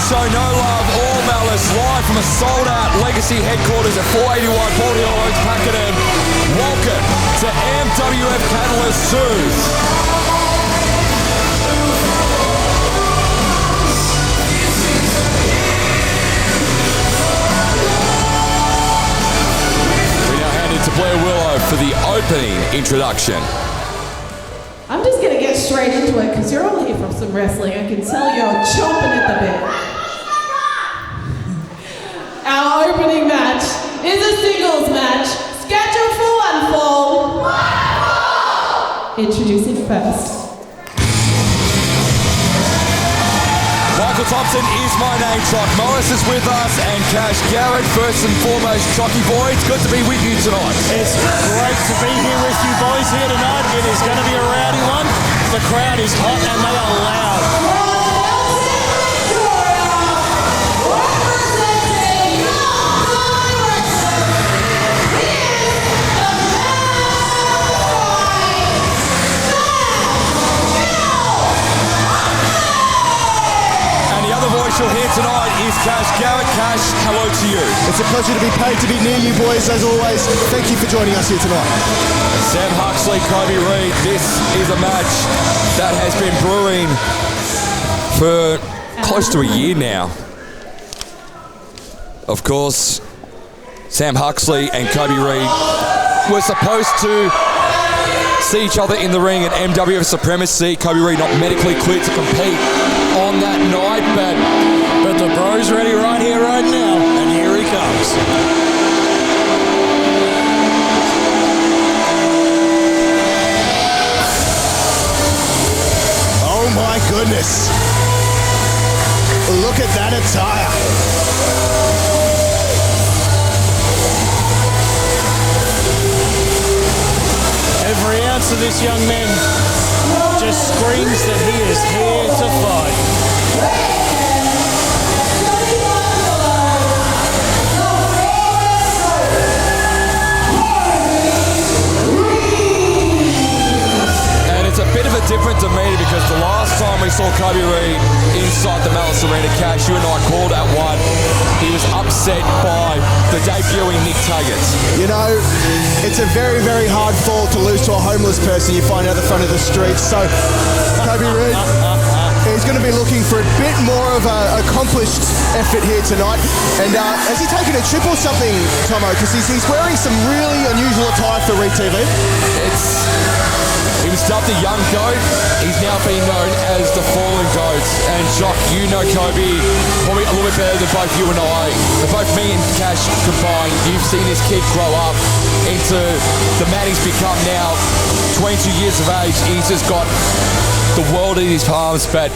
Show no love or malice live from a sold-out Legacy headquarters at 481 Port Hill Road, Pakenham. Welcome to MWF Catalyst II. We now hand it to Blair Willow for the opening introduction. I'm just going to get straight into it because you're all here from some wrestling. I can tell you're chomping at the bit. Our opening match is a singles match scheduled for one fall. Introducing first. Michael Thompson is my name, Chuck. Malice is with us, and Cash Garrett, first and foremost. Chucky boy, it's good to be with you tonight. It's great to be here with you boys here tonight. It is going to be a rowdy one. The crowd is hot and they are loud. You'll hear tonight is Cash Garrett. Cash, hello to you. It's a pleasure to be paid to be near you boys as always. Thank you for joining us here tonight. Sam Huxley, Kobe Reed. This is a match that has been brewing for close to a year now. Of course, Sam Huxley and Kobe Reed were supposed to see each other in the ring at MWF Supremacy. Kobe Reed not medically cleared to compete on that night, but the bro's ready right here, right now, and here he comes. Oh my goodness. Look at that attire. Every ounce of this young man just screams that he is here to fight. And it's a bit of a different demeanor because the last time we saw Kobe Reed inside the Malice Arena, Cash, you and I called at one. He was upset by the debuting Nick Taggart. You know, it's a very, very hard fall to lose to a homeless person you find out the front of the street. So, Kobe Reed, he's going to be looking for a bit more of an accomplished effort here tonight. And has he taken a trip or something, Tomo? Because he's wearing some really unusual attire for Reed TV. He was dubbed the Young Goat. He's now been known as the Fallen Goat. And Jock, you know Kobe probably a little bit better than both you and I. Both me and Cash combined. You've seen this kid grow up into the man he's become now. 22 years of age. He's just got the world in his palms. But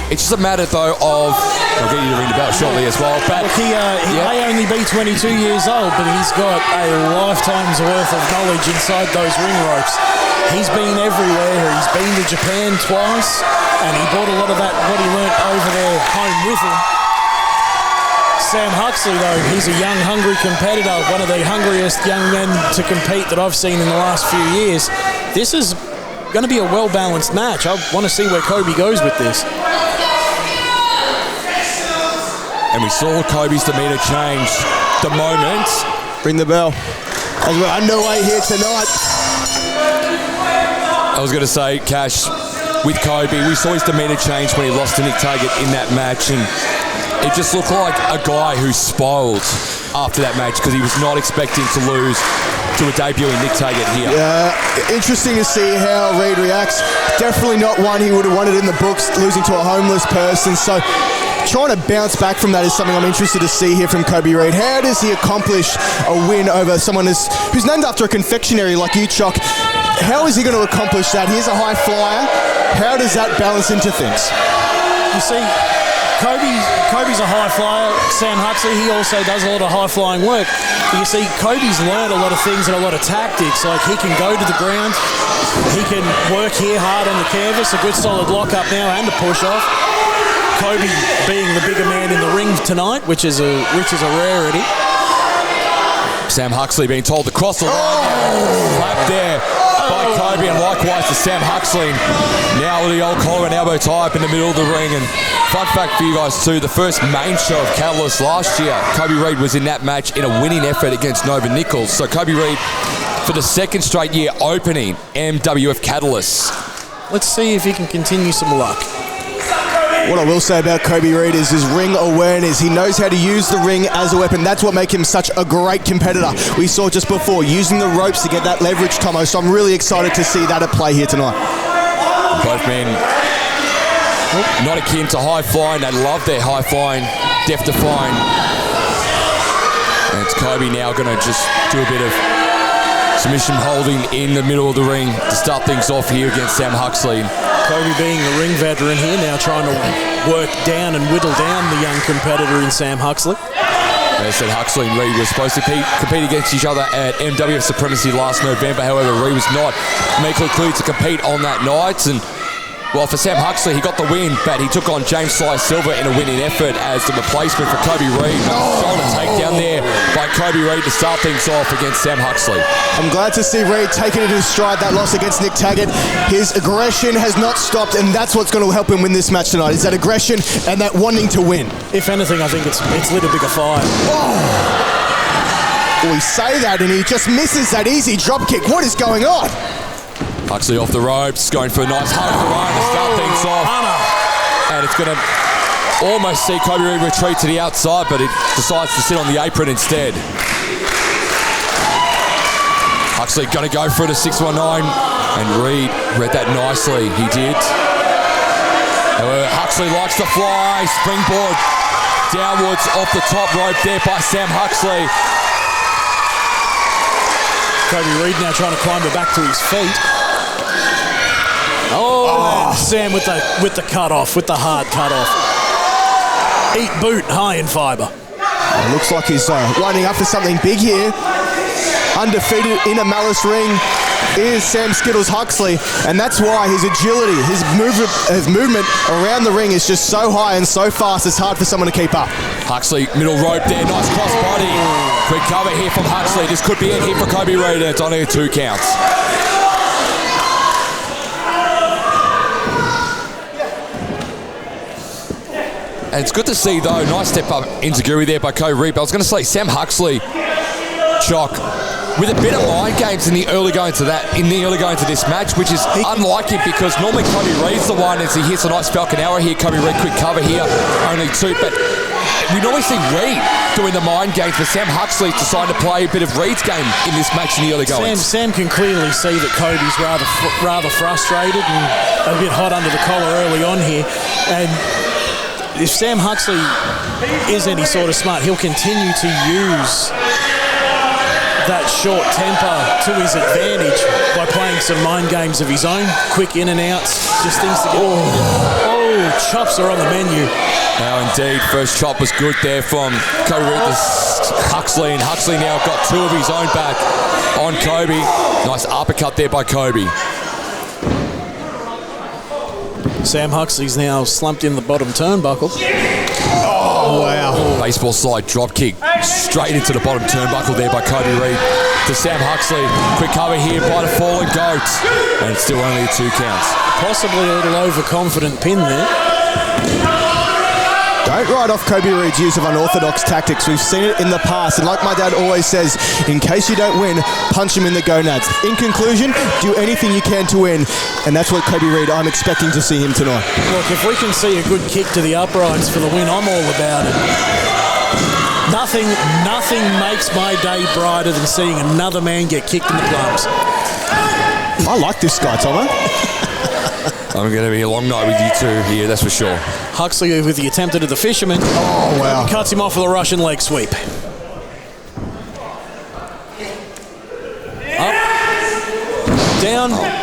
it's just a matter, though, of... I'll get you to ring the bell shortly as well. But look, he may only be 22 years old, but he's got a lifetime's worth of knowledge inside those ring ropes. He's been everywhere. He's been to Japan twice, and he brought a lot of that, what he learnt over there, home with him. Sam Huxley, though, he's a young, hungry competitor, one of the hungriest young men to compete that I've seen in the last few years. This is going to be a well-balanced match. I want to see where Kobe goes with this. And we saw Kobe's demeanour change the moment. Ring the bell. As we're underway here tonight. I was going to say, Cash, with Kobe, we saw his demeanour change when he lost to Nick Taggart in that match, and it just looked like a guy who spiraled after that match because he was not expecting to lose to a debuting Nick Taggart here. Yeah, interesting to see how Reid reacts. Definitely not one he would have wanted in the books, losing to a homeless person. So trying to bounce back from that is something I'm interested to see here from Kobe Reid. How does he accomplish a win over someone who's named after a confectionery like you, Chock? How is he going to accomplish that? He's a high flyer. How does that balance into things? You see, Kobe's a high flyer. Sam Huxley, he also does a lot of high-flying work. You see, Kobe's learned a lot of things and a lot of tactics. Like, he can go to the ground. He can work here hard on the canvas. A good solid lock-up now and a push-off. Kobe being the bigger man in the ring tonight, which is a rarity. Sam Huxley being told to cross the line. Slap there by Kobe, and likewise to Sam Huxley. Now with the old collar and elbow tie up in the middle of the ring. And fun fact for you guys too, the first main show of Catalyst last year, Kobe Reid was in that match in a winning effort against Nova Nichols. So Kobe Reid, for the second straight year, opening MWF Catalyst. Let's see if he can continue some luck. What I will say about Kobe Reid is his ring awareness. He knows how to use the ring as a weapon. That's what makes him such a great competitor. We saw just before, using the ropes to get that leverage, Tomo. So I'm really excited to see that at play here tonight. Both men not akin to high flying. They love their high flying, death defying. And it's Kobe now going to just do a bit of submission holding in the middle of the ring to start things off here against Sam Huxley. Kobe being the ring veteran here, now trying to work down and whittle down the young competitor in Sam Huxley. They said Huxley and Reid were supposed to compete against each other at MWF Supremacy last November. However, Reid was not medically cleared to compete on that night. And well, for Sam Huxley, he got the win, but he took on James Sly Silver in a winning effort as the replacement for Kobe Reid. Shoulder takedown there by Kobe Reid to start things off against Sam Huxley. I'm glad to see Reid taking it in stride, that loss against Nick Taggart. His aggression has not stopped, and that's what's going to help him win this match tonight, is that aggression and that wanting to win. If anything, I think it's lit a bigger fire. We say that, and he just misses that easy drop kick. What is going on? Huxley off the ropes, going for a nice hug of the run to start things off. And it's going to almost see Kobe Reid retreat to the outside, but it decides to sit on the apron instead. Huxley going to go for it, a 619, and Reid read that nicely. He did. However, Huxley likes to fly, springboard downwards off the top rope there by Sam Huxley. Kobe Reid now trying to climb it back to his feet. Oh, Sam with the cut-off, with the hard cut-off. Eat boot, high in fibre. Looks like he's lining up for something big here. Undefeated in a Malice ring is Sam Skittles Huxley, and that's why his agility, his movement around the ring is just so high and so fast, it's hard for someone to keep up. Huxley, middle rope there, nice cross body. Quick cover here from Huxley. This could be it here for Kobe Reid, and it's only 2 counts. And it's good to see, though, nice step up enziguri there by Kobe Reid. But I was going to say, Sam Huxley, Chock, with a bit of mind games in the early going to this match, which is unlike him because normally Kobe Reid's the one as he hits a nice Falcon Arrow here. Kobe Reid, quick cover here, only 2. But we normally see Reid doing the mind games, but Sam Huxley's decided to play a bit of Reid's game in this match in the early going. Sam can clearly see that Kobe's rather frustrated and a bit hot under the collar early on here. And if Sam Huxley is any sort of smart, he'll continue to use that short temper to his advantage by playing some mind games of his own, quick in and outs, just things to get chops are on the menu. Now indeed, first chop was good there from Kobe Reid to Huxley, and Huxley now got 2 of his own back on Kobe. Nice uppercut there by Kobe. Sam Huxley's now slumped in the bottom turnbuckle. Oh, wow. Baseball slide drop kick straight into the bottom turnbuckle there by Kobe Reid to Sam Huxley. Quick cover here by the fallen goat. And it's still only 2 counts. Possibly a little overconfident pin there. Don't don't write off Kobe Reed's use of unorthodox tactics. We've seen it in the past, and like my dad always says, in case you don't win, punch him in the gonads. In conclusion, do anything you can to win, and that's what Kobe Reed, I'm expecting to see him tonight. Look, if we can see a good kick to the uprights for the win, I'm all about it. Nothing makes my day brighter than seeing another man get kicked in the plums. I like this guy, Tomo. I'm going to be a long night with you two here, that's for sure. Huxley with the attempt at the fisherman. Oh, wow. Cuts him off with a Russian leg sweep. Up. Down. Nice.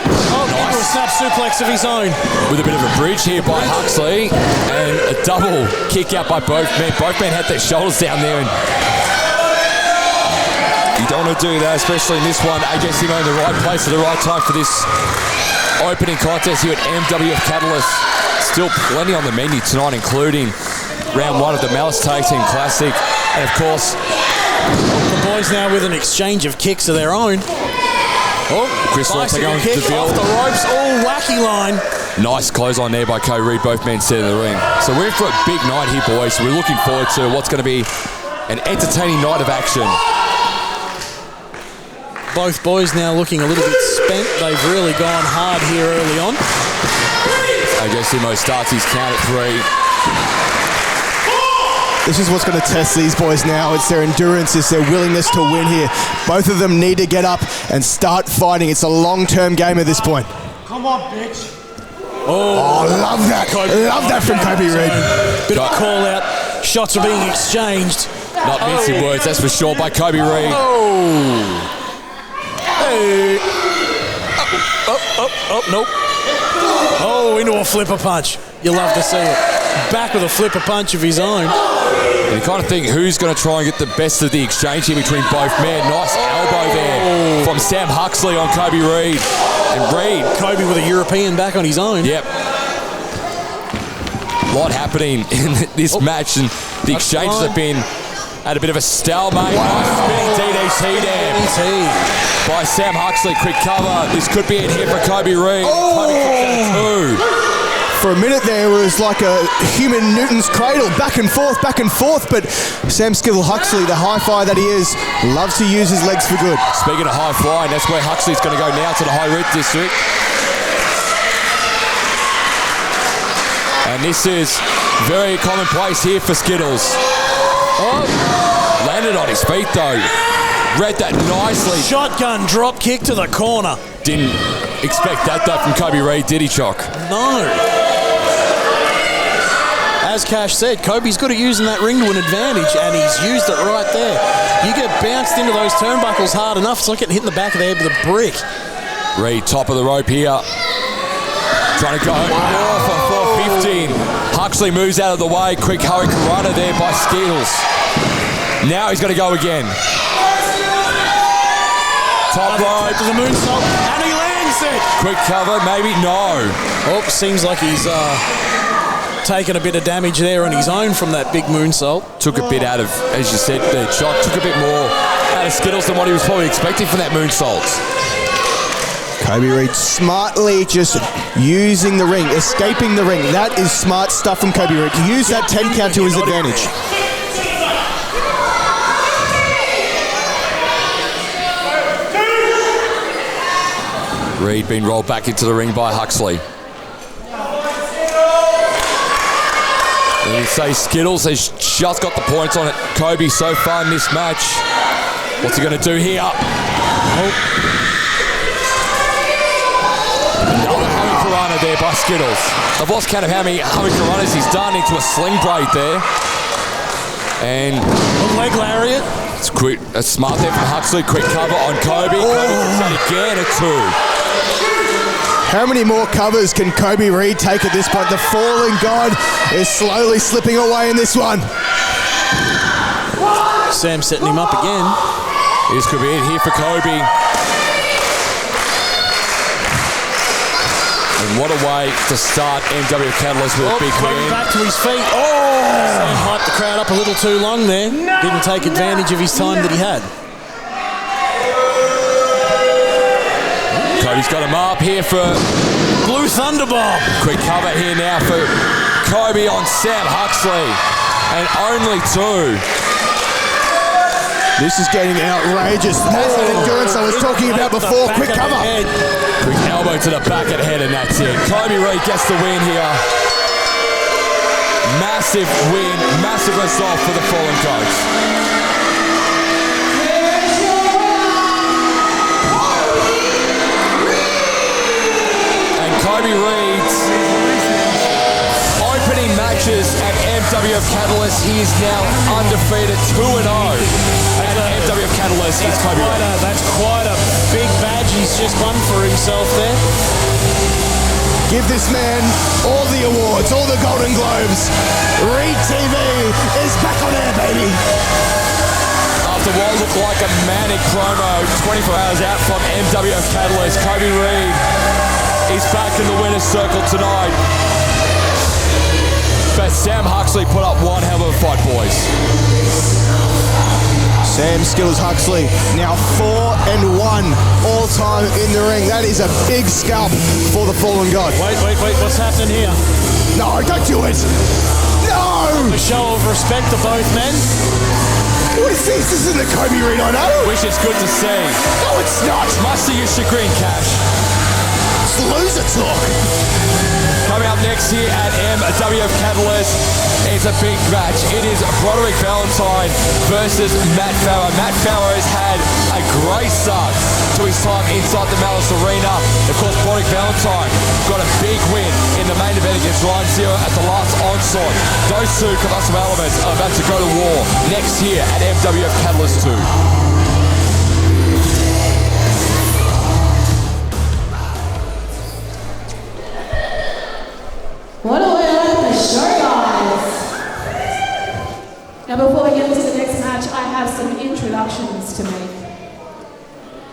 Into a snap suplex of his own. With a bit of a bridge here by Huxley, and a double kick out by both men. Both men had their shoulders down there, and you don't want to do that, especially in this one. AJ Simo in the right place at the right time for this opening contest here at MWF Catalyst. Still plenty on the menu tonight, including round 1 of the Malice Tag Team Classic. And of course, the boys now with an exchange of kicks of their own. Oh, Kris Law going kick to off the ropes, all wacky line. Nice close on there by Kobe Reed, both men set in the ring. So we're in for a big night here, boys. So we're looking forward to what's going to be an entertaining night of action. Both boys now looking a little bit spent. They've really gone hard here early on. AJ Simo starts his count at 3. This is what's going to test these boys now. It's their endurance, it's their willingness to win here. Both of them need to get up and start fighting. It's a long-term game at this point. Come on, bitch. Oh, love that. Love that from Kobe Reed. Bit of a call out. Shots are being exchanged. Not mincing words, that's for sure, by Kobe Reed. Oh. Hey. Nope. Oh, into a flipper punch. You love to see it. Back with a flipper punch of his own. And you kind of think who's going to try and get the best of the exchange here between both men. Nice elbow there from Sam Huxley on Kobe Reed. And Reed. Kobe with a European back on his own. Yep. A lot happening in this match, and the exchanges have been at a bit of a stalemate. Nice spinning DDT there by Sam Huxley. Quick cover. This could be it here for Kobe Reed. Kobe kicks out 2. For a minute there, it was like a human Newton's cradle, back and forth, but Sam Skittle Huxley, the high flyer that he is, loves to use his legs for good. Speaking of high flying, that's where Huxley's going to go now, to the high root district. And this is very commonplace here for Skittles. Oh, landed on his feet though. Read that nicely. Shotgun drop kick to the corner. Didn't expect that though from Kobe Reed, did he, Chock? No. As Cash said, Kobe's good at using that ring to an advantage, and he's used it right there. You get bounced into those turnbuckles hard enough, it's like getting hit in the back of the head with a brick. Reed, top of the rope here. Trying to go for 415. Huxley moves out of the way. Quick hurricane runner there by Skittles. Now he's going to go again. Top rope to the moonsault, and he lands it. Quick cover, maybe no. Oh, seems like he's taken a bit of damage there on his own from that big moonsault. Took a bit out of, as you said, the shot. Took a bit more out of Skittles than what he was probably expecting from that moonsault. Kobe Reed smartly just using the ring, escaping the ring. That is smart stuff from Kobe Reed. Use that 10 count to his advantage. Reed being rolled back into the ring by Huxley. And you say Skittles has just got the points on it. Kobe so far in this match. What's he going to do here? Another humming piranha there by Skittles. I've lost count of how many humming piranhas he's done into a sling braid there. And a leg lariat. It's quick, a smart there from Huxley. Quick cover on Kobe. Kobe gets that again at 2. How many more covers can Kobe Reed take at this point? The fallen god is slowly slipping away in this one. Sam setting him up again. This could be it here for Kobe. And what a way to start MWF Catalyst with a big win. Back to his feet. Sam hyped the crowd up a little too long there. Didn't take advantage of his time that he had. Kobe's got him up here for Blue Thunderbomb. Quick cover here now for Kobe on Sam Huxley. and only 2. This is getting outrageous. That's that endurance I was talking about before. Quick cover. Quick elbow to the back of the head, and that's it. Kobe Reed gets the win here. Massive win, massive result for the Fallen Goats. And Kobe Reed's opening matches at MWF Catalyst, he is now undefeated 2-0. MWF Catalyst is Kobe Reed. That's quite a big badge he's just won for himself there. Give this man all the awards, all the Golden Globes. Reed TV is back on air, baby. After what looked like a manic promo 24 hours out from MWF Catalyst, Kobe Reed is back in the winner's circle tonight. But Sam Huxley put up one hell of a fight, boys. Sam Skills Huxley, now 4-1 all-time in the ring. That is a big scalp for the Fallen God. Wait, what's happening here? No, don't do it! No! A show of respect to both men. What is this? This isn't the Kobe Reed I know. Which is good to see. No, it's not. Much to your chagrin, Cash. It's loser talk. Coming up next here at MWF Catalyst, it's a big match. It is Broderick Valentine versus Matt Farrow. Matt Farrow has had a great start to his time inside the Malice Arena. Of course, Broderick Valentine got a big win in the main event against Ryan Zero at the last Onslaught. Those two combustible elements are about to go to war next year at MWF Catalyst 2. What a way to end the show, guys. Now, before we get into the next match, I have some introductions to make.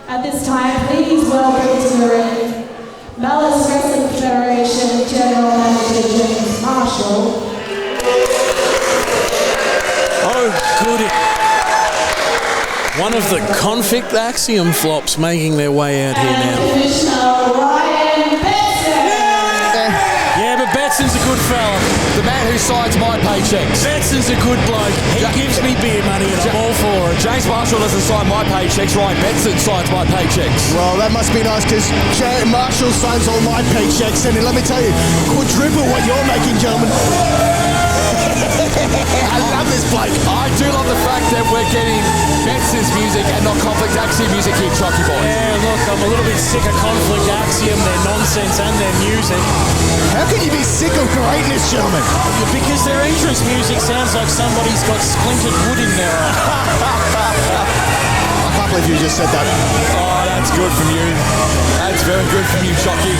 At this time, please welcome to the ring Malice Wrestling Federation General Manager James Marshall. Oh, goody. One of the Convict Axiom flops making their way out here now. And Commissioner Ryan Betson. Yeah, but Betson's a good fella. The man who signs my paychecks. Betson's a good bloke. He gives me beer money and I'm all for it. James Marshall doesn't sign my paychecks. Ryan Betson signs my paychecks. Well, that must be nice because Marshall signs all my paychecks, and let me tell you, quadruple what you're making, gentlemen. I love this bloke. I do love the fact that we're getting Betson's music and not Conflict Axiom music here, Chucky boys. Yeah, look, I'm a little bit sick of Conflict Axiom, their nonsense and their music. How can you be sick of greatness, gentlemen? Because their entrance music sounds like somebody's got splintered wood in their eye. I can't believe you just said that. Oh, that's good from you. That's very good from you, Chucky.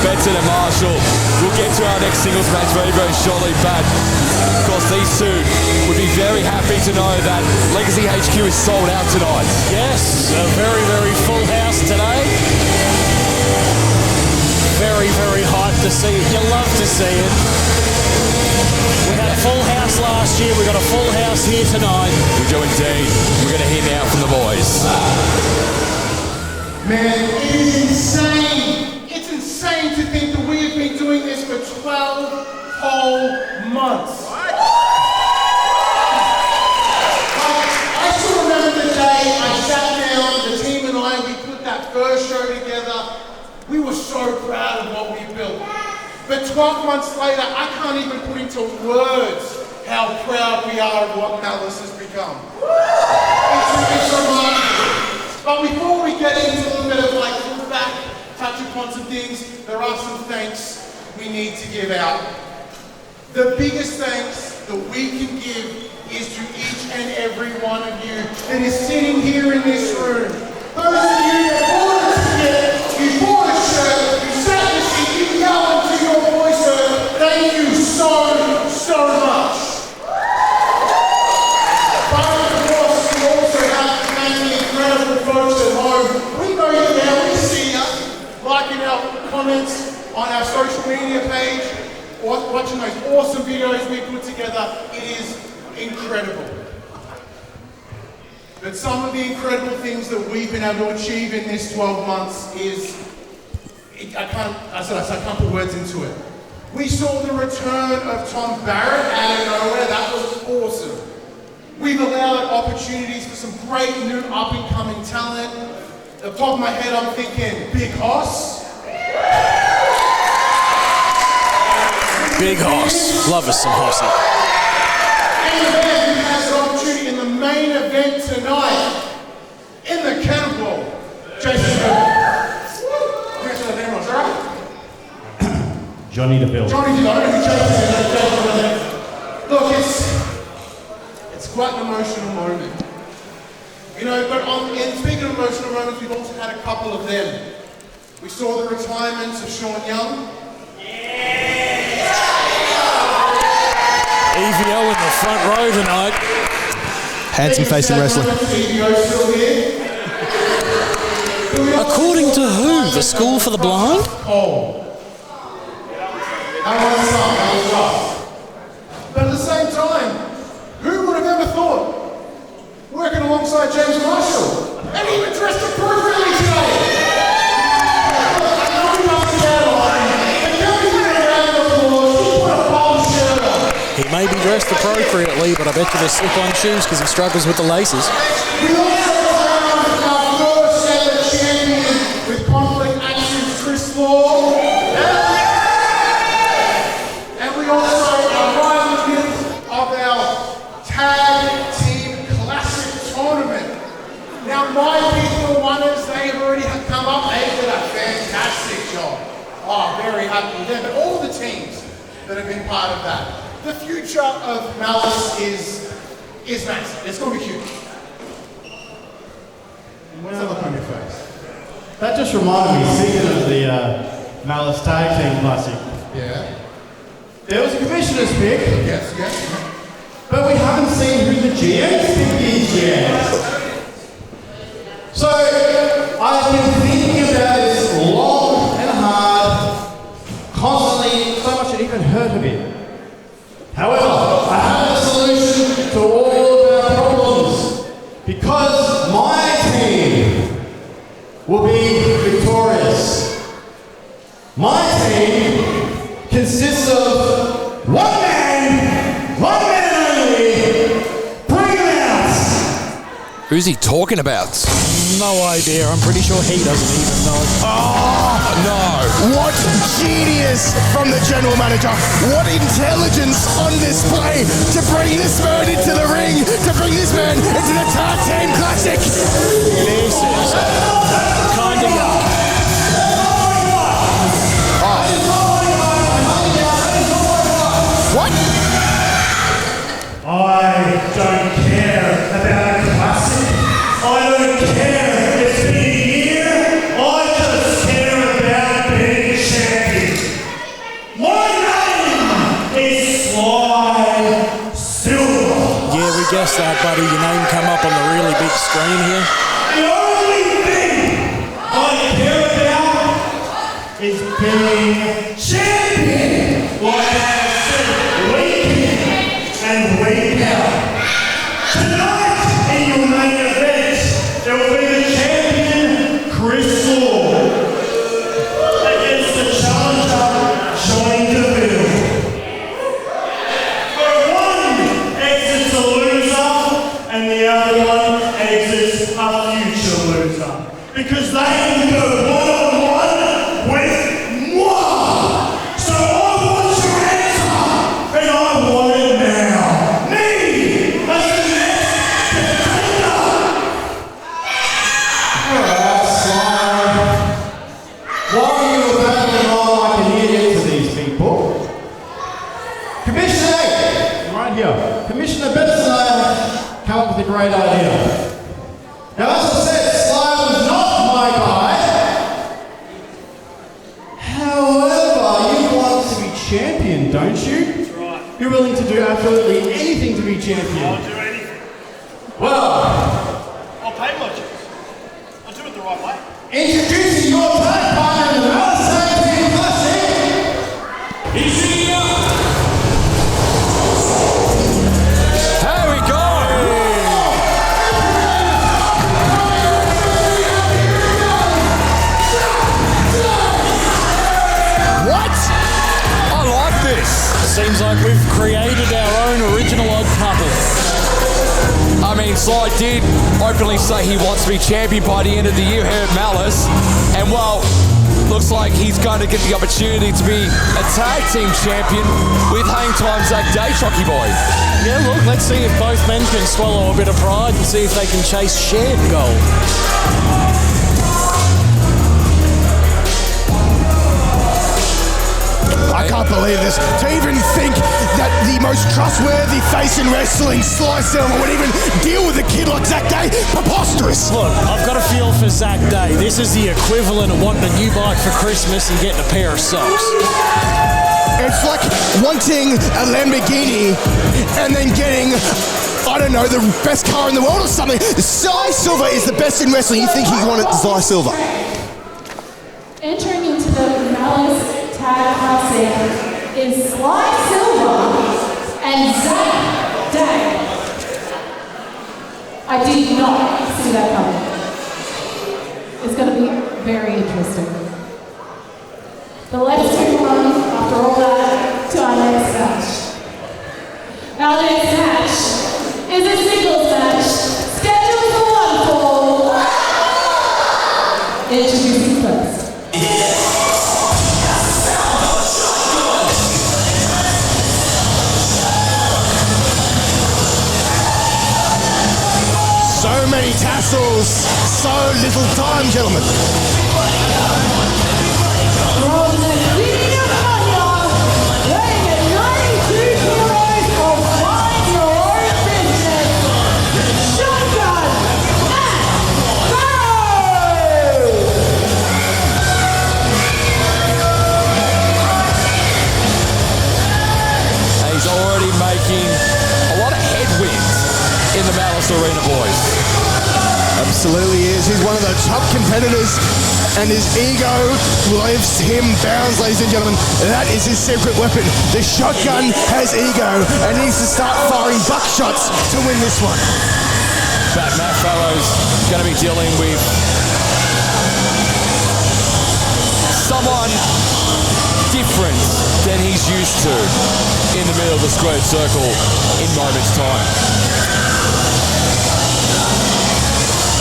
Betson and Marshall. We'll get to our next singles match very, very shortly, but of course these two would be very happy to know that Legacy HQ is sold out tonight. Yes, a very, very full house today. Very, very hyped to see it. You love to see it. We had a full house last year. We got a full house here tonight. We do indeed. We're going to hear now from the boys. Man, it is insane. It's insane to think that we have been doing this for 12 whole months. What? I still remember the day I sat down, the team and I, we put that first show together. We were so proud of what we built. But 12 months later, I can't even put into words how proud we are of what Malice has become. It's remarkable. But before we get into a little bit of like look back, touch upon some things, there are some thanks we need to give out. The biggest thanks that we can give is to each and every one of you that is sitting here in this room. Those of you that bought a ticket, you bought a shirt, you sat in the seat, you yelled into your voice, thank you so much. But of course, you also have to thank the incredible folks at home. We know you now, we see you, liking our comments on our social media page, or watching those awesome videos we put together. It is incredible. But some of the incredible things that we've been able to achieve in this 12 months is, I can't put words into it. We saw the return of Tom Barrett out of nowhere. That was awesome. We've allowed opportunities for some great new up-and-coming talent. At the top of my head, I'm thinking Big Hoss. Big Hoss. Love us some Hossy. And then has an opportunity in the main event tonight in the Cannonball. Jason Thanks for the name, was right? Johnny DeVille. Johnny DeVille. I don't know who Jason is. Look, it's quite an emotional moment. You know, but in speaking of emotional moments, we've also had a couple of them. We saw the retirements of Sean Young. EVO in the front row tonight. Handsome face in wrestling. EVO still here. According to who? The School for the Blind? Oh. That was rough. But at the same time, who would have ever thought working alongside James Marshall? And he even dressed appropriately today. I know he must be out on him. But can we give him a round of applause? He put a bold shirt on. He may be dressed appropriately, but I bet you they're slip-on shoes because he struggles with the laces. We also crowned our first ever champion with Conflict Action's Kris Law. And we also arrived with of our Tag Team Classic tournament. Now, my people wonders, they have already come up. They did a fantastic job. Oh, very happy with them. But all the teams that have been part of that. The future of Malice is massive. It's going to be huge. What's that look on your face? That just reminded me, speaking of the Malice Tag Team Classic, Yeah. there was a commissioner's pick, Yes, yes. but we haven't seen who the GM's pick is yet. So, I've been thinking about this long and hard, constantly, so much it even hurt a bit. However, I have a solution to all of our problems, because my team will be victorious. My team consists of one man only. Bring him out! Who's he talking about? No idea. I'm pretty sure he doesn't even know. Oh, No. what genius from the general manager. What intelligence on display to bring this man into the ring, to bring this man into the Tag Team Classic. This is kind of young. What? I don't care about a classic. I don't care if it's been a year. I just care about being champion. My name is Sly Silver. Yeah, we guessed that, buddy. Your name come up on the really big screen here. The only thing I care about is being champion. Like I said, week in and week out. Tonight in your main event, there will be the champion, Kris Law, against the challenger, Johnny DeVille. Where one exits a loser and the other one exits a future loser. Because they can go one-on-one with moi. So I want your answer, and I want it now. Me, as the next contender. Alright, Sly. While you were battling on, I can hear into these people. Commissioner A, right here. Commissioner Betts and I come up with a great idea. Now, as I said, Sly was not my guy. However, you want to be champion, don't you? That's right. You're willing to do absolutely anything to be champion. I'll do anything. Well, I'll pay my dues. I'll do it the right way. introducing your tag partner in the Malice Tag Team Classic. He's here. Here we go. What? I like Onslaught did openly say he wants to be champion by the end of the year here at Malice. And well, looks like he's going to get the opportunity to be a tag team champion with Hang Time Zach Day, Shocky Boy. Yeah, look, let's see if both men can swallow a bit of pride and see if they can chase shared gold. I can't believe this. To even think that the most trustworthy face in wrestling, Sly Silver, would even deal with a kid like Zach Day, preposterous. Look, I've got a feel for Zach Day. This is the equivalent of wanting a new bike for Christmas and getting a pair of socks. It's like wanting a Lamborghini and then getting, I don't know, the best car in the world or something. Sly Silver is the best in wrestling. You think he wanted Sly Silver? Entering into the Malice Tag Classic is Sly Silver and Zach Day. I did not see that coming. It's going to be very interesting. But let's move on, after all that, to our next match. Our next match is a singles match scheduled for one fall. Introducing first. So many tassels, so little time, gentlemen. From the city of Anya, weighing at 92 kilos of mind your own business, Shotgun and Barrow! He's already making a lot of headwinds in the Malice Arena, boys. Absolutely is. He's one of the top competitors, and his ego leaves him bounds, ladies and gentlemen. That is his secret weapon. The Shotgun has ego and needs to start firing buckshots to win this one. But Matt Farrow's going to be dealing with someone different than he's used to in the middle of the squared circle in moments' time.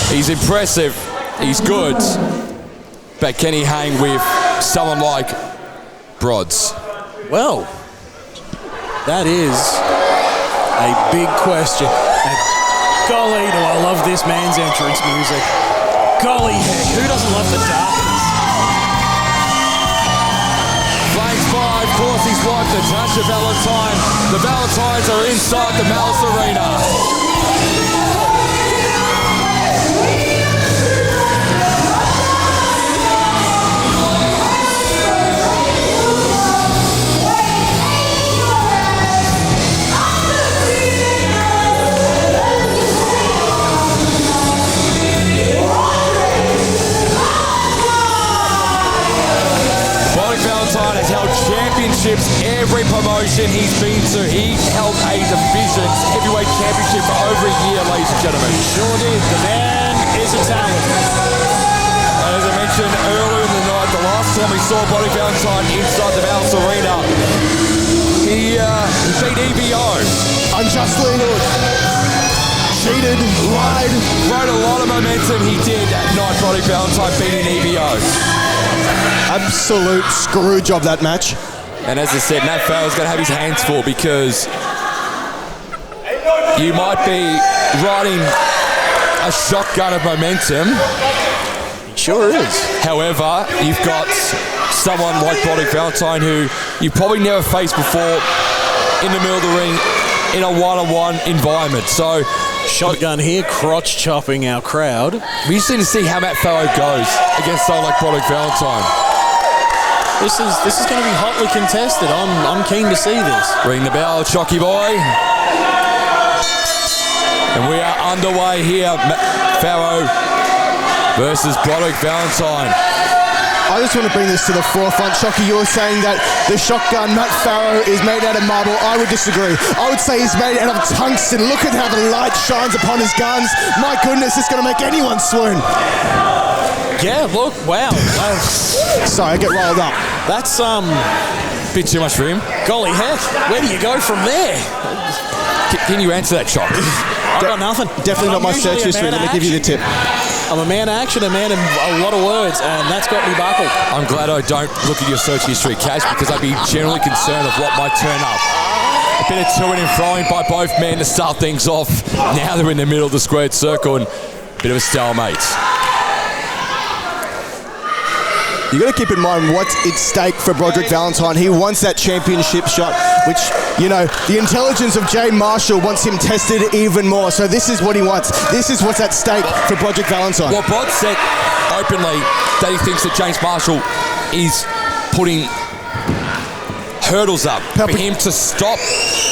He's impressive, he's good, but can he hang with someone like Brods? Well, that is a big question. And golly, do I love this man's entrance music. Golly heck, who doesn't love the darkness? Flames 5, Corsi's wife, Natasha Valentine. The Valentines are inside the Malice Arena. Valentine has held championships every promotion he's been to. He held a divisions heavyweight championship for over a year, ladies and gentlemen. Sure did. The man is a talent. And as I mentioned earlier in the night, the last time we saw Bobby Valentine inside the Malice Arena, he beat EBO. Unjustly. Cheated, lied. Rode a lot of momentum he did that night, Bobby Valentine beating EBO. Absolute screw job, that match. And as I said, Matt Farrell's going to have his hands full because you might be riding a shotgun of momentum. It sure is. However, you've got someone like Broderick Valentine who you probably never faced before in the middle of the ring in a one-on-one environment. So Shotgun here, crotch chopping our crowd. we just need to see how Matt Farrow goes against someone like Broderick Valentine. This is going to be hotly contested. I'm keen to see this. Ring the bell, Chocky boy. And we are underway here. Farrow versus Broderick Valentine. I just want to bring this to the forefront. Shocky, you were saying that the shotgun, Matt Farrow, is made out of marble. I would disagree. I would say he's made out of tungsten. Look at how the light shines upon his guns. My goodness, it's going to make anyone swoon. Yeah, look, wow. Sorry, I get rolled up. That's, Bit too much for him. golly heck, where do you go from there? Can you answer that, Chock? I got nothing. Definitely not my search history. Let me give you the tip. I'm a man of action, a man of a lot of words, and that's got me buckled. I'm glad I don't look at your search history, Cash, because I'd be generally concerned of what might turn up. A bit of toing and throwing by both men to start things off. Now they're in the middle of the squared circle and a bit of a stalemate. You got to keep in mind what's at stake for Broderick Valentine. He wants that championship shot, which, you know, the intelligence of Jay Marshall wants him tested even more. So this is what he wants. This is what's at stake for Broderick Valentine. Well, Brod said openly that he thinks that James Marshall is putting hurdles up for him to stop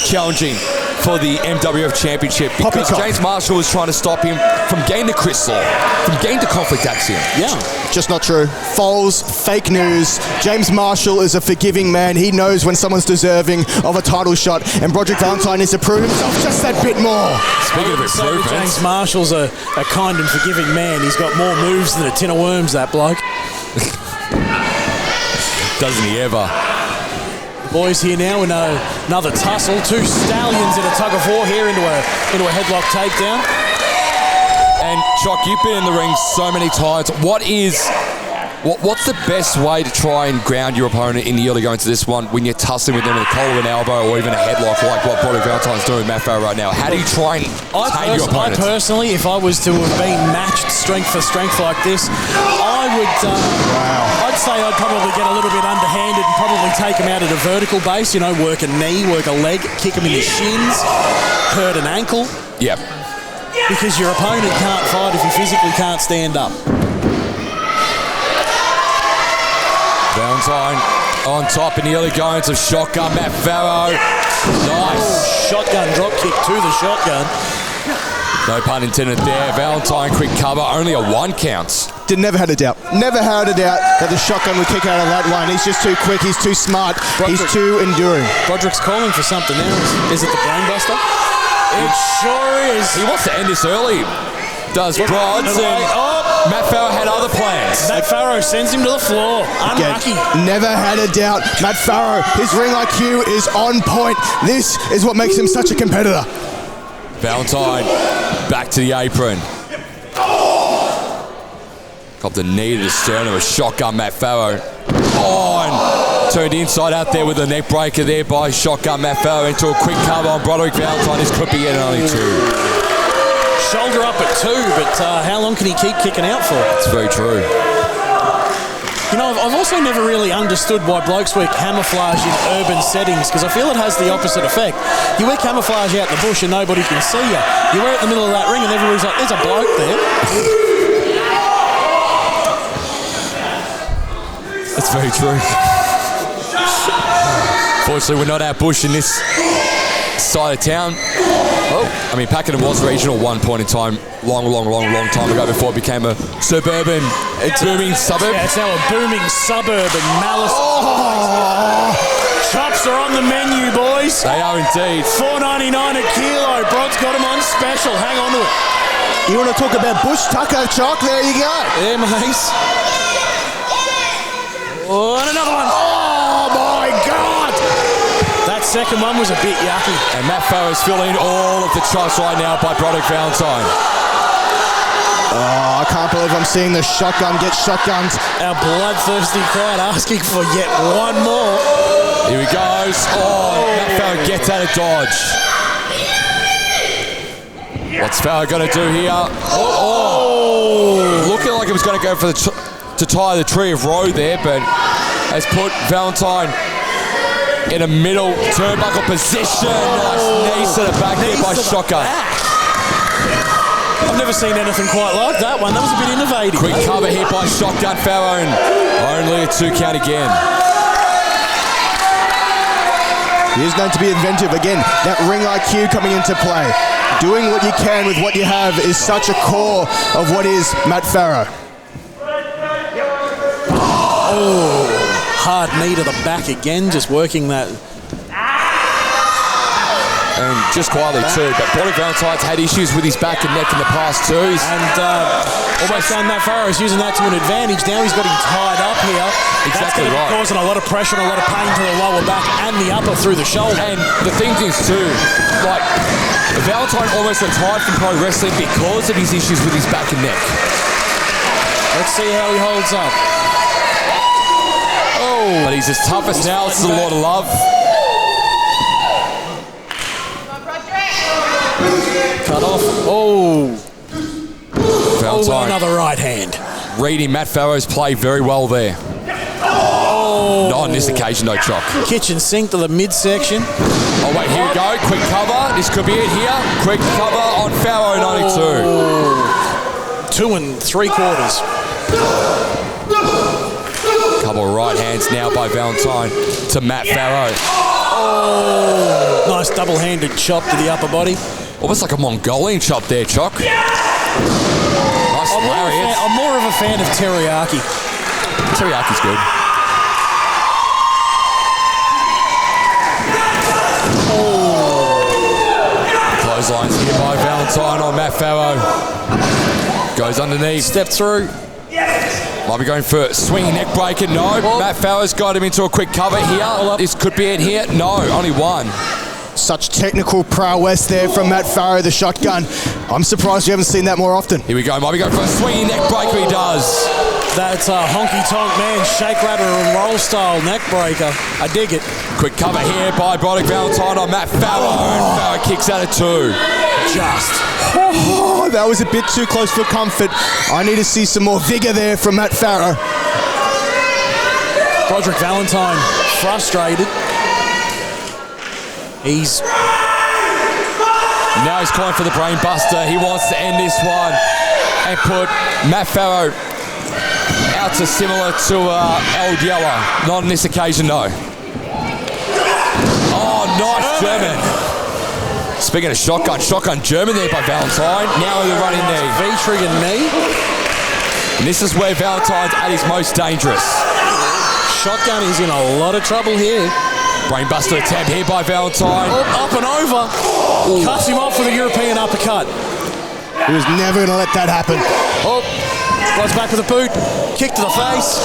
challenging for the MWF Championship, because James Marshall is trying to stop him from getting to Kris Law, from getting to Conflict Axiom. Yeah. Just not true. Foles, fake news. James Marshall is a forgiving man. He knows when someone's deserving of a title shot, and Broderick Valentine needs to prove himself just that bit more. Speaking of improvements, James Marshall's a kind and forgiving man. He's got more moves than a tin of worms, that bloke. Doesn't he ever? Boys here now in another tussle. Two stallions in a tug of war here into a headlock takedown. And Chock, you've been in the ring so many times. What's the best way to try and ground your opponent in the early going to this one when you're tussling with them with a collar of an elbow or even a headlock like what Broderick Valentine's doing with Matt Farrow right now? How do you try and tame your opponent? I personally, if I was to have been matched strength for strength like this, I would. I'd say I'd probably get a little bit underhanded and probably take him out at a vertical base. You know, work a knee, work a leg, kick him in the shins, hurt an ankle. Yep. Because your opponent can't fight if he physically can't stand up. Valentine on top in the early goings of shotgun. Matt Farrow. Nice. Shotgun drop kick to the shotgun. No pun intended there. Valentine quick cover. Only a 1 count. Never had a doubt. Never had a doubt that the shotgun would kick out of that one. He's just too quick. He's too smart. He's too enduring. Broderick's calling for something now. Is it the brainbuster? It sure is. He wants to end this early. Does Brods. Matt Farrow had other plans. Matt Farrow sends him to the floor. Unlucky. Again, never had a doubt. Matt Farrow, his ring IQ is on point. This is what makes him such a competitor. Valentine back to the apron. Got the knee to the sternum of a shotgun Matt Farrow. And turned inside out there with a neck breaker there by shotgun Matt Farrow into a quick cover on Broderick Valentine. This could be only 2. Shoulder up at 2, but how long can he keep kicking out for? That's very true. You know, I've also never really understood why blokes wear camouflage in urban settings, because I feel it has the opposite effect. You wear camouflage out in the bush and nobody can see you. You wear it in the middle of that ring and everybody's like, there's a bloke there. That's very true. Fortunately, we're not out bush in this side of town. I mean, Pakenham was regional at one point in time, long time ago before it became a suburban, booming suburb. Yeah, it's now a booming suburb in Malice. Chops are on the menu, boys. They are indeed. $4.99 a kilo. Brod's got them on special. Hang on to it. You want to talk about bush tucker, Chock? There you go. Yeah, Mace. Oh, and another one. Oh, my God. That second one was a bit yucky. And Matt Farrow's filling all of the chops right now by Broderick Valentine. Oh, I can't believe I'm seeing the shotgun get shotgunned. Our bloodthirsty crowd asking for yet one more. Here he goes. Matt Farrow gets out of dodge. What's Farrow going to do here? Looking like he was going to go for to tie the tree of Rowe there, but has put Valentine in a middle turnbuckle position. Nice knees to the back there by shotgun. I've never seen anything quite like that one. That was a bit innovative. Quick cover here by shotgun Farrow, and only a 2 count again. He is known to be inventive. Again, that ring IQ coming into play. Doing what you can with what you have is such a core of what is Matt Farrow. Hard knee to the back again, just working that. And just quietly too, but Broderick Valentine's had issues with his back and neck in the past too. And almost done Matt Farrow's using that to an advantage. Now he's got him tied up here. That's going to be causing a lot of pressure and a lot of pain to the lower back and the upper through the shoulder. And the thing is too, like, Valentine almost retired from pro wrestling because of his issues with his back and neck. Let's see how he holds up. Oh, but he's as tough as nails. It's a lot of love. Cut off. Oh. Valentine. Another right hand. Reading Matt Farrow's play very well there. Oh. Not on this occasion, though, Chock. Kitchen sink to the midsection. Oh, wait, here we go. Quick cover. This could be it here. Quick cover on Farrow, 92. 2 3/4. Couple of right hands now by Valentine to Matt Farrow. Oh. Nice double-handed chop to the upper body. Almost like a Mongolian chop there, Chock. Nice lariat. I'm more of a fan of teriyaki. Teriyaki's good. Clotheslines here by Valentine on Matt Farrow. Goes underneath. Step through. Might be going for swinging neck breaker. No. Matt Farrow's got him into a quick cover here. This could be it here. No, only one. Such technical prowess there from Matt Farrow, the shotgun. I'm surprised we haven't seen that more often. Here we go. Might be going for a swinging neck breaker. He does. That's a honky-tonk man, shake, rattle, and roll style neck breaker. I dig it. Quick cover here by Broderick Valentine on Matt Farrow. And Farrow kicks out at 2. Just. Oh, that was a bit too close for comfort. I need to see some more vigor there from Matt Farrow. Broderick Valentine frustrated. Now he's calling for the brain buster. He wants to end this one and put Matt Farrow out to similar to El Yeller. Not on this occasion, though. Oh, nice German. Speaking of shotgun German there by Valentine. Now they're running there. V-trigger knee. And this is where Valentine's at his most dangerous. Shotgun is in a lot of trouble here. Brainbuster attempt here by Valentine. Oh, up and over. Ooh. Cuts him off with a European uppercut. He was never going to let that happen. Oh, runs back with a boot. Kick to the face.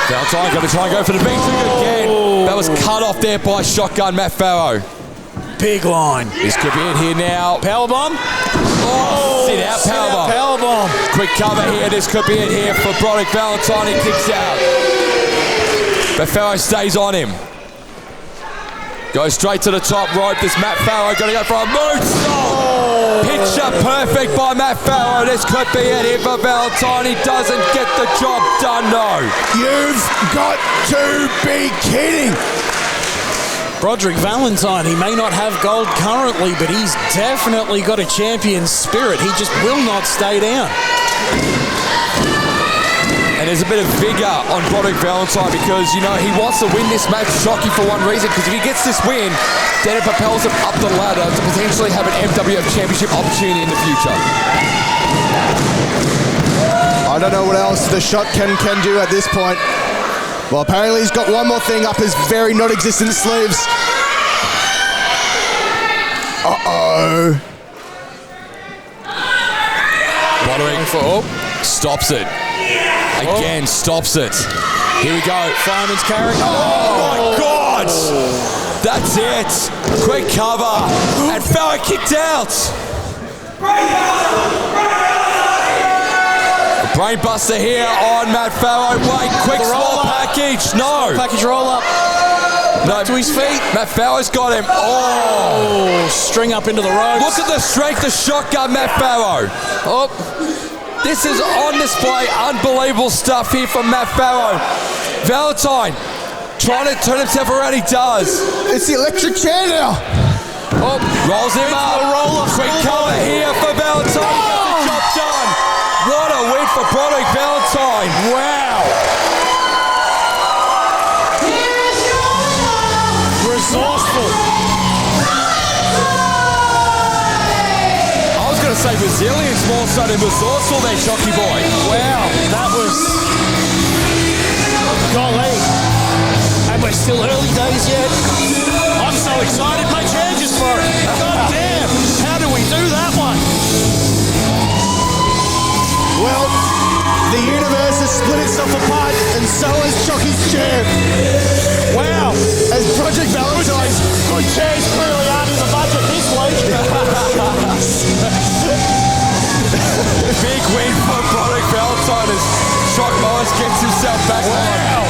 Valentine got to try and go for the V-trigger again. That was cut off there by shotgun Matt Farrow. Big line. This could be it here now. Powerbomb. Oh, sit out powerbomb. Powerbomb. Quick cover here. This could be it here for Broderick Valentine. He kicks out. But Farrow stays on him. Goes straight to the top rope. This Matt Farrow going to go for a moonsault. Picture perfect by Matt Farrow. This could be it here for Valentine. He doesn't get the job done, no. You've got to be kidding. Broderick Valentine, he may not have gold currently, but he's definitely got a champion spirit. He just will not stay down. And there's a bit of vigour on Broderick Valentine because, you know, he wants to win this match shocky for one reason, because if he gets this win, then it propels him up the ladder to potentially have an MWF Championship opportunity in the future. I don't know what else the shotgun can do at this point. Well, apparently he's got one more thing up his very non-existent sleeves. Uh-oh. Broderick stops it. Again, stops it. Here we go. Fireman's carry. Oh, my God! That's it. Quick cover. And Farrow kicked out. Brainbuster here on Matt Farrow. Wait, quick small package. No. Package roll up. No, to his feet. Matt Farrow's got him. Oh, string up into the ropes. Look at the strength of shotgun Matt Farrow. Oh. This is on display. Unbelievable stuff here from Matt Farrow. Valentine trying to turn himself around. He does. It's the electric chair now. Oh, rolls him up. Quick cover here for Valentine. He gets the job done. What a win for Broderick Valentine. Wow. Resourceful. Say resilience more so than resourceful there, Shocky boy. Wow, that was golly. And we're still early days yet. I'm so excited, my changes for it. God damn, how do we do that one? Well, the universe has split itself apart, and so is Chocky's chair. Wow. As Project Valentine. Good chairs clearly aren't in the budget this week. Big win for Project Valentine as Shock Malice gets himself back on.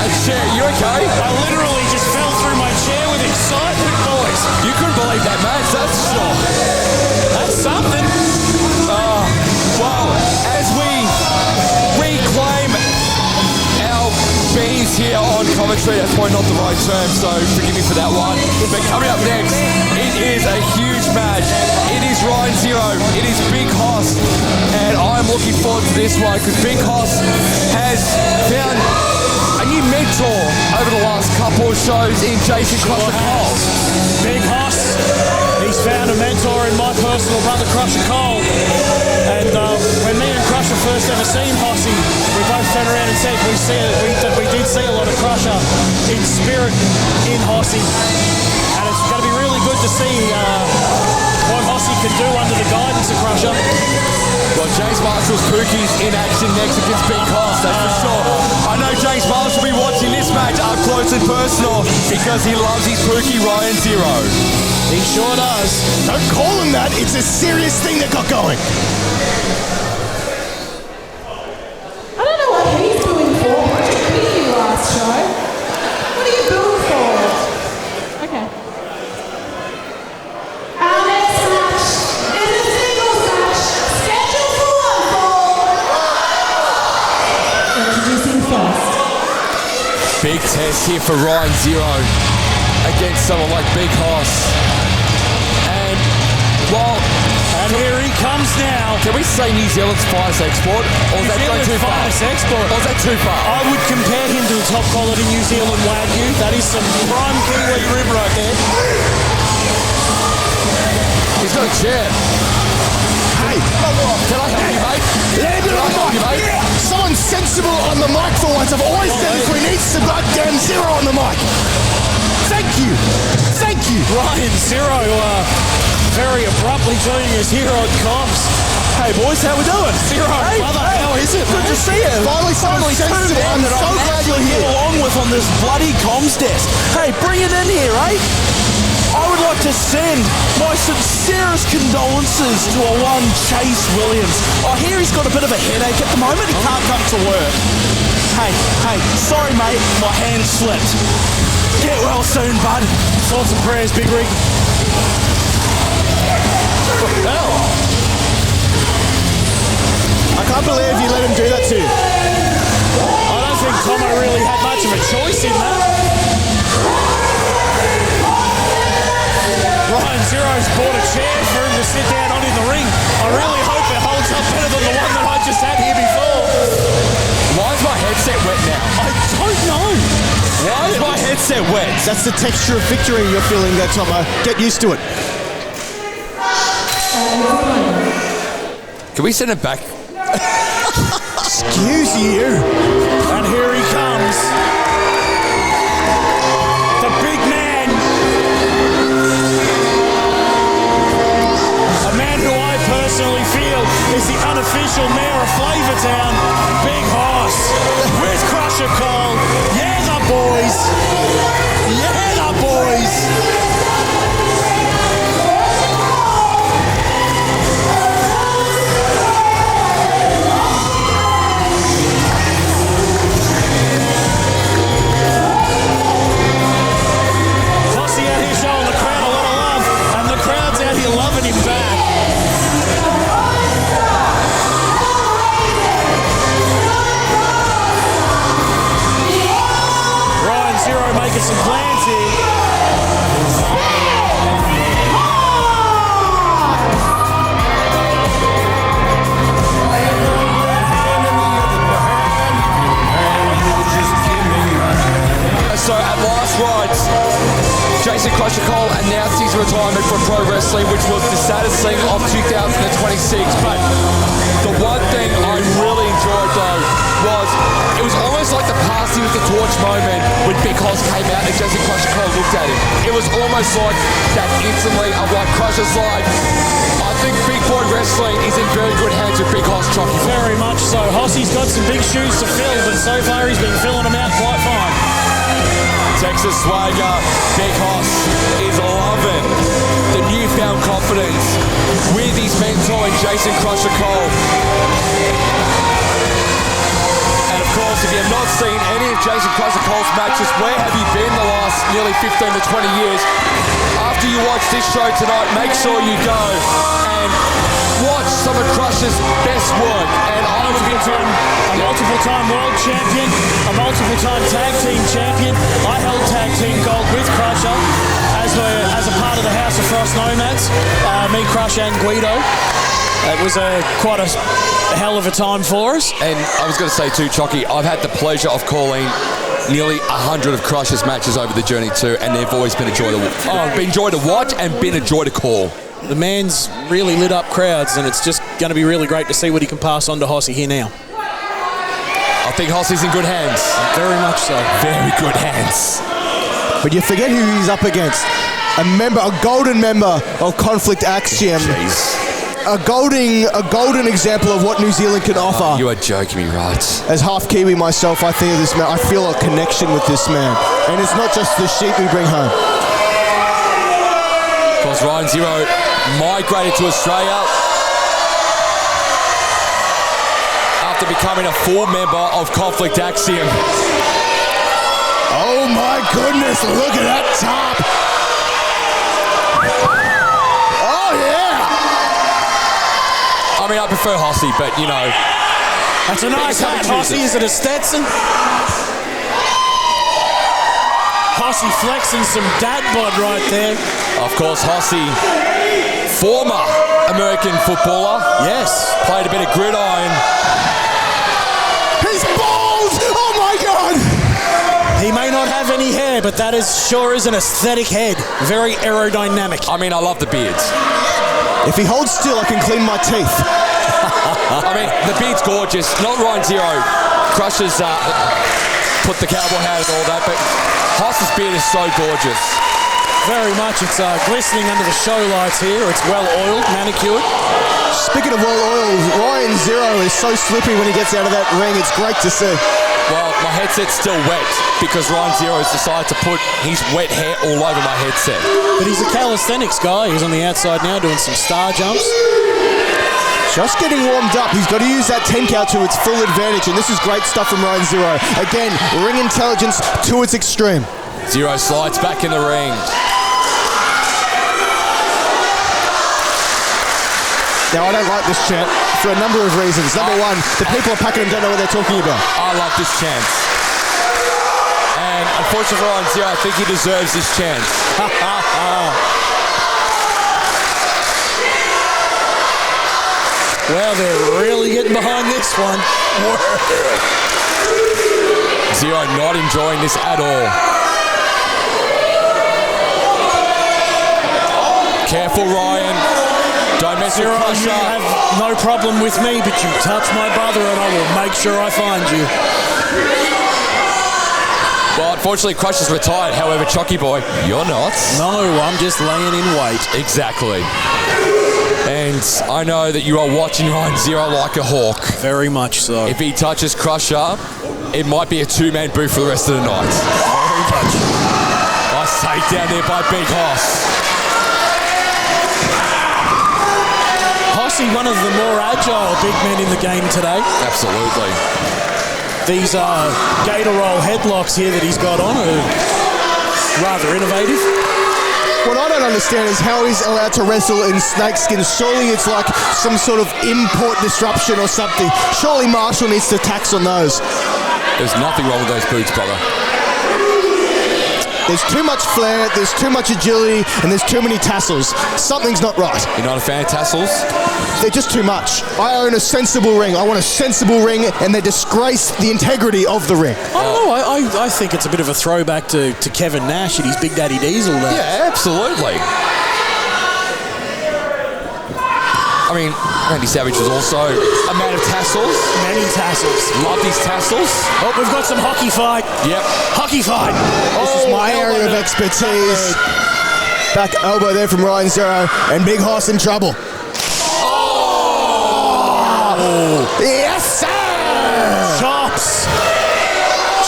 A chair, you okay? I literally just fell through my chair with excitement, boys. You couldn't believe that match, that's for sure. That's something. Well, as we reclaim our beans here on commentary, that's probably not the right term, so forgive me for that one. But coming up next, it is a huge match. It is Ryan Zero, it is Big Hoss, and I'm looking forward to this one because Big Hoss has found a new mentor over the last couple of shows in Jason Crusher Cole. Big Hoss, he's found a mentor in my personal brother Crusher Cole. And when me and Crusher first ever seen Hossy, we both turned around and said we did see a lot of Crusher in spirit in Hossy. And it's going to be really good to see what Hossy can do under the guidance of Crusher. Well, James Marshall's Pookie's in action next against Big Hoss, that's for sure. I know James Marshall will be watching this match up close and personal because he loves his Pookie Ryan Zero. He sure does. Don't call him that. It's a serious thing that got going. I don't know what he's booing for. I didn't beat you last show. What are you booing for? Okay. Our next match is a singles match scheduled for one fall. Introducing first. Big test here for Ryan Zero against someone like Big Hoss. And, well, And here he comes now. can we say New Zealand's finest export? Or is that going too far? Finest export. Or is that too far? I would compare him to the top quality New Zealand Wagyu. That is some prime Kiwi rib right there. He's got a chair. Hey, Can I help you, mate? let Can I help you, mate? Someone sensible on the mic for once. I've always said this. We need some goddamn Zero on the mic. Thank you. Thank you. Ryan Zero very abruptly joining us here on comms. Hey boys, how we doing? Zero, brother, how is it? Good to see you. Finally, someone two sensible. men I'm that so I'm glad you're actually here. get along with on this bloody comms desk. Hey, bring it in here, eh? I would like to send my sincerest condolences to a one Chase Williams. I hear he's got a bit of a headache at the moment. He can't come to work. Hey, sorry mate, my hand slipped. Get well soon, bud. Thoughts and prayers, Big Rig. I can't believe you let him do that to you. I don't think Tomo really had much of a choice in that. Ryan Zero's bought a chair for him to sit down on in the ring. I really hope it holds up better than the one that I just had here before. Why is my headset wet now? I don't know. Why is my headset wet? That's the texture of victory you're feeling there, Tomo. Get used to it. Can we send it back? Excuse you. And here he comes. The big man. A man who I personally feel is the unofficial mayor of Flavortown, Big Hoss. With Crusher Cole. Yeah, the boys. Yeah, the boys. Loving him back. Ryan Zero making some plans here. So at last rides, Jason Crusher Cole announced his retirement from pro wrestling, which was the saddest thing of 2026. But the one thing I really enjoyed though was it was almost like the passing with the torch moment when Big Hoss came out and Jason Crusher Cole looked at him. It was almost like that instantly of like Crusher's like, I think Big Boy Wrestling is in very good hands with Big Hoss Chucky. Very much so. Hossy's got some big shoes to fill, but so far he's been filling them out quite Texas swagger. Big Hoss is loving the newfound confidence with his mentor in Jason Crusher Cole. And of course, if you have not seen any of Jason Crusher Cole's matches, where have you been the last nearly 15 to 20 years? After you watch this show tonight, make sure you go and watch some of Crusher's best work. And I was going to a multiple-time world champion, a multiple-time tag team champion. I held tag team gold with Crusher as a part of the House of Frost Nomads. Me, Crusher, and Guido. It was quite a hell of a time for us. And I was going to say too, Chocky, I've had the pleasure of calling nearly 100 of Crusher's matches over the journey too, and they've always been a joy to watch and been a joy to call. The man's really lit up crowds, and it's just going to be really great to see what he can pass on to Hossy here now. I think Hossy's in good hands. Very much so. Very good hands. But you forget who he's up against. A golden member of Conflict Axiom. Jeez. A golden example of what New Zealand can offer. You are joking me, right? As half Kiwi myself, I think of this man. I feel a connection with this man. And it's not just the sheep we bring home. Of course, Ryan Zero migrated to Australia after becoming a full member of Conflict Axiom. Oh my goodness, look at that top. Oh yeah. I mean, I prefer Hossy, but you know. That's a nice hat, Hossy. Is it a Stetson? Hossy flexing some dad bod right there. Of course, Hossy, former American footballer. Yes. Played a bit of gridiron. He's bald! Oh my God! He may not have any hair, but that sure is an aesthetic head. Very aerodynamic. I mean, I love the beards. If he holds still, I can clean my teeth. I mean, the beard's gorgeous. Not Ryan Zero. Crusher's put the cowboy hat and all that, but Hoss's beard is so gorgeous. Very much. It's glistening under the show lights here. It's well oiled, manicured. Speaking of well oiled, Ryan Zero is so slippery when he gets out of that ring. It's great to see. Well, my headset's still wet because Ryan Zero's decided to put his wet hair all over my headset. But he's a calisthenics guy. He's on the outside now doing some star jumps. Just getting warmed up. He's got to use that 10 count to its full advantage, and this is great stuff from Ryan Zero. Again, ring intelligence to its extreme. Zero slides back in the ring. Now, I don't like this chant for a number of reasons. Number one, the people are packing him don't know what they're talking about. I love this chant. And unfortunately for Ryan Zero, I think he deserves this chant. Well, they're really getting behind this one. Zero not enjoying this at all. Careful, Ryan. Don't mess with Crusher. You have no problem with me, but you touch my brother and I will make sure I find you. Well, unfortunately, Crusher's retired. However, Chocky Boy, you're not. No, I'm just laying in wait. Exactly. And I know that you are watching Ryan Zero like a hawk. Very much so. If he touches Crusher, it might be a two-man booth for the rest of the night. Very much. Nice takedown there by Big Hoss. Hossy, one of the more agile big men in the game today. Absolutely. These gator roll headlocks here that he's got on are rather innovative. What I don't understand is how he's allowed to wrestle in snakeskin. Surely it's like some sort of import disruption or something. Surely Marshall needs to tax on those. There's nothing wrong with those boots, brother. There's too much flair, there's too much agility, and there's too many tassels. Something's not right. You're not a fan of tassels? They're just too much. I own a sensible ring. I want a sensible ring, and they disgrace the integrity of the ring. I don't know. I think it's a bit of a throwback to Kevin Nash and his Big Daddy Diesel there. Yeah, absolutely. I mean, Randy Savage was also a man of tassels. Many tassels. Love these tassels. Oh, we've got some hockey fight. Yep. Hockey fight. This is my area of expertise. Back elbow there from Ryan Zero, and Big Hoss in trouble. Oh! Yes, sir!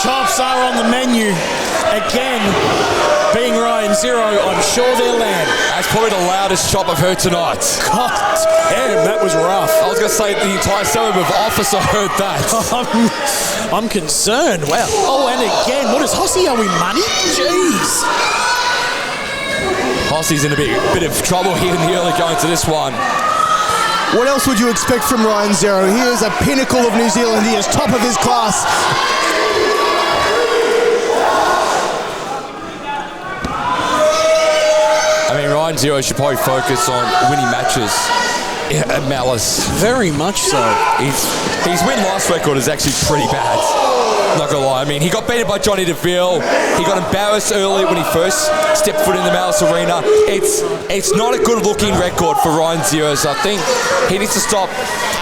Chops chops are on the menu. Again, being Ryan Zero, I'm sure they'll land. That's probably the loudest chop I've heard tonight. God damn, that was rough. I was going to say the entire suburb of Officer heard that. I'm concerned. Wow. Oh, and again, what is Hossie? Are we money? Jeez. Hossie's in a bit of trouble here in the early going to this one. What else would you expect from Ryan Zero? He is a pinnacle of New Zealand. He is top of his class. I mean, Ryan Zero should probably focus on winning matches at Malice. Very much so. His win-loss record is actually pretty bad. Not gonna lie. I mean, he got beaten by Johnny DeVille. He got embarrassed early when he first stepped foot in the Malice arena. It's not a good-looking record for Ryan Zero. So I think he needs to stop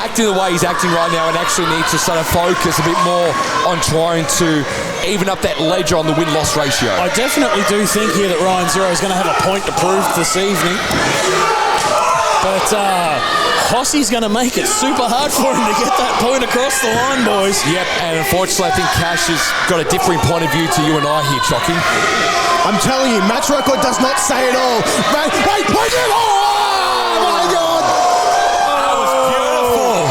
acting the way he's acting right now and actually needs to sort of focus a bit more on trying to even up that ledger on the win-loss ratio. I definitely do think here that Ryan Zero is going to have a point to prove this evening. But Hossie's going to make it super hard for him to get that point across the line, boys. Yep, and unfortunately I think Cash has got a differing point of view to you and I here, Chocky. I'm telling you, match record does not say it all. Wait, oh my God! That was beautiful.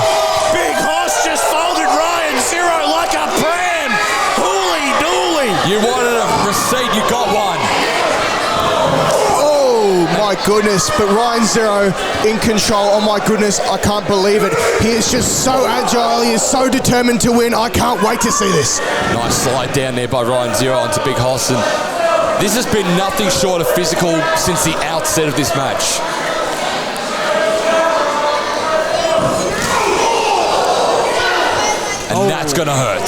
Big Hoss just folded Ryan Zero like a pram. Hooly dooly. You wanted a receipt, you got one. My goodness, but Ryan Zero in control. Oh my goodness, I can't believe it. He is just so agile, he is so determined to win. I can't wait to see this. Nice slide down there by Ryan Zero onto Big Hoss. And this has been nothing short of physical since the outset of this match. And that's going to hurt.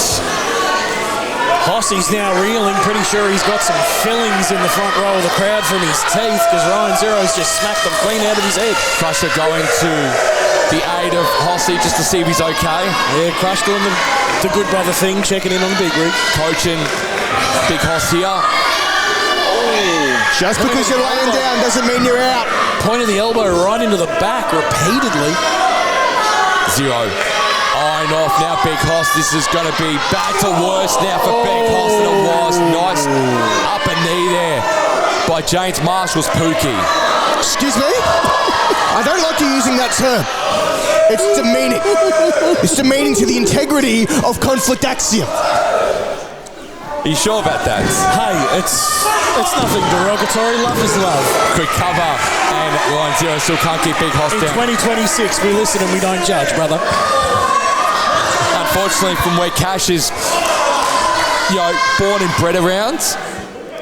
Hossie's now reeling, pretty sure he's got some fillings in the front row of the crowd from his teeth because Ryan Zero's just smacked them clean out of his head. Crusher going to the aid of Hossie just to see if he's okay. Yeah, Crush doing the good brother thing, checking in on the big rig. Coaching Big Hoss here. Just because you're laying down doesn't mean you're out. Point of the elbow right into the back repeatedly. Zero. Eyeing off now, Big Hoss. This is going to be back to worse now for Big Hoss than it was. Nice upper knee there by James Marshall's Pookie. Excuse me? I don't like you using that term. It's demeaning. It's demeaning to the integrity of Conflict Axiom. Are you sure about that? Hey, it's nothing derogatory. Love is love. Quick cover, and Ryan Zero still can't keep Big Hoss down. In 2026, we listen and we don't judge, brother. Unfortunately, from where Cash is, born and bred around,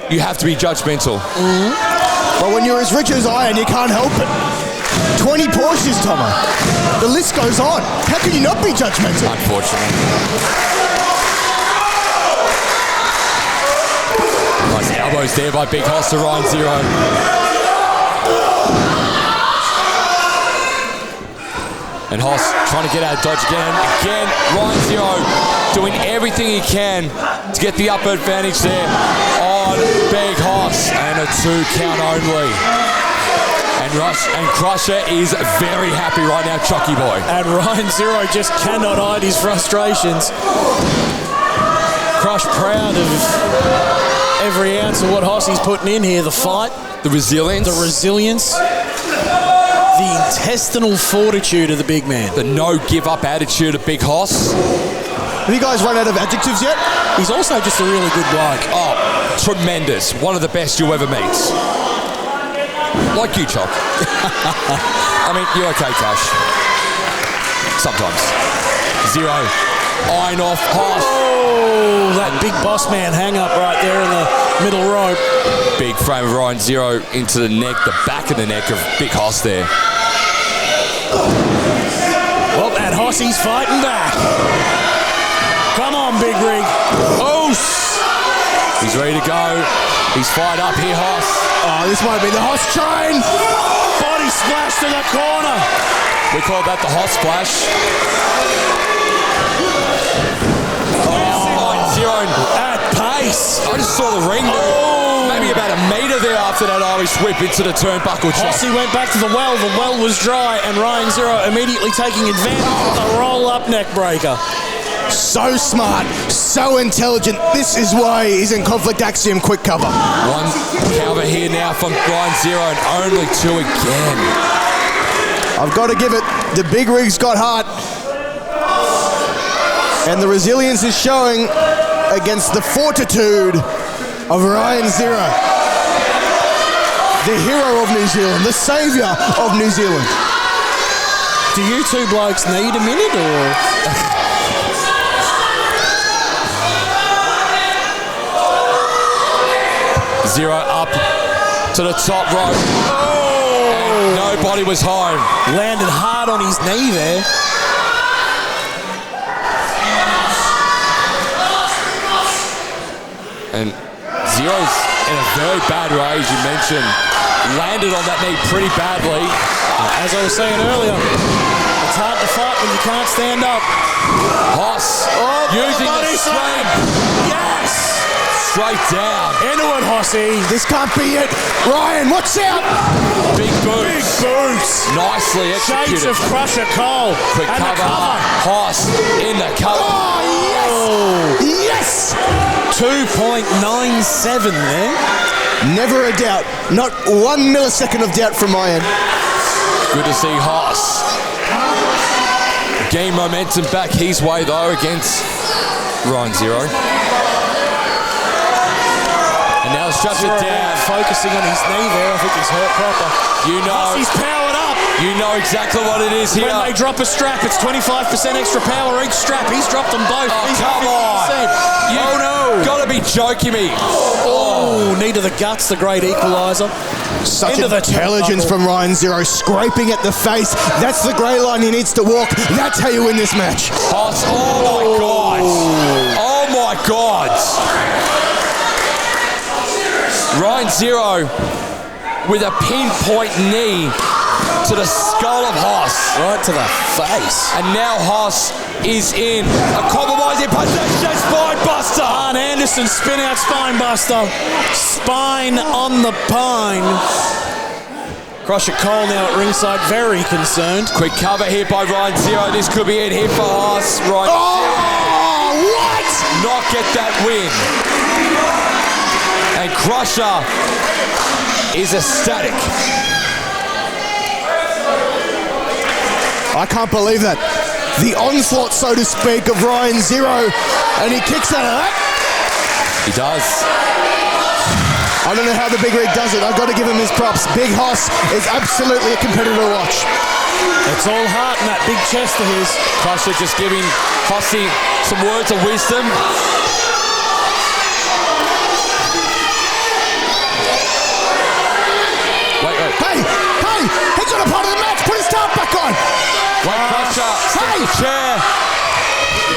you have to be judgmental. Mm-hmm. But when you're as rich as I am, you can't help it. 20 Porsches, Tomo. The list goes on. How can you not be judgmental? Unfortunately. Nice elbows there by Big Hoss to Ryan Zero. And Hoss trying to get out of dodge again. Again, Ryan Zero doing everything he can to get the upper advantage there on Big Hoss. And a 2 count only. And Crusher is very happy right now, Chucky boy. And Ryan Zero just cannot hide his frustrations. Crush proud of every ounce of what Hossie's putting in here. The fight. The resilience. The resilience. The intestinal fortitude of the big man. The no-give-up attitude of Big Hoss. Have you guys run out of adjectives yet? He's also just a really good bloke. Oh, tremendous. One of the best you'll ever meet. Like you, Choc. I mean, you're okay, Cash. Sometimes. Zero. Eyeing off Hoss. Oh, that big boss man hang-up right there in the middle rope. Big frame of Ryan Zero into the neck, the back of the neck of Big Hoss there. Well, that Hossie's fighting back. Come on, Big Rig. Oh! He's ready to go. He's fired up here, Hoss. Oh, this might be the Hoss train. Body splash to the corner. We call that the Hoss splash. Zero at pace. I just saw the ring move. Maybe about a metre there after that Irish whip into the turnbuckle. Hossie went back to the well. The well was dry, and Ryan Zero immediately taking advantage of the roll-up neck breaker. So smart, so intelligent. This is why he's in Conflict Axiom quick cover. One cover here now from Ryan Zero, and only 2 again. I've got to give it, the big rig's got heart. And the resilience is showing against the fortitude of Ryan Zero. The hero of New Zealand, the saviour of New Zealand. Do you two blokes need a minute or? Zero up to the top rope. And nobody was home. Landed hard on his knee there. And Zero's in a very bad rage, you mentioned. Landed on that knee pretty badly. As I was saying earlier, it's hard to fight when you can't stand up. Hoss using the strength. Yes! Straight down. Into it, Hossy. This can't be it. Ryan, watch out! Big boots. Big boots. Nicely executed. Shades of Crusher Cole. Quick and cover. the cover. Hoss in the cover. Oh, yes! Yes! 2.97 there. Never a doubt. Not 1 millisecond of doubt from my end. Good to see Hoss gain momentum back his way though against Ryan Zero. And now straps it down. Focusing on his knee there. I think he's hurt proper. You know. He's powered up. You know exactly what it is here. When they drop a strap, it's 25% extra power each strap. He's dropped them both. Oh, He's come on. Oh, no. Gotta be joking me. Oh, knee to the guts, the great equaliser. Such Into the intelligence from Ryan Zero, scraping at the face. That's the grey line he needs to walk. That's how you win this match. Hoss, oh my God. Oh my God. Ryan Zero with a pinpoint knee to the skull of Hoss. Right to the face. And now Hoss is in a compromising position. Spine buster. Arn Anderson spin out spine buster. Spine on the pine. Crusher Cole now at ringside, very concerned. Quick cover here by Ryan Zero. This could be it here for Hoss. Ryan Oh, what? not get that win. And Crusher is ecstatic. I can't believe that. The onslaught, so to speak, of Ryan Zero, and he kicks out of that. He does. I don't know how the big rig does it. I've got to give him his props. Big Hoss is absolutely a competitor to watch. It's all heart in that big chest of his. Crusher just giving Hossy some words of wisdom. Wait. Hey, he's got a part of the match. Put his top back on. Wait, Crusher. Hey. The chair.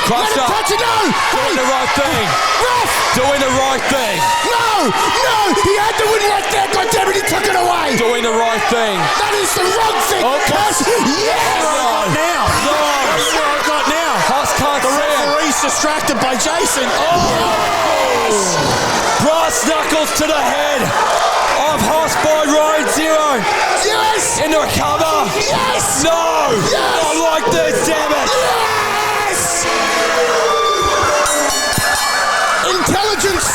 Crusher. Let him touch it, no. Doing the right thing. Ref. Doing the right thing. No, he had to win right there. God damn it, he took it away. Doing the right thing. That is the wrong thing. Yes. Now. That's what I've got now. Hoss can't The see it. referee's distracted by Jason. Brass knuckles to the head of Hoss by Ryan Zero. Yes. Into a cover. Yes. No. Yes. Not like this, damn it. Yes. Intelligence.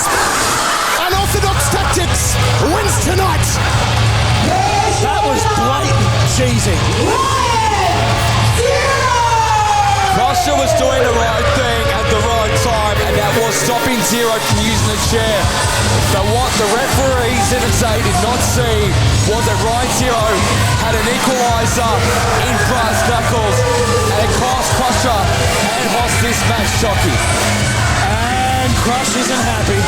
Unorthodox tactics wins tonight. That was blatant cheesing. Crusher was doing the right thing at the right time, and that was stopping Zero from using the chair. But what the referees didn't say, did not see, was that Ryan Zero had an equaliser in brass knuckles, and it cost Crusher and Hoss this match, Shocky. And Crush isn't happy.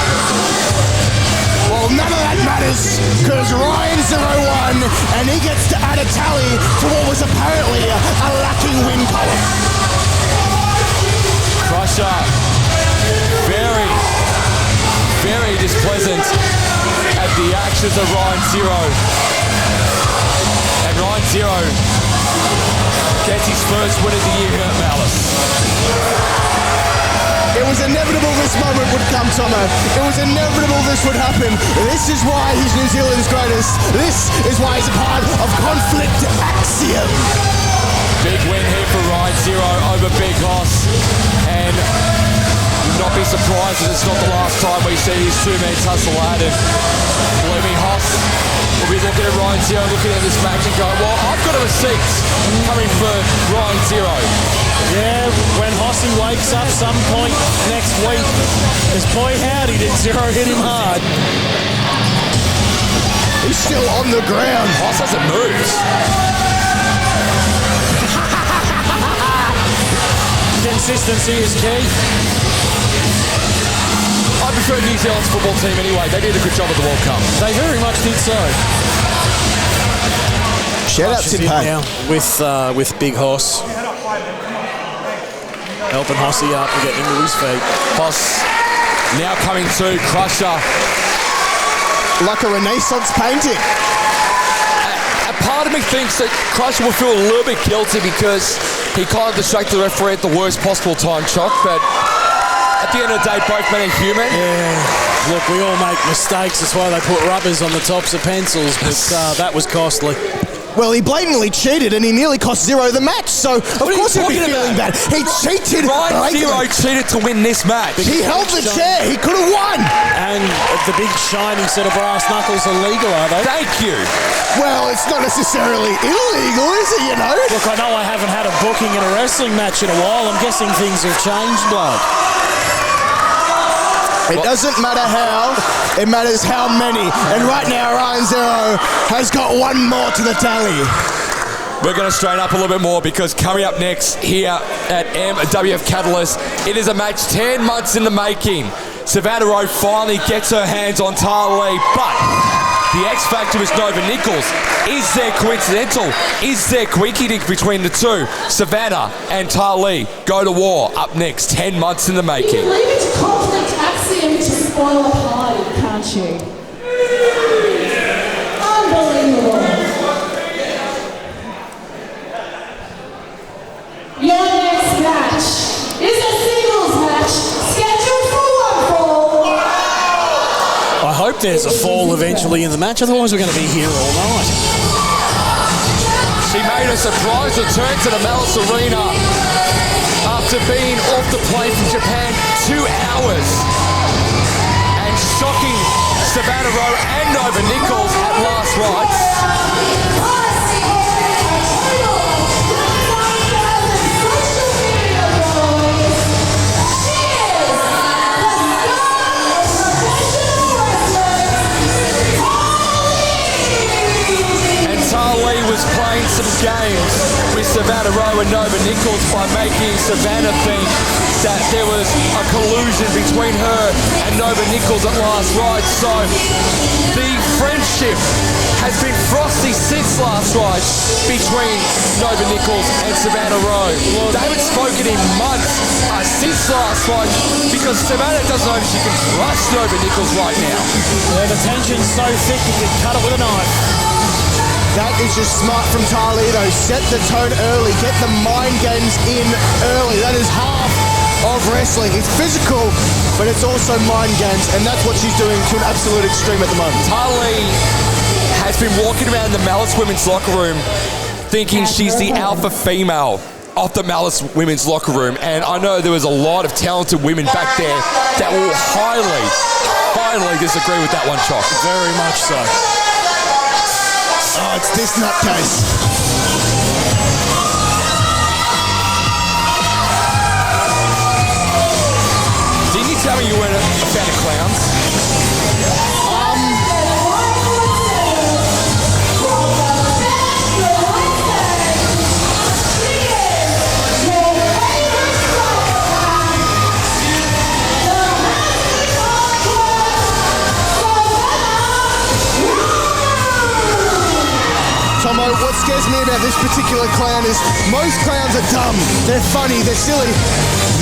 Well, none of that matters, because Ryan 0-1, and he gets to add a tally to what was apparently a lacking win column. Crusher, very, very displeasant at the actions of Ryan Zero. And Ryan Zero gets his first win of the year here at Malice. It was inevitable this moment would come, Tomo. It was inevitable this would happen. This is why he's New Zealand's greatest. This is why he's a part of Conflict Axiom. Big win here for Ryan Zero over Big Hoss. And not be surprised that it's not the last time we see these two men tussle at it. Believe me, Hoss will be looking at Ryan Zero, looking at this match and going, well, I've got a receipt coming for Ryan Zero. Yeah, when Hossy wakes up some point next week, because boy howdy did Zero hit him hard. He's still on the ground. Hoss hasn't moved. Consistency is key. I prefer New Zealand's football team anyway. They did a good job at the World Cup. They very much did so. Shout out to now with Big Hoss. Helping Hossy up and getting into his feet. Hoss now coming to Crusher. like a Renaissance painting. A part of me thinks that Crusher will feel a little bit guilty because he kind of distracted the referee at the worst possible time, Chock, but at the end of the day, both men are human. Yeah. Look, we all make mistakes. That's why they put rubbers on the tops of pencils, but that was costly. Well, he blatantly cheated and he nearly cost Zero the match, so of course he'd be feeling bad. He cheated. Ryan Zero cheated to win this match. He held the chair. He could have won. And the big shiny set of brass knuckles are legal, are they? Thank you. Well, it's not necessarily illegal, is it, you know? Look, I know I haven't had a booking in a wrestling match in a while. I'm guessing things have changed, bloke. It doesn't matter how, it matters how many. And right now, Ryan Zero has got one more to the tally. We're going to straighten up a little bit more because coming up next here at MWF Catalyst, it is a match 10 months in the making. Savannah Rowe finally gets her hands on Tarlee, but the X Factor is Nova Nichols. Is there coincidental? Is there quinky-dink between the two? Savannah and Tarlee go to war up next, 10 months in the making. You can leave it to conflict axiom to spoil a party, can't you? Unbelievable. Your next match is a singles match scheduled for one fall. I hope there's a fall eventually in the match, otherwise we're going to be here all night. She made a surprise return to the Malice Arena after being off the plane from Japan 2 hours and shocking Savannah Rowe and Nova Nichols at last rites. Tarlee was playing some games with Savannah Rowe and Nova Nichols by making Savannah think that there was a collusion between her and Nova Nichols at last rites. So the friendship has been frosty since last rites between Nova Nichols and Savannah Rowe. They haven't spoken in months since last rites because Savannah doesn't know if she can trust Nova Nichols right now. Yeah, the tension's so thick you can cut it with a knife. That is just smart from Tarlee, though. Set the tone early. Get the mind games in early. That is half of wrestling. It's physical, but it's also mind games, and that's what she's doing to an absolute extreme at the moment. Tarlee has been walking around the Malice women's locker room thinking she's the alpha female of the Malice women's locker room, and I know there was a lot of talented women back there that will highly disagree with that one, Chock. Very much so. Oh, it's this nutcase. Didn't you tell me you weren't a fan of clowns? Tomo, what scares me about this particular clown is most clowns are dumb. They're funny, they're silly.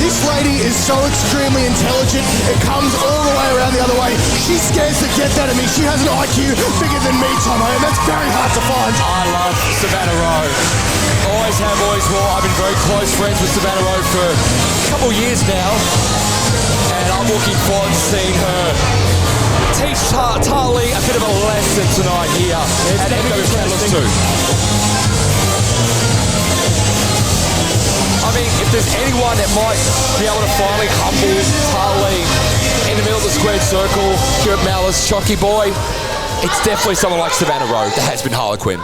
This lady is so extremely intelligent, it comes all the way around the other way. She scares the death out of me. She has an IQ bigger than me, Tomo, and that's very hard to find. I love Savannah Rowe. Always have, always will. I've been very close friends with Savannah Rowe for a couple of years now, and I'm looking forward to seeing her teach Tarlee a bit of a lesson tonight here at MWF Catalyst II. there's anyone that might be able to finally humble Tarlee in the middle of the squared circle here at Malice, Chocky boy, it's definitely someone like Savannah Rowe, the has-been Harlequin.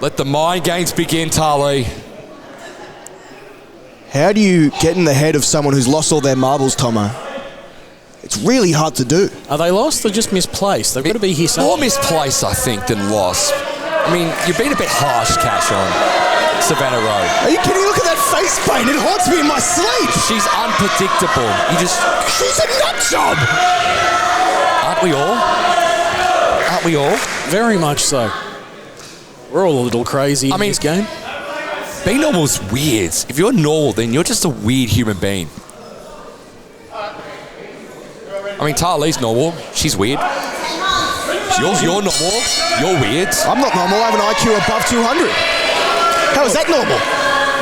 Let the mind games begin, Tarlee. How do you get in the head of someone who's lost all their marbles, Tomo? It's really hard to do. Are they lost or just misplaced? They've got to be here somewhere. More misplaced, I think, than lost. I mean, you've been a bit harsh, Cash, on Savannah Rowe. Are you kidding? Look at that face paint. It haunts me in my sleep. She's unpredictable. She's a nut job. Aren't we all? Aren't we all? Very much so. We're all a little crazy in this game. Being normal is weird. If you're normal, then you're just a weird human being. I mean, Tarlee's normal. She's weird. You're normal. You're weird. I'm not normal. I have an IQ above 200. How is that normal?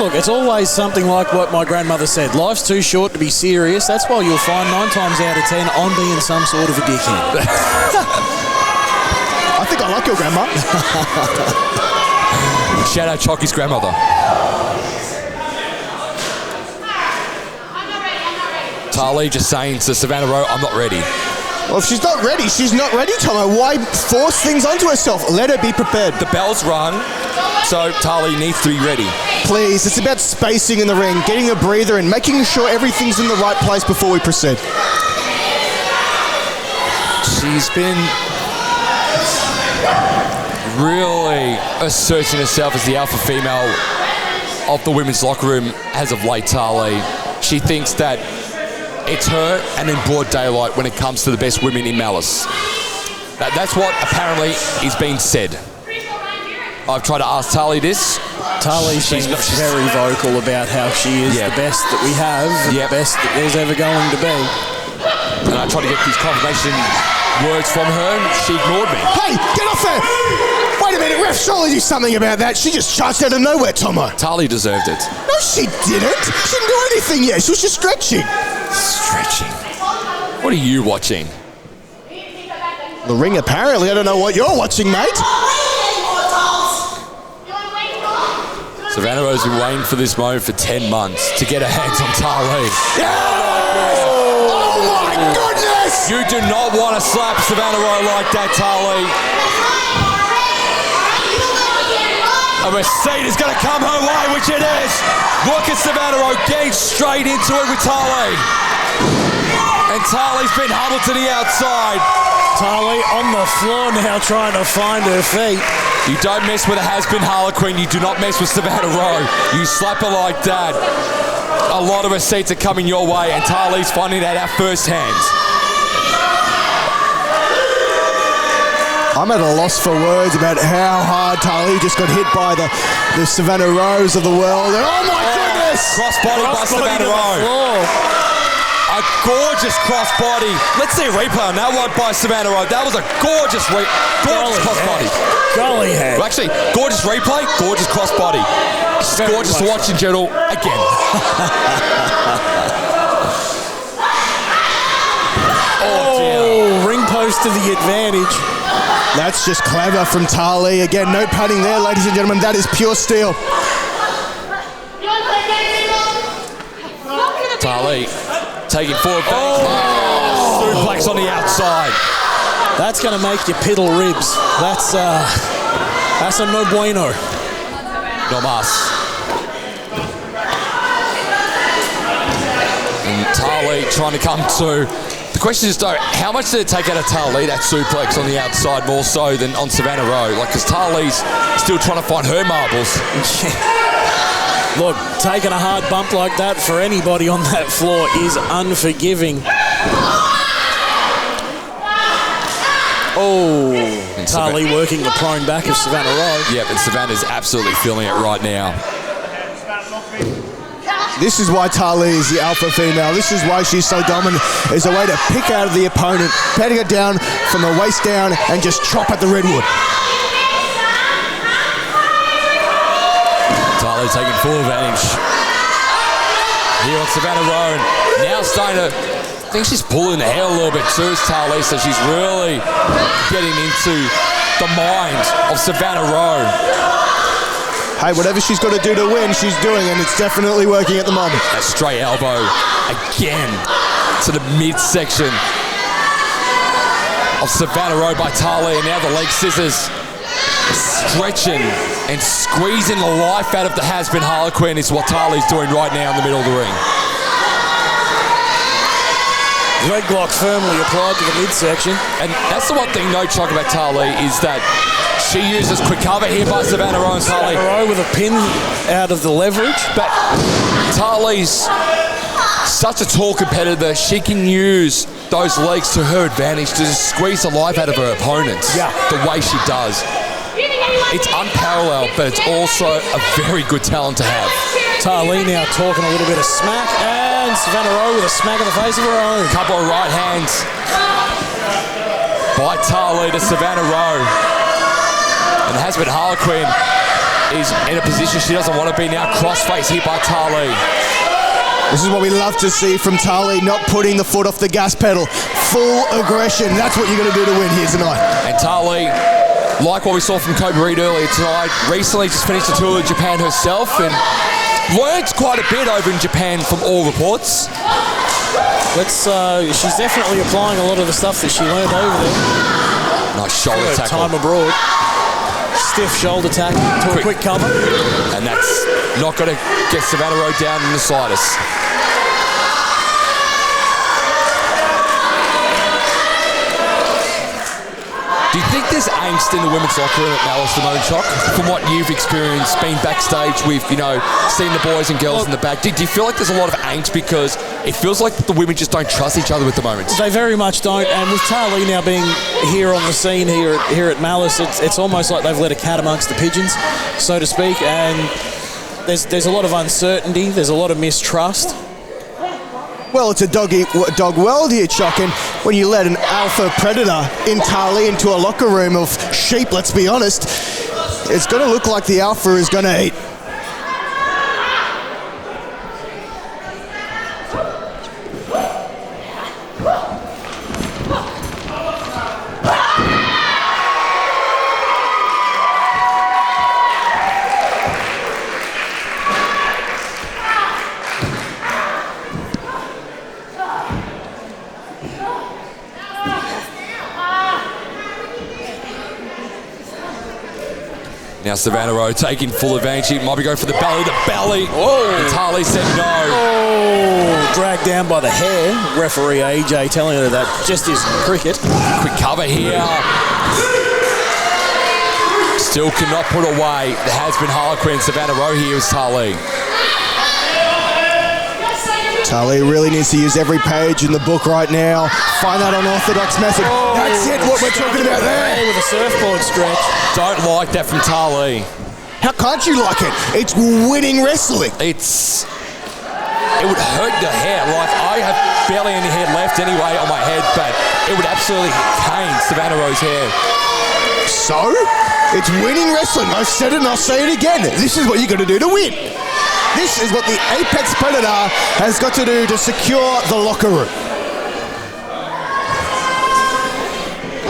Look, it's always something like what my grandmother said. Life's too short to be serious. That's why you'll find 9 times out of 10 I'm being some sort of a dickhead. I think I like your grandma. Shout out Chocky's grandmother. Tarlee just saying to Savannah Rowe, I'm not ready. Well, if she's not ready, she's not ready, Tomo. Why force things onto herself? Let her be prepared. The bell's rung, so Tarlee needs to be ready. Please, it's about spacing in the ring, getting a breather and making sure everything's in the right place before we proceed. She's been really asserting herself as the alpha female of the women's locker room as of late, Tarlee. She thinks that it's her and in broad daylight when it comes to the best women in Malice. That's what apparently is being said. I've tried to ask Tarlee this. Tarlee's been very vocal about how she is the best that we have, and the best that there's ever going to be. And I tried to get these confirmation words from her, and she ignored me. Hey, get off there! Wait a minute, ref, surely do something about that. She just charged out of nowhere, Tomo. Tarlee deserved it. No, she didn't. She didn't do anything yet. She was just stretching. Stretching? What are you watching? The ring, apparently. I don't know what you're watching, mate. Savannah Rowe's been waiting for this moment for 10 months to get her hands on Tarlee. Oh my goodness! You do not want to slap Savannah Rowe like that, Tarlee. A receipt is going to come her way, which it is. Look at Savannah Rowe getting straight into it with Tarlee. And Tarlee's been humbled to the outside. Tarlee on the floor now trying to find her feet. You don't mess with a has-been Harlequin. You do not mess with Savannah Rowe. You slap her like that. A lot of receipts are coming your way, and Tarlee's finding that out firsthand. I'm at a loss for words about how hard Tarlee just got hit by the Savannah Rows of the world. Oh my goodness! Crossbody by Savannah Rowe. A gorgeous crossbody. Let's see a replay on that one by Savannah Rowe. That was a gorgeous crossbody. Golly head. Well, actually, gorgeous replay, gorgeous crossbody. It's gorgeous to watch in general again. Oh, ring post to the advantage. That's just clever from Tarlee. Again, no padding there, ladies and gentlemen. That is pure steel. Tarlee taking forward. Suplex on the outside. That's going to make you piddle ribs. That's a no bueno. No mas. And Tarlee trying to come to. The question is, though, how much did it take out of Tarlee, that suplex on the outside, more so than on Savannah Rowe? Like, because Tarlee's still trying to find her marbles. Look, taking a hard bump like that for anybody on that floor is unforgiving. Oh, Tarlee working the prone back of Savannah Rowe. Yep, and Savannah's absolutely feeling it right now. This is why Tarlee is the alpha female. This is why she's so dominant. It's a way to pick out of the opponent, patting it down from the waist down and just chop at the redwood. Tarlee taking full advantage. Here on Savannah Rowe. Now starting to, I think she's pulling the hair a little bit too, is Tarlee, so she's really getting into the mind of Savannah Rowe. hey, whatever she's got to do to win, she's doing, and it's definitely working at the moment. A straight elbow again to the midsection of Savannah Rowe by Tarlee, and now the leg scissors. Stretching and squeezing the life out of the has-been Harlequin is what Tarlee's doing right now in the middle of the ring. Leg lock firmly applied to the midsection. And that's the one thing no talk about Tarlee is that she uses quick cover here by Savannah Rowe and Tarlee. Savannah Rowe with a pin out of the leverage. But Tarlee's such a tall competitor, she can use those legs to her advantage to just squeeze the life out of her opponents. Yeah. The way she does. It's unparalleled, but it's also a very good talent to have. Tarlee now talking a little bit of smack, and Savannah Rowe with a smack in the face of her own. Couple of right hands by Tarlee to Savannah Rowe. And has-been Harlequin is in a position she doesn't want to be now. Crossface hit by Tarlee. This is what we love to see from Tarlee, not putting the foot off the gas pedal. Full aggression. That's what you're going to do to win here tonight. And Tarlee, like what we saw from Kobe Reed earlier tonight, recently just finished a tour of Japan herself and learned quite a bit over in Japan from all reports. She's definitely applying a lot of the stuff that she learned over there. Nice shoulder tackle. Time abroad. Stiff shoulder tackle to a quick cover. And that's not going to get Savannah Rowe down in the slightest. Do you think there's angst in the women's locker room at Malice the moment, Chock? From what you've experienced, being backstage with, seeing the boys and girls in the back, do you feel like there's a lot of angst because it feels like the women just don't trust each other at the moment? They very much don't, and with Tarlee now being here on the scene here at Malice, it's almost like they've let a cat amongst the pigeons, so to speak, and there's a lot of uncertainty, there's a lot of mistrust. Well, it's a dog world here, Chock, and when you let an alpha predator in Tarlee into a locker room of sheep, let's be honest, it's going to look like the alpha is going to eat. Now Savannah Rowe taking full advantage. She might be going for the belly. The belly. Oh! And Tarlee said no. Oh! Dragged down by the hair. Referee AJ telling her that just isn't cricket. Quick cover here. Still cannot put away the has-been Harlequin. Savannah Rowe here is Tarlee. Tarlee really needs to use every page in the book right now. Find that unorthodox method. Oh, that's it, what we're talking about there. With a surfboard stretch. Don't like that from Tarlee. How can't you like it? It's winning wrestling. It would hurt the hair. Like, I have barely any hair left anyway on my head, but it would absolutely cane Savannah Rowe's hair. So? It's winning wrestling. I've said it and I'll say it again. This is what you got to do to win. This is what the Apex Predator has got to do to secure the locker room.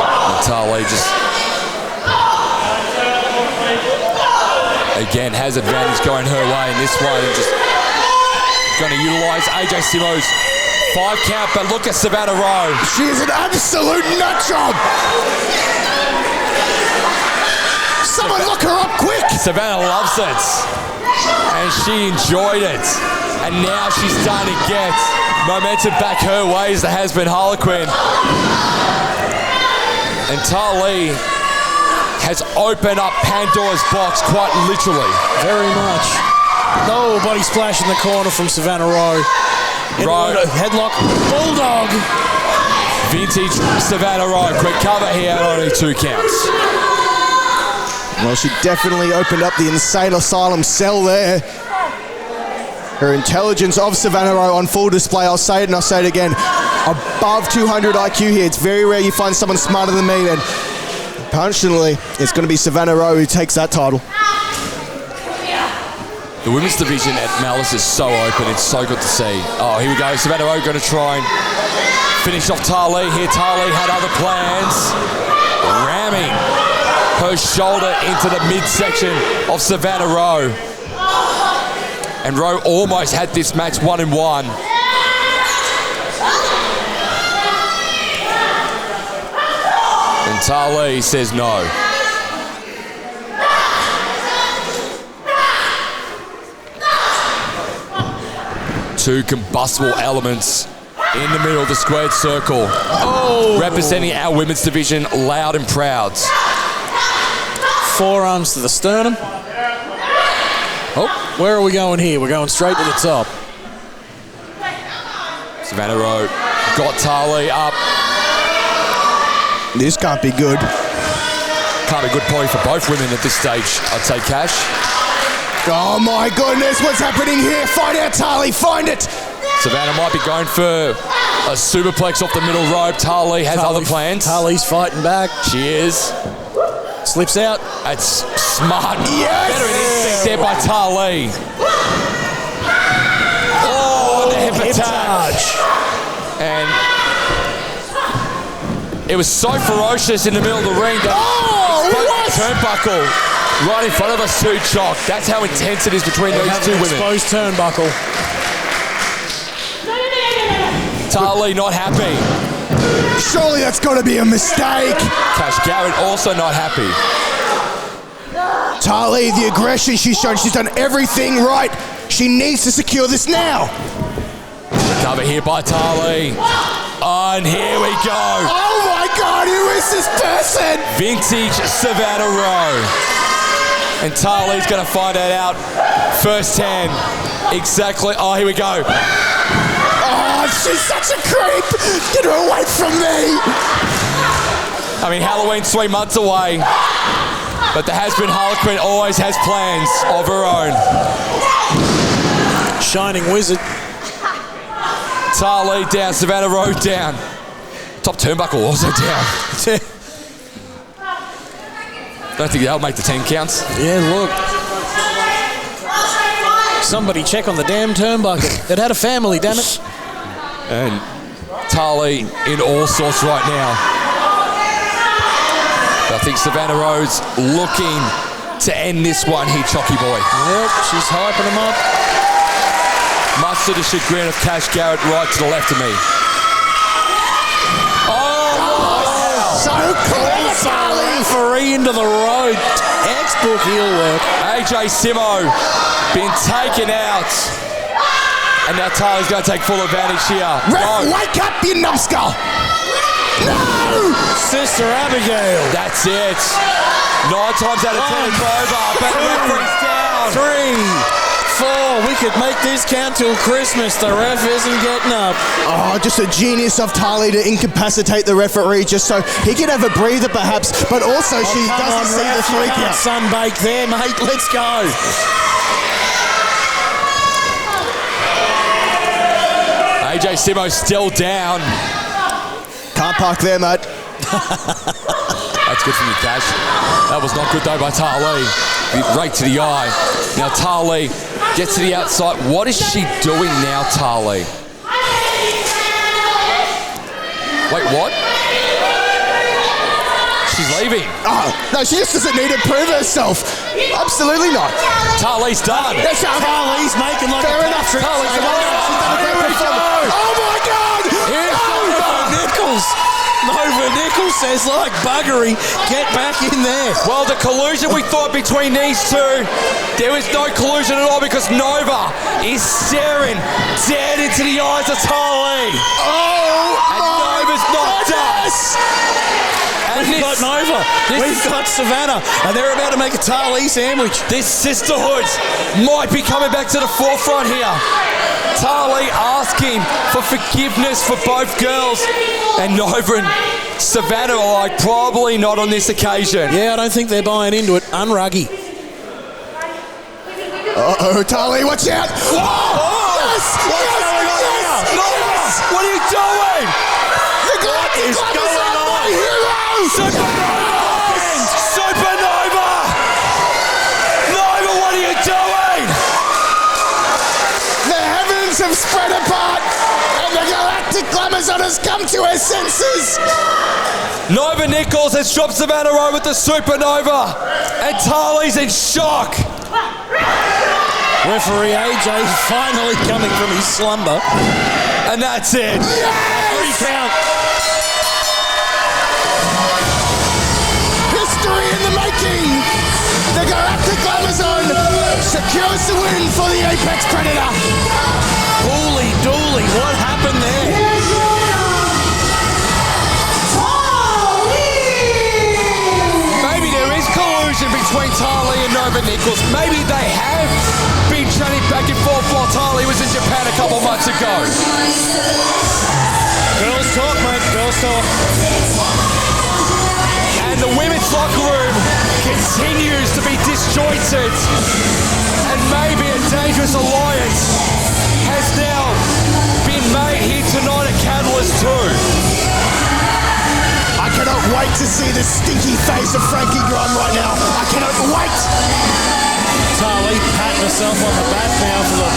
And Tarlee just again has advantage going her way in this one and just going to utilise AJ Simo's 5 count, but look at Savannah Rowe. She is an absolute nut job. Someone look her up quick. Savannah loves it. And she enjoyed it. And now she's starting to get momentum back her way as the has-been Harlequin. And Tarlee has opened up Pandora's box quite literally. Very much. No body splash in the corner from Savannah Rowe. Headlock. Bulldog. Vintage Savannah Rowe. Quick cover here, only 2 counts. Well, she definitely opened up the insane asylum cell there. Her intelligence of Savannah Rowe on full display. I'll say it and I'll say it again. Above 200 IQ here. It's very rare you find someone smarter than me, and unfortunately, it's going to be Savannah Rowe who takes that title. The women's division at Malice is so open. It's so good to see. Oh, here we go. Savannah Rowe going to try and finish off Tarlee here. Tarlee had other plans. Ramming her shoulder into the midsection of Savannah Rowe. And Rowe almost had this match 1-1. And Tarlee says no. Two combustible elements in the middle of the squared circle. Oh! Representing our women's division, loud and proud. Forearms to the sternum. Oh, where are we going here? We're going straight to the top. Savannah Rowe got Tarlee up. This can't be good. Can't be good probably for both women at this stage, I'd say, Cash. Oh my goodness, what's happening here? Find out, Tarlee, find it! Savannah might be going for a superplex off the middle rope. Tarlee has other plans. Tarlee's fighting back. She is. Slips out. That's smart. Yes! Better instinct there by Tarlee. Oh, the hip attack. And it was so ferocious in the middle of the ring that turnbuckle right in front of us too, Chock. That's how intense it is between those two women. Exposed turnbuckle. Tarlee not happy. Surely that's got to be a mistake. Cash Garrett also not happy. Tarlee, the aggression she's shown, she's done everything right. She needs to secure this now. Cover here by Tarlee. And here we go. Oh my God, who is this person? Vintage Savannah Rowe. And Tarlee's going to find that out firsthand. Exactly. Oh, here we go. Oh, she's such a creep. Get her away from me. I mean, Halloween's 3 months away. But the has-been Harlequin always has plans of her own. Shining Wizard. Tarlee down, Savannah Rowe down. Top turnbuckle also down. Don't think that'll make the 10 counts. Yeah, look. Somebody check on the damn turnbuckle. It had a family, damn it. And Tarlee in all sorts right now. But I think Savannah Rowe's looking to end this one here, Chocky boy. Yep, she's hyping him up. Much to the chagrin of Cash Garrett right to the left of me. Oh, so clever, Tarlee. Referee into the road. Textbook heel work. AJ Simo been taken out. And now Tarlee's going to take full advantage here. Ref, wake up, you numbskull. No! Sister Abigail. That's it. 9 times out of 10 it's over. But the referee's down. 3, 4. We could make this count till Christmas. The ref isn't getting up. Oh, just a genius of Tarlee to incapacitate the referee just so he can have a breather perhaps, but also she doesn't see the 3 count. Sunbake there, mate. Let's go. AJ Simo still down. Can't park there, mate. That's good from you, Cash. That was not good though by Tarlee. Right to the eye. Now Tarlee gets to the outside. What is she doing now, Tarlee? Wait, what? She's leaving. Oh, no, she just doesn't need to prove herself. Absolutely not. Tarlee's done. Yes, Tarlee's making like fair a enough. Patrick. Here we go. Oh my God! Nova Nichols. Nova Nichols says, like buggery, get back in there. Well, the collusion we thought between these two, there was no collusion at all because Nova is staring dead into the eyes of Tarlee. Oh, and Nova's not done. And We've got Nova. We've got Savannah. And they're about to make a Tarlee sandwich. This sisterhood might be coming back to the forefront here. Tarlee asking for forgiveness for both girls. And Nova and Savannah are like, probably not on this occasion. Yeah, I don't think they're buying into it. Unruggy. Uh-oh, Tarlee, watch out! Whoa! Oh! Yes! What's going on here? Nova, what are you doing? What is going on? Supernova! Supernova! Nova, what are you doing? The heavens have spread apart, and the Galactic Glamazon has come to her senses. Nova Nichols has dropped Savannah Rowe with the Supernova, and Tarlee's in shock. Referee AJ finally coming from his slumber. And that's it. Yes! 3 count. History in the making. The Galactic Glamazon secures the win for the Apex Predator. Holy dooly, what happened there? Maybe there is collusion between Tarlee and Nova Nichols. Maybe they have been chatting back and forth while Tarlee was in Japan a couple months ago. Girls talk, mate. Girls talk. And the women's locker room continues to be disjointed. And maybe a dangerous alliance has now been made here tonight at Catalyst II. I cannot wait to see the stinky face of Frankie Grun right now. I cannot wait. Tarlee patting herself on the back now for the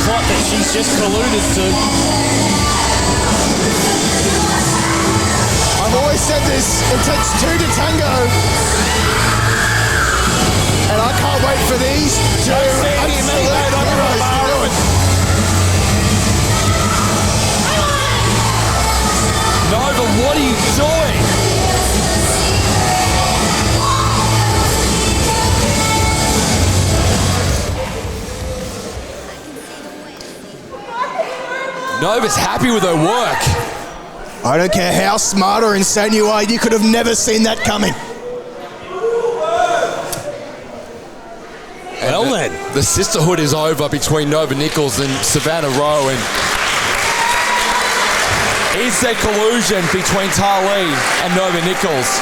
plot that she's just colluded to. I've always said this, it takes 2 to tango. And I can't wait for these two absolute heroes to do it. Nova, what are you doing? Nova's happy with her work. I don't care how smart or insane you are, you could have never seen that coming. Well then. The sisterhood is over between Nova Nichols and Savannah Rowe. And is there collusion between Tarlee and Nova Nichols?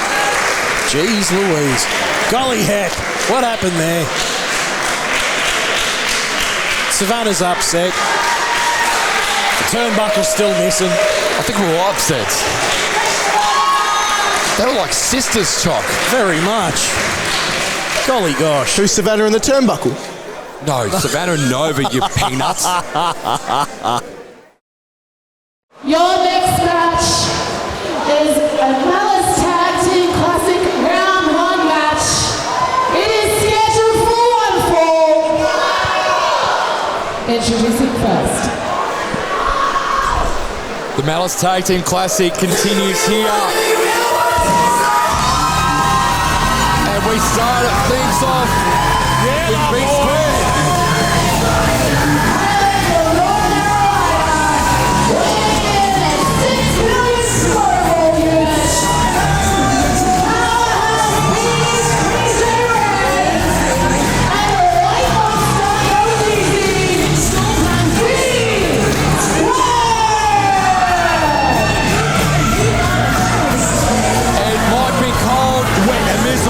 Jeez Louise. Golly heck, what happened there? Savannah's upset. The turnbuckle's still missing. I think we're all upset. They were like sisters, Chock. Very much. Golly gosh. Who's Savannah in the turnbuckle? No, Savannah and Nova, you peanuts. Your next match is a Malice Tag Team Classic Round 1 match. It is scheduled for 1 fall. Introducing first. The Malice Tag Team Classic continues here. And we start things off with Big Square.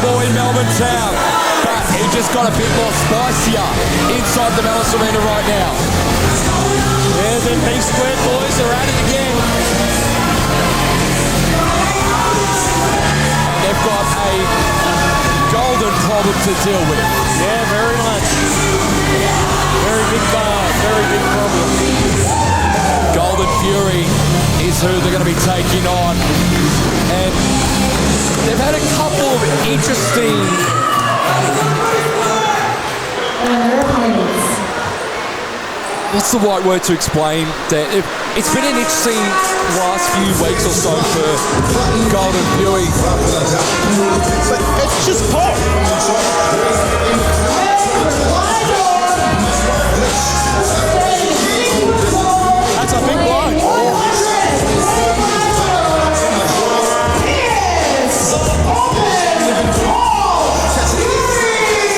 In Melbourne town, but he just got a bit more spicier inside the Malice Arena right now. Yeah, the Big Square boys are at it again. They've got a golden problem to deal with. Yeah, very much. Very big problem. Golden Fury is who they're going to be taking on. And they've had a couple of interesting... What's the right word to explain that? It's been an interesting last few weeks or so for Golden Fury. But it's just pop. That's a big blow.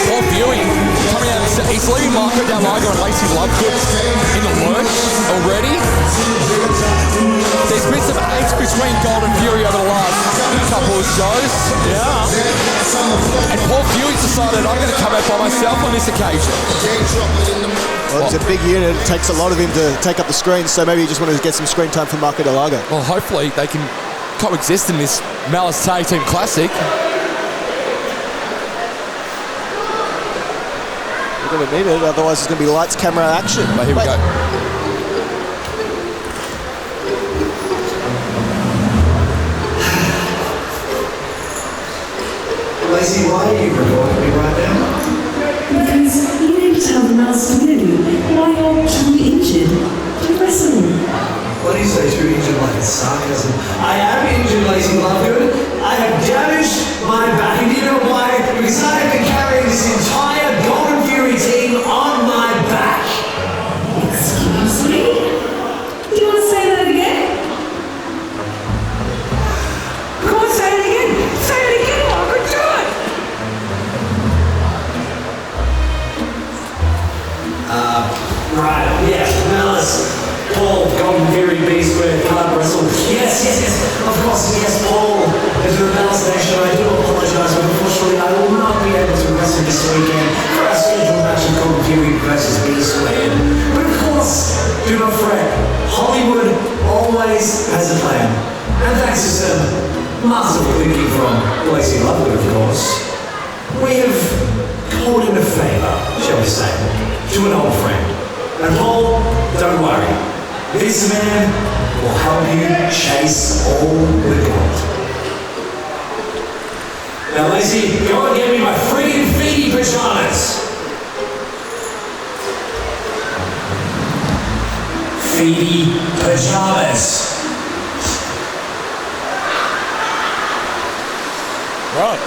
Paul Fury coming out, he's leaving Marco Del Lago and Lacey Lovegood in the lurch already. There's been some angst between Golden Fury over the last couple of shows. Yeah. And Paul Fury's decided, I'm going to come out by myself on this occasion. Well, it's a big unit. It takes a lot of him to take up the screen, so maybe he just wanted to get some screen time from Marco Del Lago. Well, hopefully they can coexist in this Malice Tag Team Classic. We're going to need it, otherwise it's going to be lights, camera, action. But here we go. Lacey, why are you recording me right now? Because you need to tell the Malice community why you're truly injured to wrestle. What do you say, too injured like it's sarcasm? I am injured, Lacey Lovegood. I have damaged my back. And you know why? Because I have been carrying this entire Golden Fury team on my back. Excuse me? Do you want to say that again? Come on, say it again. Say it again, Margaret. Do it. Right, yeah, Malice. Paul, Golden Fury, B-Squared, Club Wrestle. Yes, of course, yes, Paul. If you're a Malice Nation, I do apologise, but unfortunately I will not be able to wrestle this weekend for our scheduled match of Golden Fury versus B-Squared. But of course, do not fret. Hollywood always has a plan. And thanks to some masterful thinking from Lacey Lovegood, of course, we have called in a favour, shall we say, to an old friend. And Paul, don't worry. This man will help you chase all the gold. Now, Lacey, go and get me my friggin' feety pajamas. Feety pajamas. Right.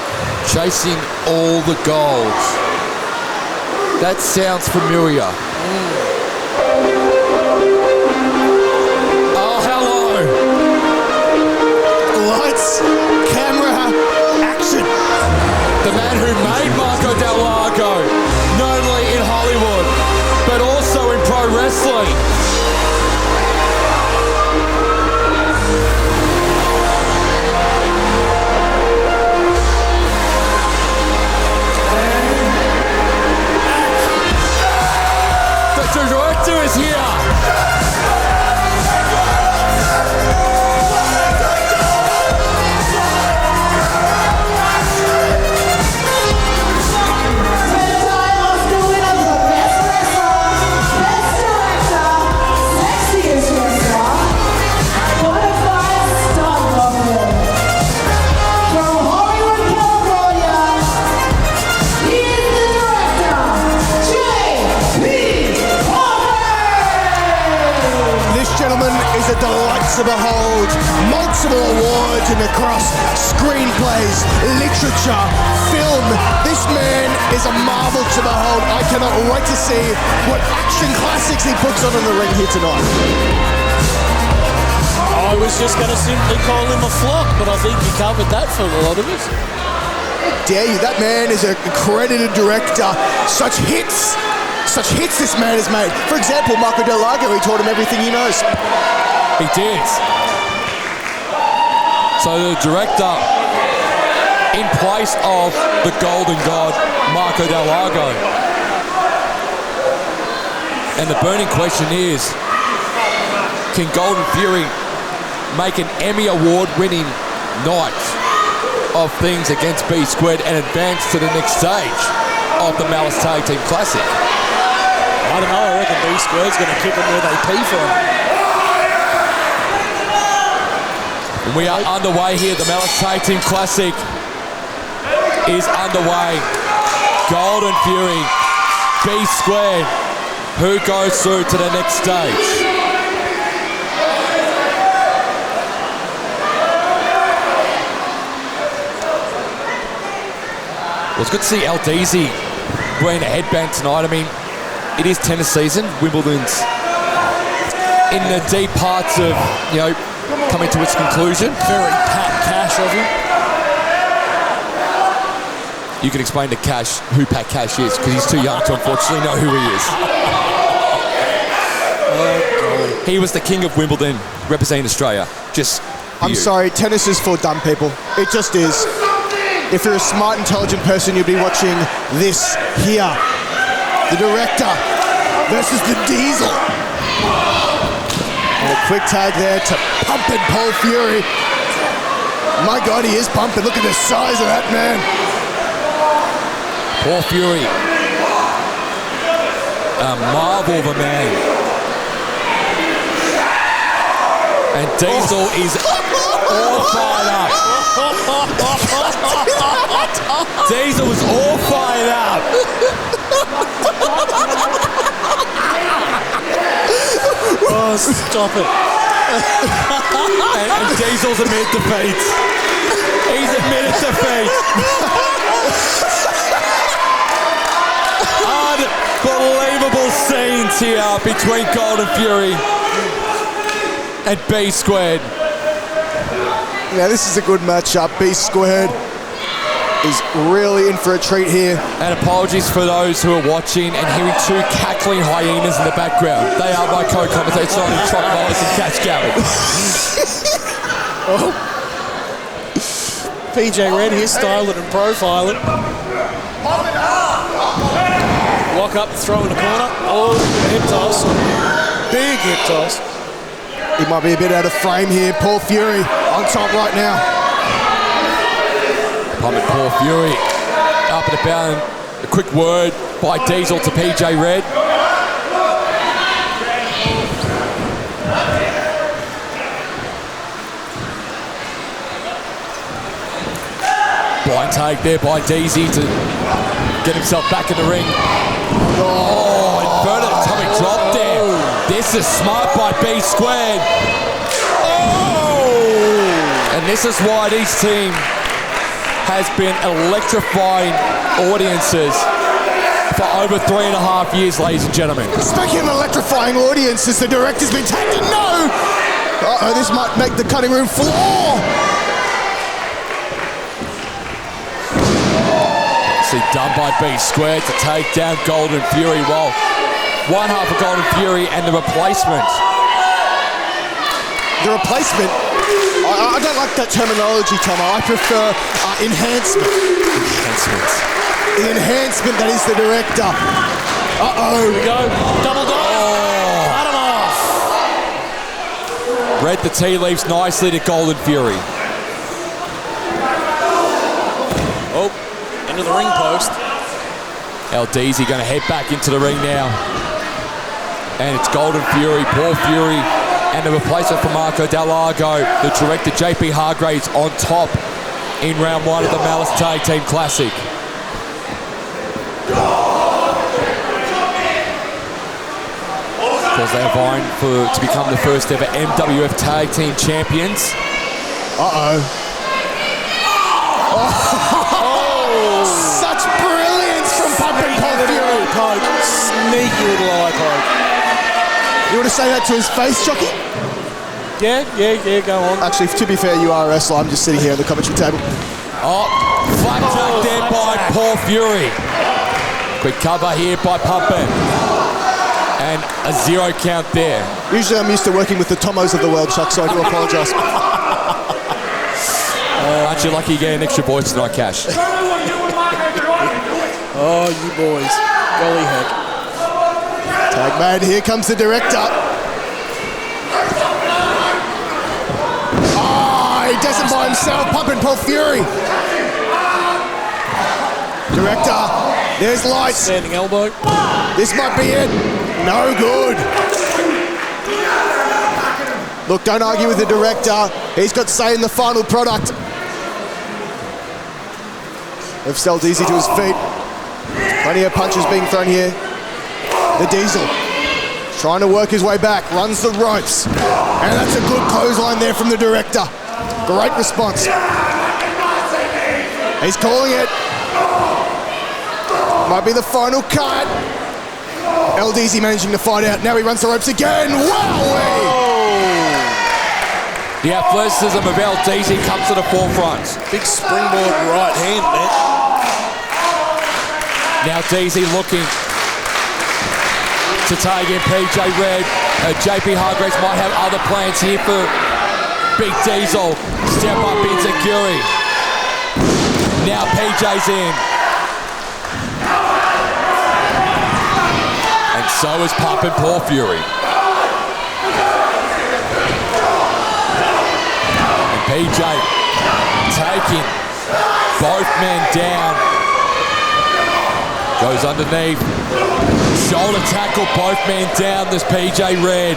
Chasing all the gold. That sounds familiar. Lights, camera, action. The man who made Marco Del Lago, not only in Hollywood, but also in pro wrestling. The director is here. A delight to behold. Multiple awards and across screenplays, literature, film. This man is a marvel to behold. I cannot wait to see what action classics he puts on in the ring here tonight. I was just going to simply call him a flop, but I think you covered that for a lot of us. Dare you, that man is a credited director. Such hits this man has made. For example, Marco Del Lago, he taught him everything he knows. He did. So the director, in place of the Golden God, Marco Del Lago. And the burning question is, can Golden Fury make an Emmy Award-winning night of things against B-Squared and advance to the next stage of the Malice Tag Team Classic? I don't know, I reckon B-Squared's going to kick them where they pee from. We are underway here. The Malice Tag Team Classic is underway. Golden Fury, B-Squared, who goes through to the next stage? Well, it's good to see LDZ wearing a headband tonight. I mean, it is tennis season. Wimbledon's in the deep parts of, coming to its conclusion. Very Pat Cash of him. You can explain to Cash who Pat Cash is, because he's too young to unfortunately know who he is. He was the king of Wimbledon, representing Australia. I'm sorry, tennis is for dumb people. It just is. If you're a smart, intelligent person, you'll be watching this here. The director versus the Diesel. And a quick tag there to pumping Paul Fury. My God, he is pumping. Look at the size of that man. Paul Fury, a marvel of a man. And Diesel is all fired up. Diesel was all fired up. Oh, stop it. and Diesel's admitted defeat. He's admitted defeat. Unbelievable scenes here between Golden Fury and B Squared. Now this is a good matchup. B Squared is really in for a treat here. And apologies for those who are watching and hearing two cackling hyenas in the background. They are my co-commentators, signing Truck Malice and Catch Garrett. Oh. PJ Red here, style it and profile it. Walk up, throw in the corner. Oh, hip toss. Big hip toss. He might be a bit out of frame here. Paul Fury on top right now. Pumping Paul Fury up and about. A quick word by Diesel to PJ Red. Blind take there by Deezy to get himself back in the ring. Oh, inverted atomic drop there. This is smart by B Squared. Oh! And this is why this team has been electrifying audiences for over 3.5 years, ladies and gentlemen. Speaking of electrifying audiences, the director's been taken. No! Uh-oh, this might make the cutting room floor. Done by B Squared to take down Golden Fury. Well, one half of Golden Fury and the replacement. The replacement? I don't like that terminology, Tomo. I prefer enhancement. Enhancement. The enhancement that is the director. Uh-oh. Here we go. Double dive. Oh. Cut him off. Read the tea leaves nicely to Golden Fury. Oh. Into the ring post. LDZ going to head back into the ring now. And it's Golden Fury, Paul Fury, and the replacement for Marco Del Lago, the director JP Hargraves on top in round one of the Malice Tag Team Classic. Of course, they're vying to become the first ever MWF Tag Team Champions. Uh-oh. Such brilliance from Pumping Paul Fury. Poke. Sneaky little eye poke. You want to say that to his face, Jockey? Yeah, go on. Actually, to be fair, you are a wrestler. I'm just sitting here at the commentary table. Oh, flapjack there by Paul Fury. Quick cover here by Pumpin. And a 0 count there. Usually I'm used to working with the Tomos of the world, Chuck, so I do apologise. Aren't you lucky you get an extra voice tonight, Cash? Oh, you boys. Golly heck. Tag man, here comes the director. Oh, he does it by himself, Pumping Paul Fury. Director, there's lights. Standing elbow. This might be it. No good. Look, don't argue with the director. He's got say in the final product. They've stalled Easy to his feet. Plenty of punches being thrown here. The Diesel trying to work his way back, runs the ropes. And that's a good clothesline there from the director. Great response. He's calling it. Might be the final cut. LDZ managing to fight out. Now he runs the ropes again. Wowee! The athleticism of LDZ comes to the forefront. Big springboard right hand there. Now DZ looking to target PJ Red. JP Hargraves might have other plans here for Big Diesel. Step up insecurity. Now PJ's in. And so is Pumpin' Paul Fury. And PJ taking both men down. Goes underneath. Shoulder tackle, both men down. There's PJ Red.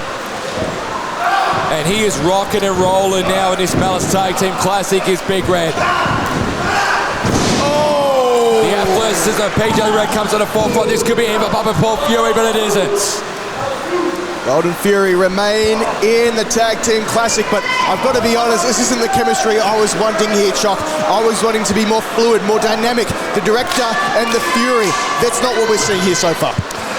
And he is rocking and rolling now in this Malice Tag Team Classic is Big Red. The athleticism of PJ Red comes to the forefront. This could be even Papa Paul Fury, but it isn't. Golden Fury remain in the Tag Team Classic, but I've got to be honest, this isn't the chemistry I was wanting here, Choc. I was wanting to be more fluid, more dynamic. The Director and the Fury, that's not what we're seeing here so far.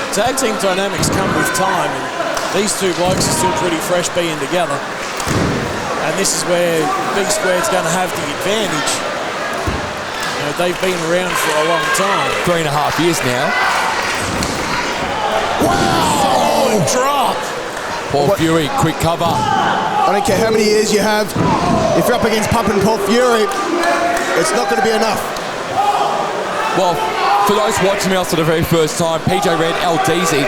Tag team dynamics come with time, and these two blokes are still pretty fresh being together. And this is where B Squared's going to have the advantage. You know, they've been around for a long time. 3.5 years now. Wow! Drop! Paul Fury, quick cover. I don't care how many years you have. If you're up against Pup and Paul Fury, it's not going to be enough. Well, for those watching us for the very first time, PJ Red, LDZ,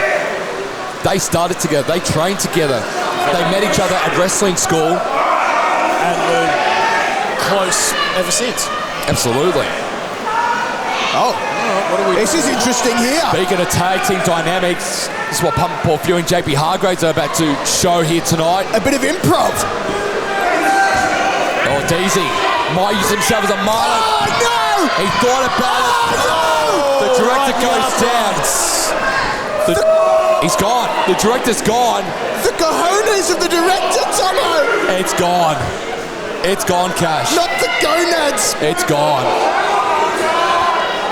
they started together, they trained together. They met each other at wrestling school. And were close ever since. Absolutely. This is interesting here. Speaking of tag team dynamics, this is what Pump Paul Fury and JP Hargraves are about to show here tonight. A bit of improv. Oh, DZ might use himself as a marlin. Oh, no! He thought about it. Oh, no! The director goes down. He's gone. The director's gone. The cojones of the director, Tomo! It's gone. It's gone, Cash. Not the gonads! It's gone.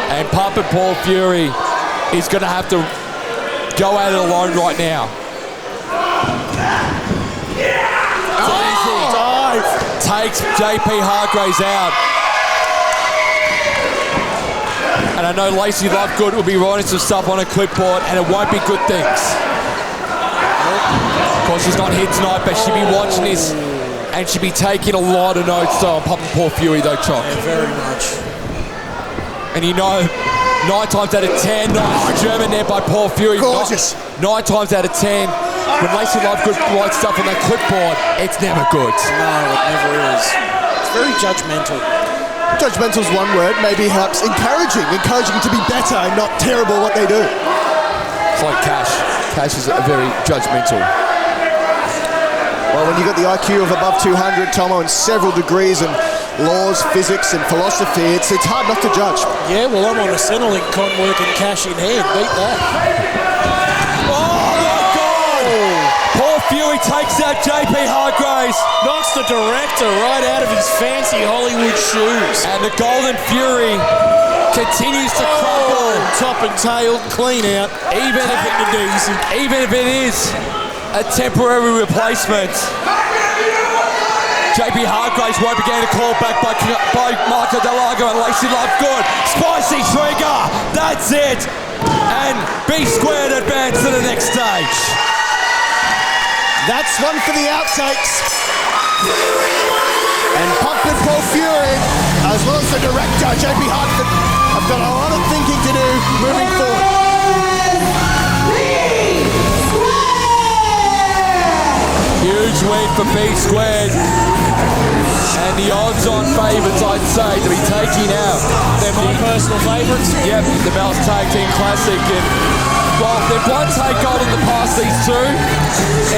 And Pump and Paul Fury is going to have to go at it alone right now. Dive! Takes JP Hargraves out. And I know Lacey Lovegood will be writing some stuff on a clipboard, and it won't be good things. Of course, she's not here tonight, but she'll be watching this, and she'll be taking a lot of notes on Pump and Paul Fury, though, Choc. Yeah, very much. And you know, 9 times out of 10, nice German there by Paul Fury. Gorgeous. 9 times out of 10, when Lacey Lovegood writes stuff on that clipboard, it's never good. No, it never is. It's very judgmental. Judgmental's one word, maybe helps encouraging to be better and not terrible what they do. It's like Cash. Cash is very judgmental. Well, when you've got the IQ of above 200, Tomo, and several degrees in laws, physics, and philosophy, it's hard not to judge. Yeah, well, I'm on a Centrelink con working Cash in hand. Beat that. Oh, my God! Paul Fury takes out JP Hargraves. Knocks the director right out of his fancy Hollywood shoes. And the Golden Fury continues to crumble. Top and tail, clean out. Even if it is a temporary replacement. JP Hargraves won't be getting a call back by Marco Delago and Lacey Lovegood. Spicy trigger. That's it. And B Squared advance to the next stage. That's one for the outtakes. And Pump and Paul Fury, as well as the director, JP Hartford, have got a lot of thinking to do moving forward. Huge win for B Squared. And the odds-on favourites, I'd say, to be taking out. They're my personal favourites. Yep, the Malice Tag Team Classic. And, well, they've won Take Gold in the past, these two.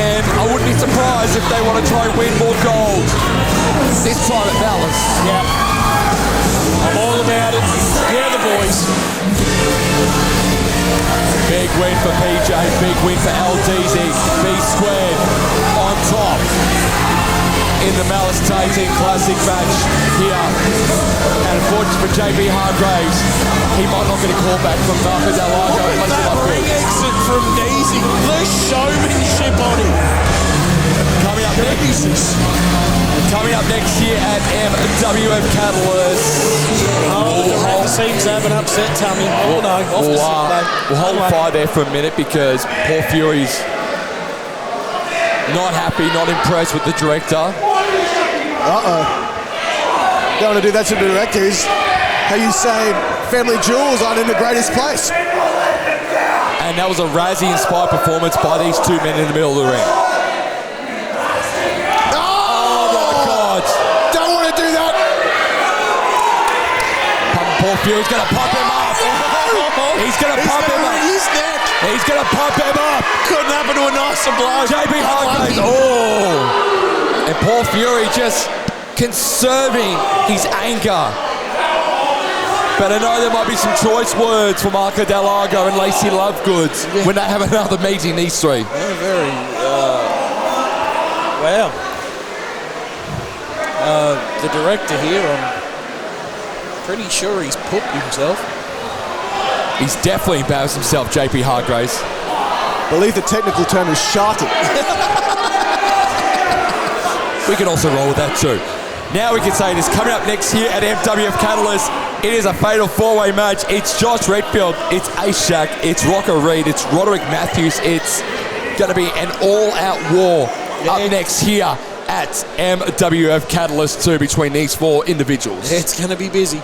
And I wouldn't be surprised if they want to try and win more gold this time at Malice. Yep. I'm all about it. Yeah, the boys. Big win for PJ, big win for LDZ. B Squared on top in the Malice Tag Team Classic match here. And unfortunately for JP Hargraves, he might not get a call back from Marco Delago. That ring exit from Daisy. The showmanship on him. Coming up next year at MWF Catalyst. The seams haven't upset tummy. Oh no, we'll hold fire there for a minute because Paul Fury's not happy, not impressed with the director. Don't want to do that to the directors. How you say family jewels aren't in the greatest place. And that was a Razzie-inspired performance by these two men in the middle of the ring. Paul Fury's going to pop him up. He's going to pop him up. His neck. He's going to pump him up. Couldn't happen to a nicer bloke. JP Hargraves. Oh. And Paul Fury just conserving his anger. But I know there might be some choice words for Marco Delago and Lacey Lovegoods when they have another meeting, these three. Very, wow. The director here, I'm pretty sure he's pooped himself. He's definitely embarrassed himself, JP Hargraves. I believe the technical term is sharted. We can also roll with that too. Now we can say this, coming up next here at MWF Catalyst, it is a fatal four-way match. It's Josh Redfield, it's Ace Shack, it's Rocco Reed, it's Roderick Matthews. It's going to be an all-out war up next here at MWF Catalyst 2 between these four individuals. It's going to be busy.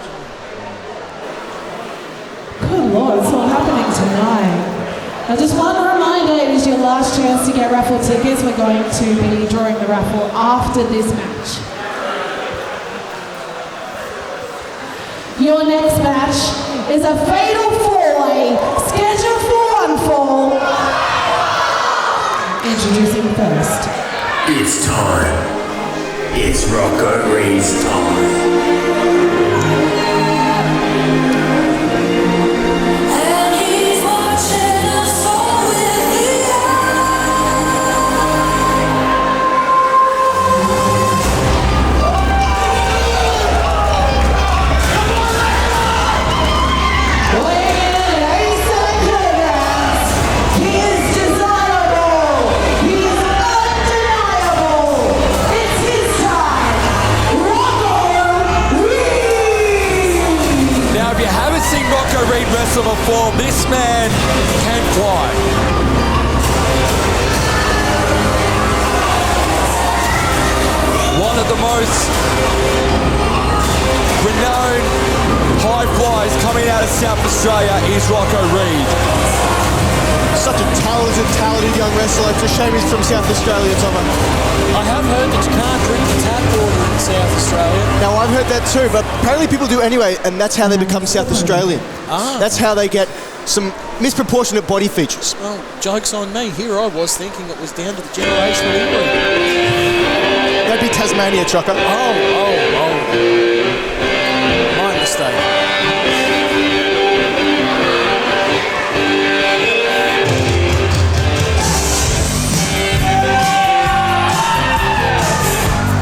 Good Lord, it's all happening tonight. Now just one reminder, it is your last chance to get raffle tickets. We're going to be drawing the raffle after this match. Your next match is a fatal four-way, scheduled for one fall. Introducing first. It's time. It's Rocco Reed's time. Of a fall, this man can fly. One of the most renowned high flyers coming out of South Australia is Rocco Reed. Such a talented young wrestler. It's a shame he's from South Australia, Tomo. I have heard that you can't drink the tap water in South Australia. Now, I've heard that too, but apparently people do anyway, and that's how they become South Australian. That's how they get some misproportionate body features. Well, joke's on me. Here I was thinking it was down to the generational inbreed. That'd be Tasmania, Chocker. Oh. My mistake.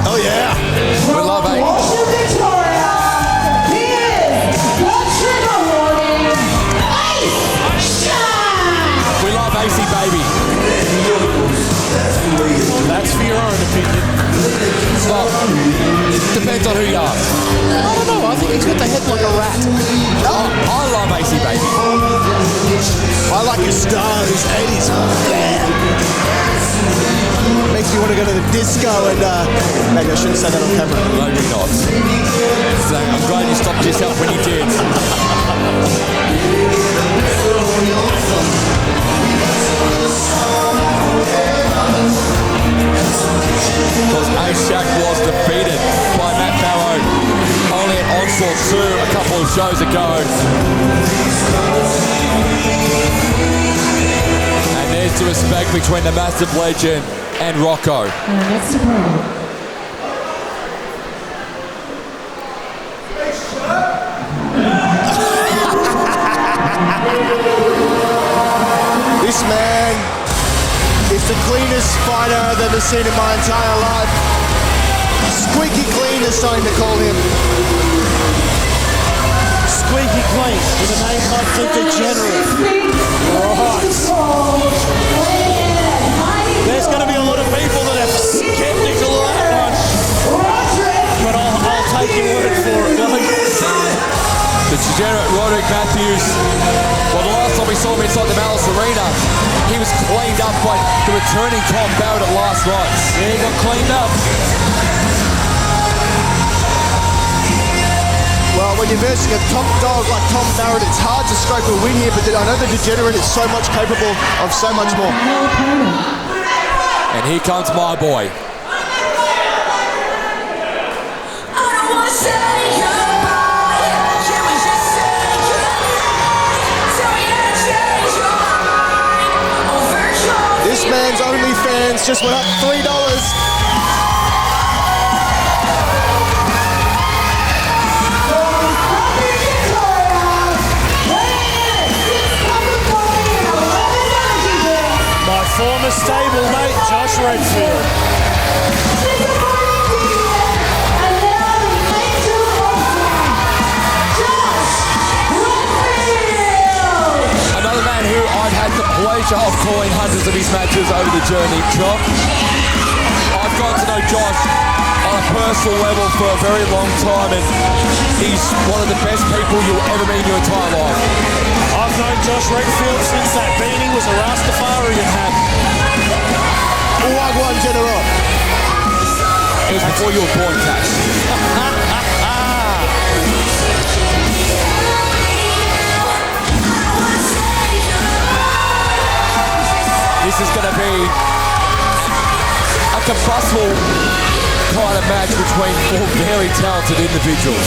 Oh, yeah. We love it. AC Baby. That's for your own opinion. Well, it depends on who you ask. I don't know. I think he's got the head like a rat. Oh, I love AC Baby. I like his style, his 80s. Yeah. Makes me want to go to the disco and maybe I shouldn't say that on camera. Maybe not. So I'm glad you stopped yourself when you did. Because Ace Shack was defeated by Matt Barrow only at Onslaught 2 a couple of shows ago. And there's the respect between the massive legend and Rocco. Next opponent. This man is the cleanest fighter I've ever seen in my entire life. Squeaky clean is something to call him. Squeaky clean with a name like The Degenerate. Right. There's going to be a lot of people that are skeptical of that one. But I'll take your word for it. The degenerate Roderick Matthews. Well, the last time we saw him inside the Malice Arena, he was cleaned up by the returning Tom Barrett at last rites. Yeah, he got cleaned up. Well, when you're versing a top dog like Tom Barrett, it's hard to stroke a win here, but I know the Degenerate is so much capable of so much more. And here comes my boy. price just went up $3. My former stablemate, Josh Redfield. Another man who I've had the pleasure of calling hundreds of his matches over the journey, Jock. I've got to know Josh on a personal level for a very long time, and he's one of the best people you'll ever meet in your entire life. I've known Josh Redfield since that beanie was a Rastafarian hat. Wagwan General. It was before you were born, Cash. This is going to be a combustible kind of match between four very talented individuals.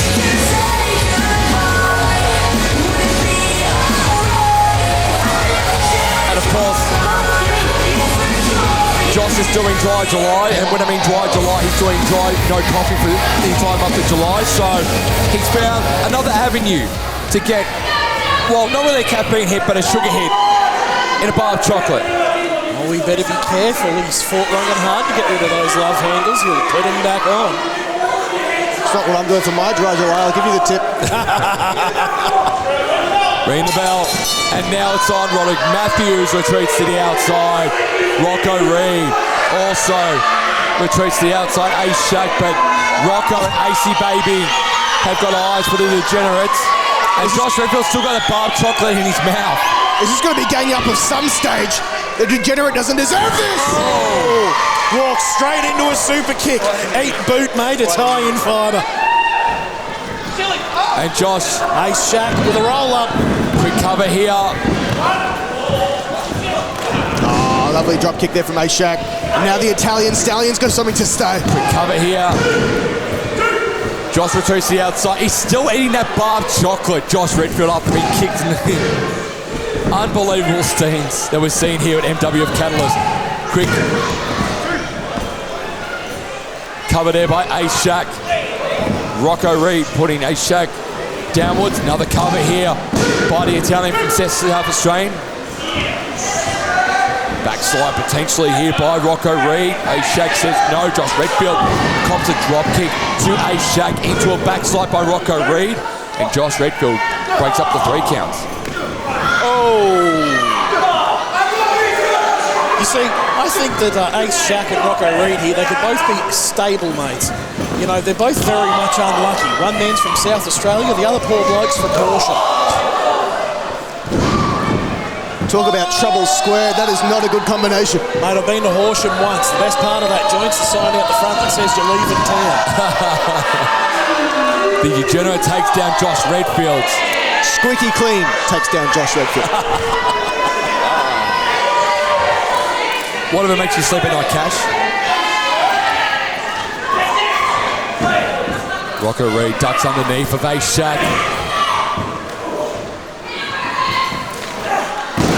And of course, Josh is doing Dry July, and when I mean Dry July, he's doing no coffee for the entire month of July, so he's found another avenue to get, well, not really a caffeine hit, but a sugar hit in a bar of chocolate. Oh, we better be careful. He's fought long and hard to get rid of those love handles. He'll put him back on. It's not what I'm doing for my Dry July. I'll give you the tip. Ring the bell, and now it's on. Roderick Matthews retreats to the outside. Rocco Reed also retreats to the outside. Ace Shack, but Rocco and AC Baby have got eyes for the degenerates. And Josh Redfield's still got a bar of chocolate in his mouth. Is this going to be ganging up of some stage? The degenerate doesn't deserve this! Oh. Walks straight into a super kick. Eat boot, mate. Italian fibre. And Josh. Ace Shack with a roll-up. Quick cover here. Oh, lovely drop kick there from Ace Shack. And now the Italian Stallion's got something to say. Quick cover here. Josh retreats to the outside. He's still eating that bar of chocolate. Josh Redfield after being kicked in the unbelievable scenes that we're seeing here at MWF Catalyst. Quick cover there by Ace Shack. Rocco Reed putting Ace Shack downwards. Another cover here by the Italian from South Australian. Backslide potentially here by Rocco Reed. Ace Shack says no. Josh Redfield cops a drop kick to Ace Shack into a backslide by Rocco Reed. And Josh Redfield breaks up the 3 counts. Oh! You see, I think that Ace Shack and Rocco Reed here, they could both be stablemates. You know, they're both very much unlucky. One man's from South Australia, the other poor bloke's from Horsham. Talk about trouble squared. That is not a good combination. Mate, I've been to Horsham once. The best part of that joint's the sign out the front that says you're leaving town. The degenerate takes down Josh Redfield. Squeaky clean takes down Josh Redfield. Whatever makes you sleep at night, Cash. Rocco Reed ducks underneath of Ace Shack.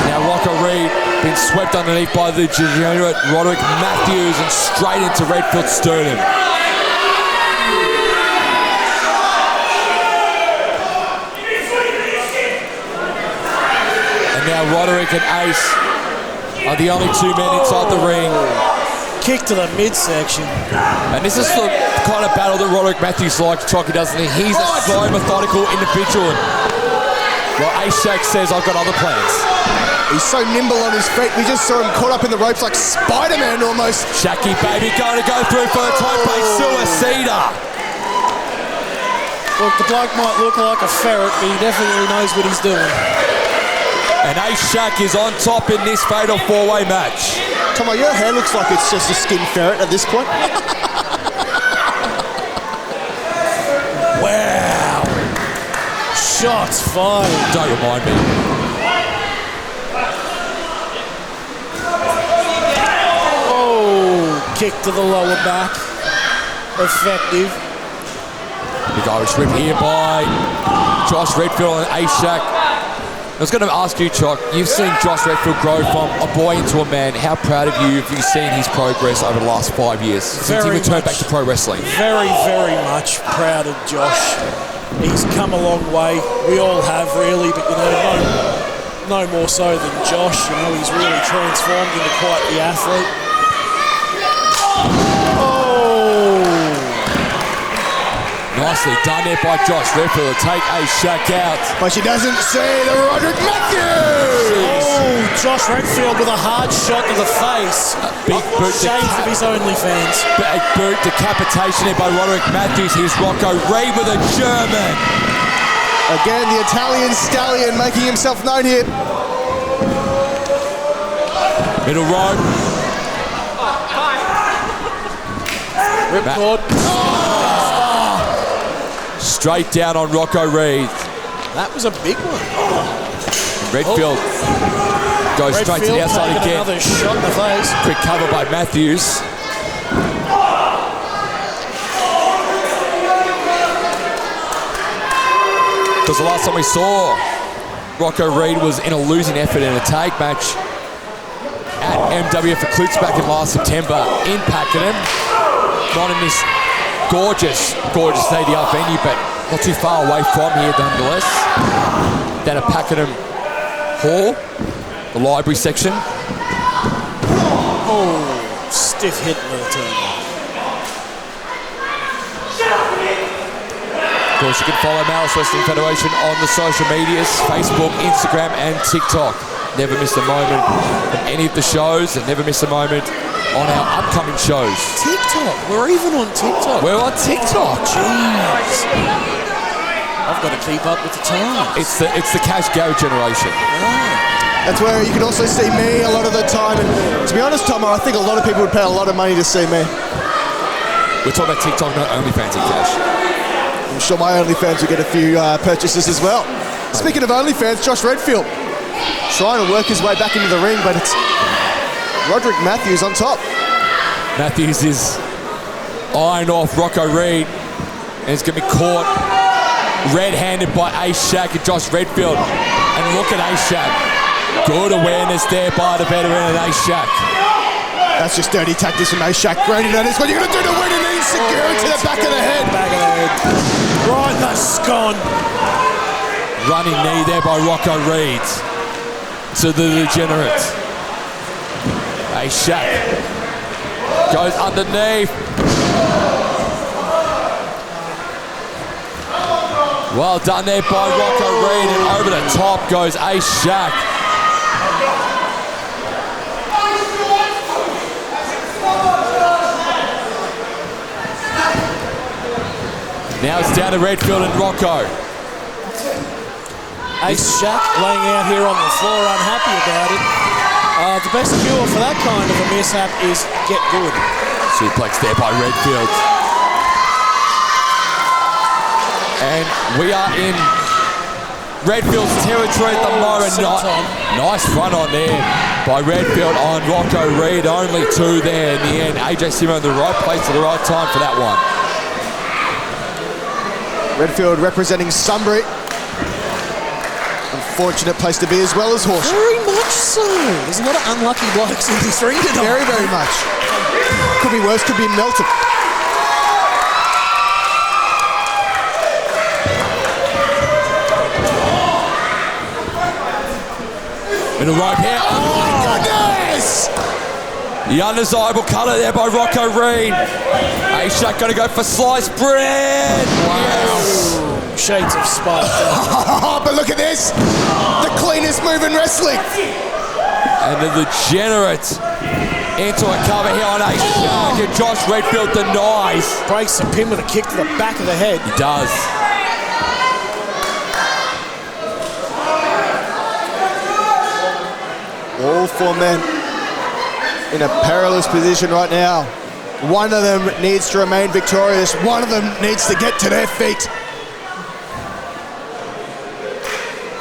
Now Rocco Reed been swept underneath by the degenerate Roderick Matthews and straight into Redfield's sternum. Now Roderick and Ace are the only 2 men inside the ring. Kick to the midsection. And this is the kind of battle that Roderick Matthews likes, Chalky, doesn't he? He's a slow, methodical individual. Well, Ace Shack says, I've got other plans. He's so nimble on his feet. We just saw him caught up in the ropes like Spider-Man almost. Shacky Baby going to go through for a type-based suicida. Look, the bloke might look like a ferret, but he definitely knows what he's doing. And Ace Shack is on top in this fatal 4-way match. Come on, your hair looks like it's just a skin ferret at this point. Wow. Shots fired. Don't remind me. Oh, kick to the lower back. Effective. Big Irish whip here by Josh Redfield and Ace Shack. I was going to ask you, Chock, you've seen Josh Redfield grow from a boy into a man. How proud of you have you seen his progress over the last 5 years since he returned back to pro wrestling? Very, very much proud of Josh. He's come a long way. We all have, really, but, no more so than Josh. He's really transformed into quite the athlete. Nicely done there by Josh Redfield to take a shack out. But she doesn't see the Roderick Matthews! Oh, Josh Redfield with a hard shot to the face. Big boot. Shades of his OnlyFans. Big boot decapitation there by Roderick Matthews. Here's Rocco Reed with a German. Again, the Italian stallion making himself known here. Middle rope. Ripcord. Straight down on Rocco Reed. That was a big one. Redfield goes straight to the outside again. Another shot in the face. Quick cover by Matthews. Because the last time we saw Rocco Reed was in a losing effort in a tag match at MWF Eclipse back in last September in Pakenham. Not in this gorgeous state-of-the-art venue, but not too far away from here nonetheless. Down at Pakenham Hall, the library section. Oh, stiff hit in the turn. Of course, you can follow Malice Wrestling Federation on the social medias, Facebook, Instagram and TikTok. Never miss a moment from any of the shows and never miss a moment on our upcoming shows. TikTok. We're even on TikTok. We're on TikTok. Jeez. I've got to keep up with the times. It's the Cash Garrett generation. That's where you can also see me a lot of the time. And to be honest, Tomo, I think a lot of people would pay a lot of money to see me. We're talking about TikTok, not OnlyFans and Cash. I'm sure my OnlyFans will get a few purchases as well. Speaking of OnlyFans, Josh Redfield trying to work his way back into the ring, but it's Roderick Matthews on top. Matthews is eyeing off Rocco Reed, and he's going to be caught red-handed by A-Shack and Josh Redfield. And look at A-Shack. Good awareness there by the veteran and A-Shack. That's just dirty tactics from A-Shack. Granted, that is what you're going to do to win an insecure to the back of the head. Back of the head. Right in the scone. Running knee there by Rocco Reed to the degenerate. A-Shack goes underneath. Well done there by Rocco Reed, and over the top goes A-Shack. Now it's down to Redfield and Rocco. A-Shack laying out here on the floor, unhappy about it. The best cure for that kind of a mishap is get good. Suplex there by Redfield. And we are in Redfield's territory at the moment. Nice front on there by Redfield on Rocco Reed. Only two there in the end. AJ Simmo in the right place at the right time for that one. Redfield representing Sunbury. Unfortunate place to be as well as Horsham. Very much so. There's a lot of unlucky blokes in this ring tonight. Very, very much. Could be worse, could be Melton. Middle rope here. Oh my goodness! The undesirable colour there by Rocco Reed. A-Shack going to go for sliced bread. Wow. Shades of spite. But look at this. The cleanest move in wrestling. And the degenerate into a cover here on A-Shack. And Josh Redfield denies. Breaks the pin with a kick to the back of the head. He does. All four men in a perilous position right now. One of them needs to remain victorious. One of them needs to get to their feet.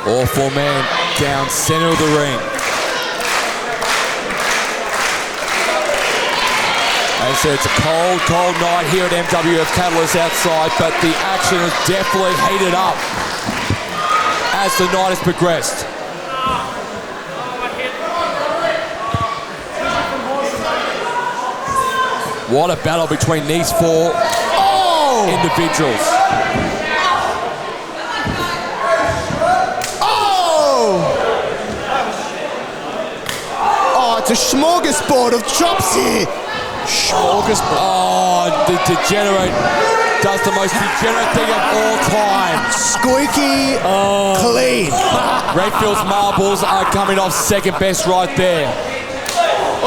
All four men down center of the ring. As I said, it's a cold, cold night here at MWF Catalyst outside, but the action has definitely heated up as the night has progressed. What a battle between these four individuals. Oh, it's a smorgasbord of chops here. Smorgasbord. Oh, the degenerate does the most degenerate thing of all time. Squeaky clean. Redfield's marbles are coming off second best right there.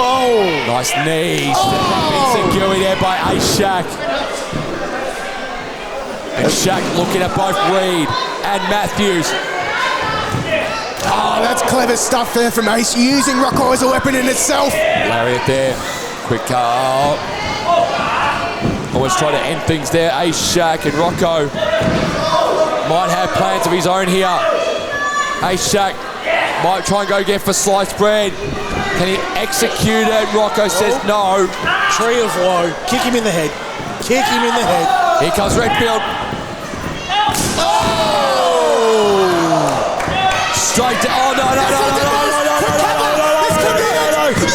Oh. Nice knees. Big security there by Shaq. And Shaq looking at both Reed and Matthews. Oh, that's clever stuff there from Ace, using Rocco as a weapon in itself. Lariat there. Quick cut. Always trying to end things there. Ace, Shaq, and Rocco might have plans of his own here. Ace, Shaq might try and go again for sliced bread. Can he execute it? Rocco says no. Tree of woe. Kick him in the head. Kick him in the head. Here comes Redfield. Straight to. Oh, no.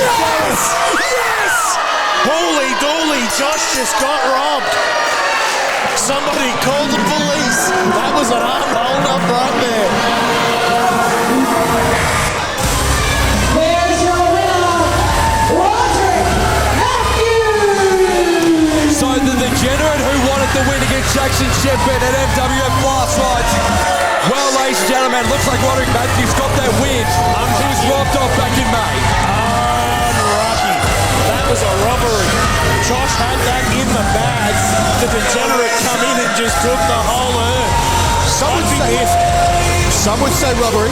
Yes! Yes! Holy dooly, Josh just got robbed. Somebody called the police. That was an arm hold up right there. There's your winner, Roderick Matthews. So the degenerate who wanted the win against Jackson Shepherd at MWF Onslaught. Well, ladies and gentlemen, looks like Roderick Matthews got that win. He was robbed off back in May. Unlucky. That was a robbery. Josh had that in the bag. The degenerate come in and just took the whole earn. Some would say robbery.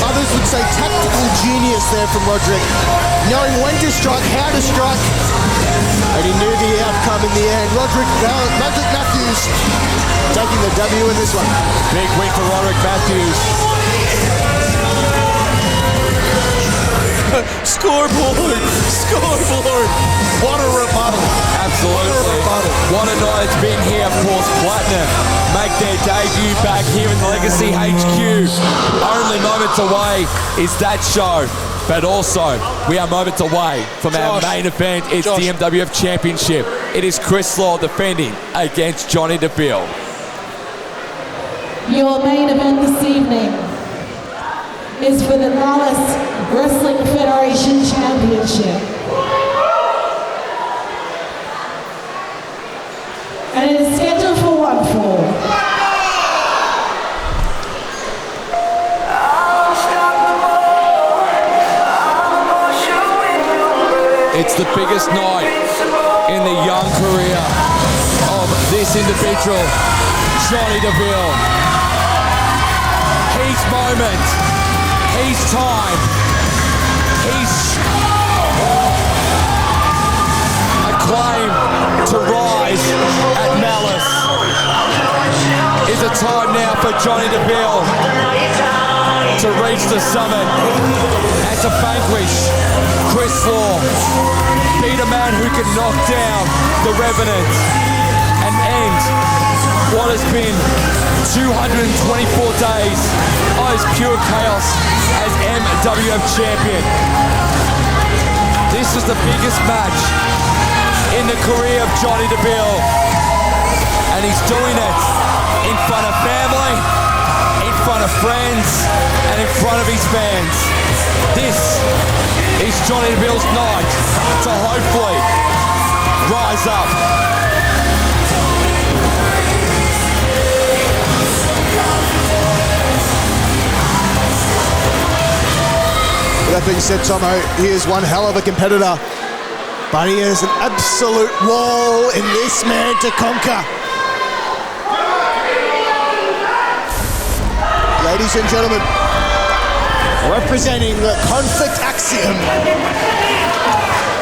Others would say tactical genius there from Roderick. Knowing when to strike, how to strike. And he knew the outcome in the end. Roderick Matthews taking the W in this one. Big win for Roderick Matthews. Scoreboard. What a rebuttal. Absolutely. What a night it's been here. Of course, Platinum make their debut back here in the Legacy HQ. Only moments away is that show. But also, we are moments away from our main event. It's the MWF Championship. It is Kris Law defending against Johnny DeVille. Your main event this evening is for the Malice Wrestling Federation Championship. And it is scheduled for one fall. It's the biggest night in the young career of this individual, Johnny DeVille. His moment, his time, his acclaim to rise at Malice. Is a time now for Johnny DeVille to reach the summit and to vanquish Kris Law. Be the man who can knock down the Revenant and end what has been 224 days of pure chaos as MWF Champion. This is the biggest match in the career of Johnny DeVille, and he's doing it in front of family, in front of friends, and in front of his fans. This is Johnny DeVille's night to hopefully rise up. With that being said, Tomo, he is one hell of a competitor, but he is an absolute wall in this man to conquer. Ladies and gentlemen, representing the Conflict Axiom,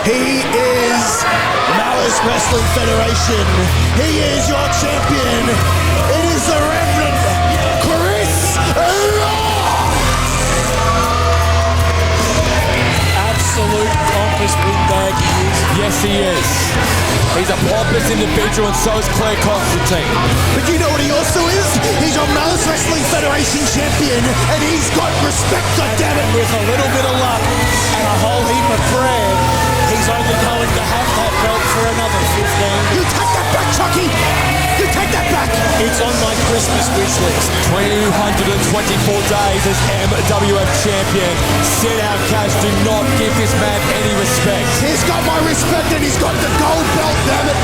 he is Malice Wrestling Federation. He is your champion. It is the Reverend Kris Law. Absolute pompous windbag he is. Yes, he is. He's a pompous individual, and so is Claire Constantine. But you know what he also is? He's your Malice Wrestling Federation champion, and he's got respect, goddammit. With a little bit of luck and a whole heap of prayer, he he's only going to have that belt for another 15. You take that back, Chucky! You take that back! It's on my Christmas wish list. 224 days as MWF Champion. Sit out, Cash. Do not give this man any respect. He's got my respect and he's got the gold belt, damn it!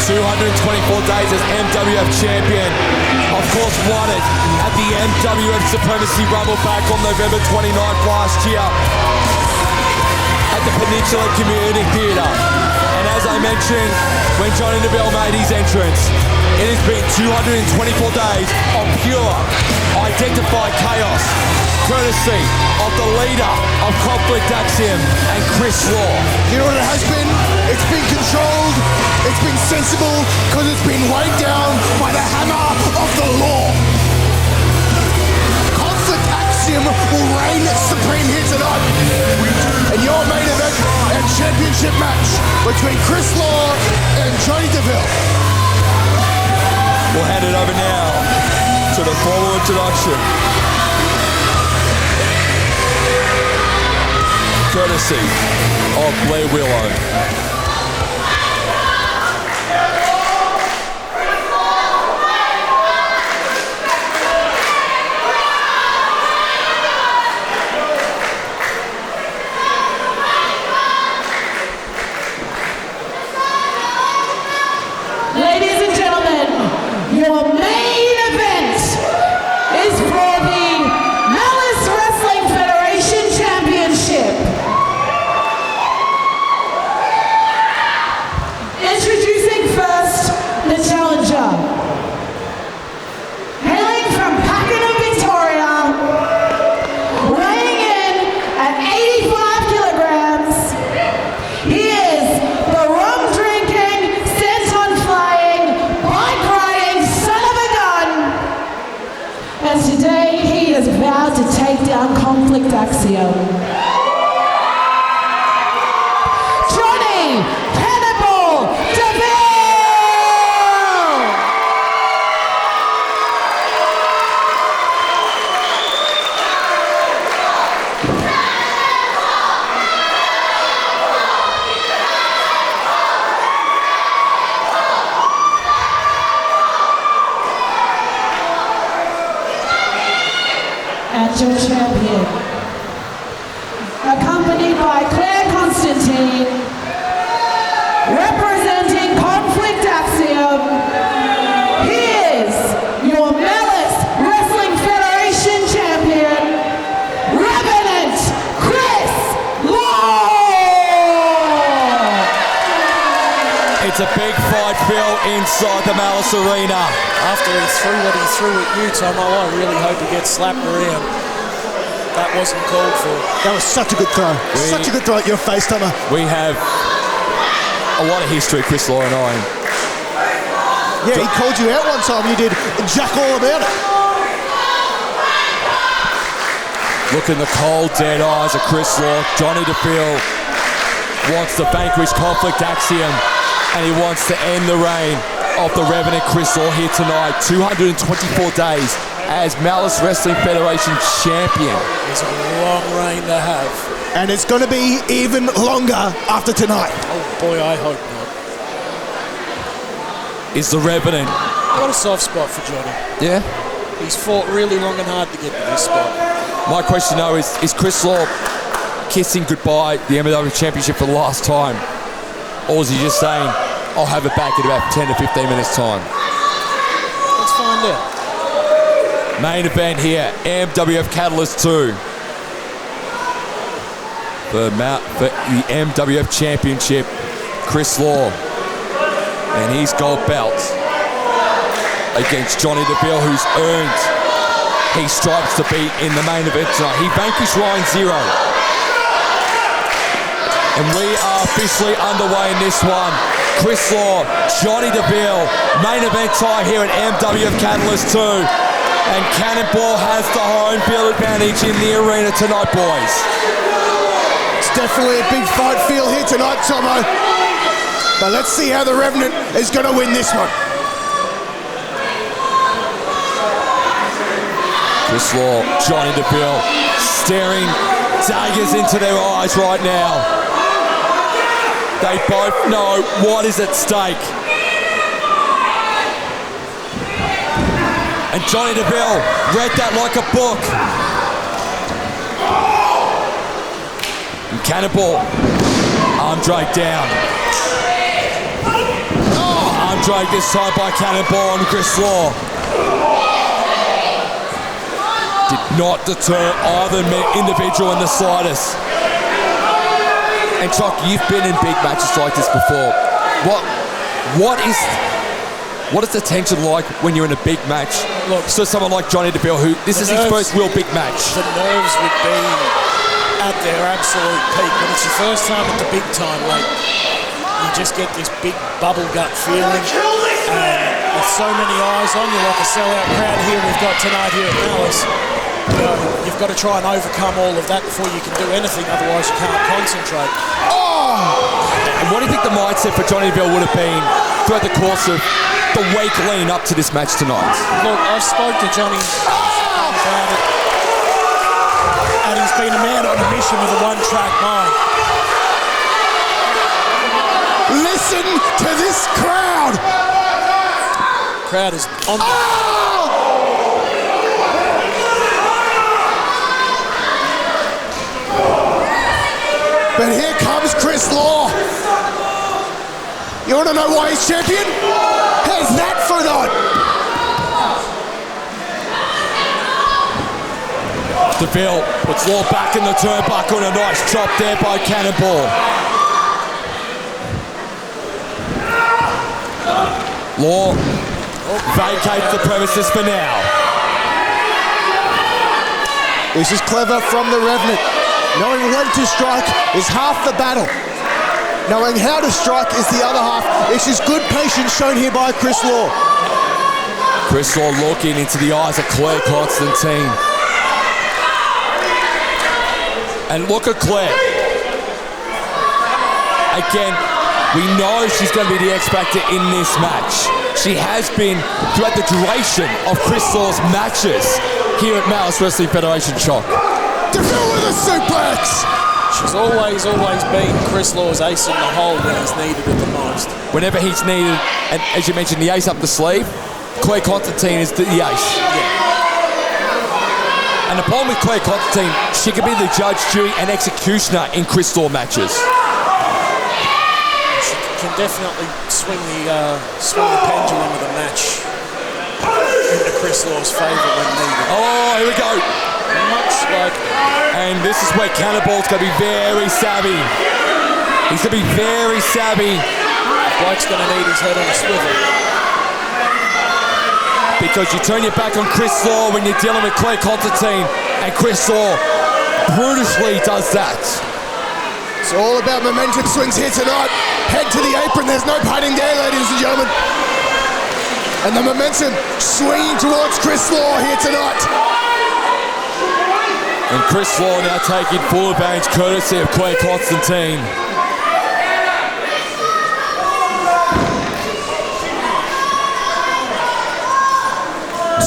224 days as MWF Champion. Of course, won it at the MWF Supremacy Rumble back on November 29th last year at the Peninsula Community Theatre. And as I mentioned, when Johnny Deville made his entrance, it has been 224 days of pure, identified chaos, courtesy of the leader of Conflict Axiom and Kris Law. You know what it has been? It's been controlled, it's been sensible, because it's been weighed down by the hammer of the law. Conflict Axiom will reign supreme here tonight. And your main event and championship match between Kris Law and Johnny Deville. We'll hand it over now to the formal introduction. Courtesy of Blair Willow. Ladies and gentlemen, your main event is for the Malice Wrestling Federation Championship. Introducing first the challenger. Hailing from Pakenham, Victoria, weighing in at 85 kilograms, he is the rum-drinking, scent-on-flying, bike-riding son of a gun. And today he is vowed to take down Conflict Axiom. Johnny Cannibal Deville! And your champion, accompanied by Claire Constantine, representing Conflict Axiom, he is your Malice Wrestling Federation champion, Revenant Kris Law! It's a big fight, Phil, inside the Malice Arena. After he threw what he threw at you, Tomo, I really hope he gets slapped around. That wasn't called for. That was such a good throw. Such a good throw at your face, Tomo. We have a lot of history, Kris Law and I. Yeah, he called you out one time. You did jack all about it. Look in the cold, dead eyes of Kris Law. Johnny Deville wants to vanquish Conflict Axiom, and he wants to end the reign of the Revenant Kris Law here tonight. 224 days as Malice Wrestling Federation champion. It's a long reign to have. And it's going to be even longer after tonight. Oh boy, I hope not. Is the Revenant. I've got a soft spot for Johnny. Yeah? He's fought really long and hard to get to this spot. My question though is Kris Law kissing goodbye the MWF Championship for the last time? Or is he just saying, I'll have it back in about 10 to 15 minutes time? Let's find out. Main event here, MWF Catalyst II. For the MWF Championship, Kris Law and his gold belt against Johnny Deville, who's earned his stripes to be in the main event tonight. He vanquished Ryan Zero. And we are officially underway in this one. Kris Law, Johnny Deville, main event time here at MWF Catalyst II. And Cannonball has the home field advantage in the arena tonight, boys. It's definitely a big fight feel here tonight, Tomo. But let's see how the Revenant is going to win this one. Kris Law, Johnny Deville, staring daggers into their eyes right now. They both know what is at stake. And Johnny DeVille read that like a book. And Cannonball, arm drag down. Arm drag this time by Cannonball and Kris Law. Did not deter either individual in the slightest. And Choc, you've been in big matches like this before. What is the tension like when you're in a big match? Look, so someone like Johnny DeVille, who this is his first real big match. The nerves would be at their absolute peak. When it's your first time at the big time, like, you just get this big bubble gut feeling. And with so many eyes on you, like a sellout crowd here we've got tonight here at Malice, you've got to try and overcome all of that before you can do anything, otherwise you can't concentrate. And what do you think the mindset for Johnny DeVille would have been throughout the course of the week leading up to this match tonight? Look, I spoke to Johnny about it, and he's been a man on a mission with a one-track mind. Listen to this crowd! Crowd is on. But here comes Kris Law. You want to know why he's champion? How's that for a night? DeVille puts Law back in the turnbuckle and a nice chop there by Cannonball. Law vacates the premises for now. This is clever from the Revenant. Knowing when to strike is half the battle. Knowing how to strike is the other half. This is good patience shown here by Kris Law. Kris Law looking into the eyes of Claire Constantine. And look at Claire. Again, we know she's going to be the X Factor in this match. She has been throughout the duration of Kris Law's matches here at Malice Wrestling Federation. Choc. DeVille with a suplex! She's always been Kris Law's ace in the hole when he's needed it the most. Whenever he's needed, and as you mentioned, the ace up the sleeve, Claire Constantine is the ace. Yeah. And the problem with Claire Constantine, she can be the judge, jury, and executioner in Kris Law matches. She can definitely swing the pendulum of the match into Kris Law's favour when needed. Oh, here we go. Much like... And this is where Cannonball's going to be very savvy. He's going to be very savvy. Blake's going to need his head on a swivel. Because you turn your back on Kris Law when you're dealing with Claire Constantine, and Kris Law brutally does that. It's all about momentum swings here tonight. Head to the apron, there's no padding there, ladies and gentlemen. And the momentum swinging towards Kris Law here tonight. And Kris Law now taking full advantage courtesy of Claire Constantine.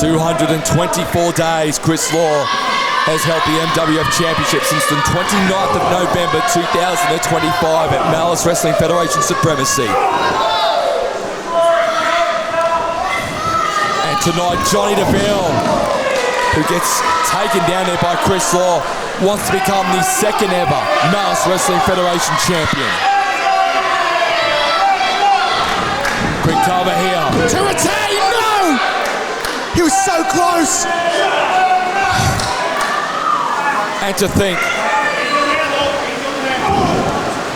"224 days Kris Law has held the MWF Championship since the 29th of November 2025 at Malice Wrestling Federation Supremacy. And tonight, Johnny DeVille, who gets taken down there by Kris Law, wants to become the second ever Malice Wrestling Federation champion. Quick cover here. To retain, no! He was so close. And to think,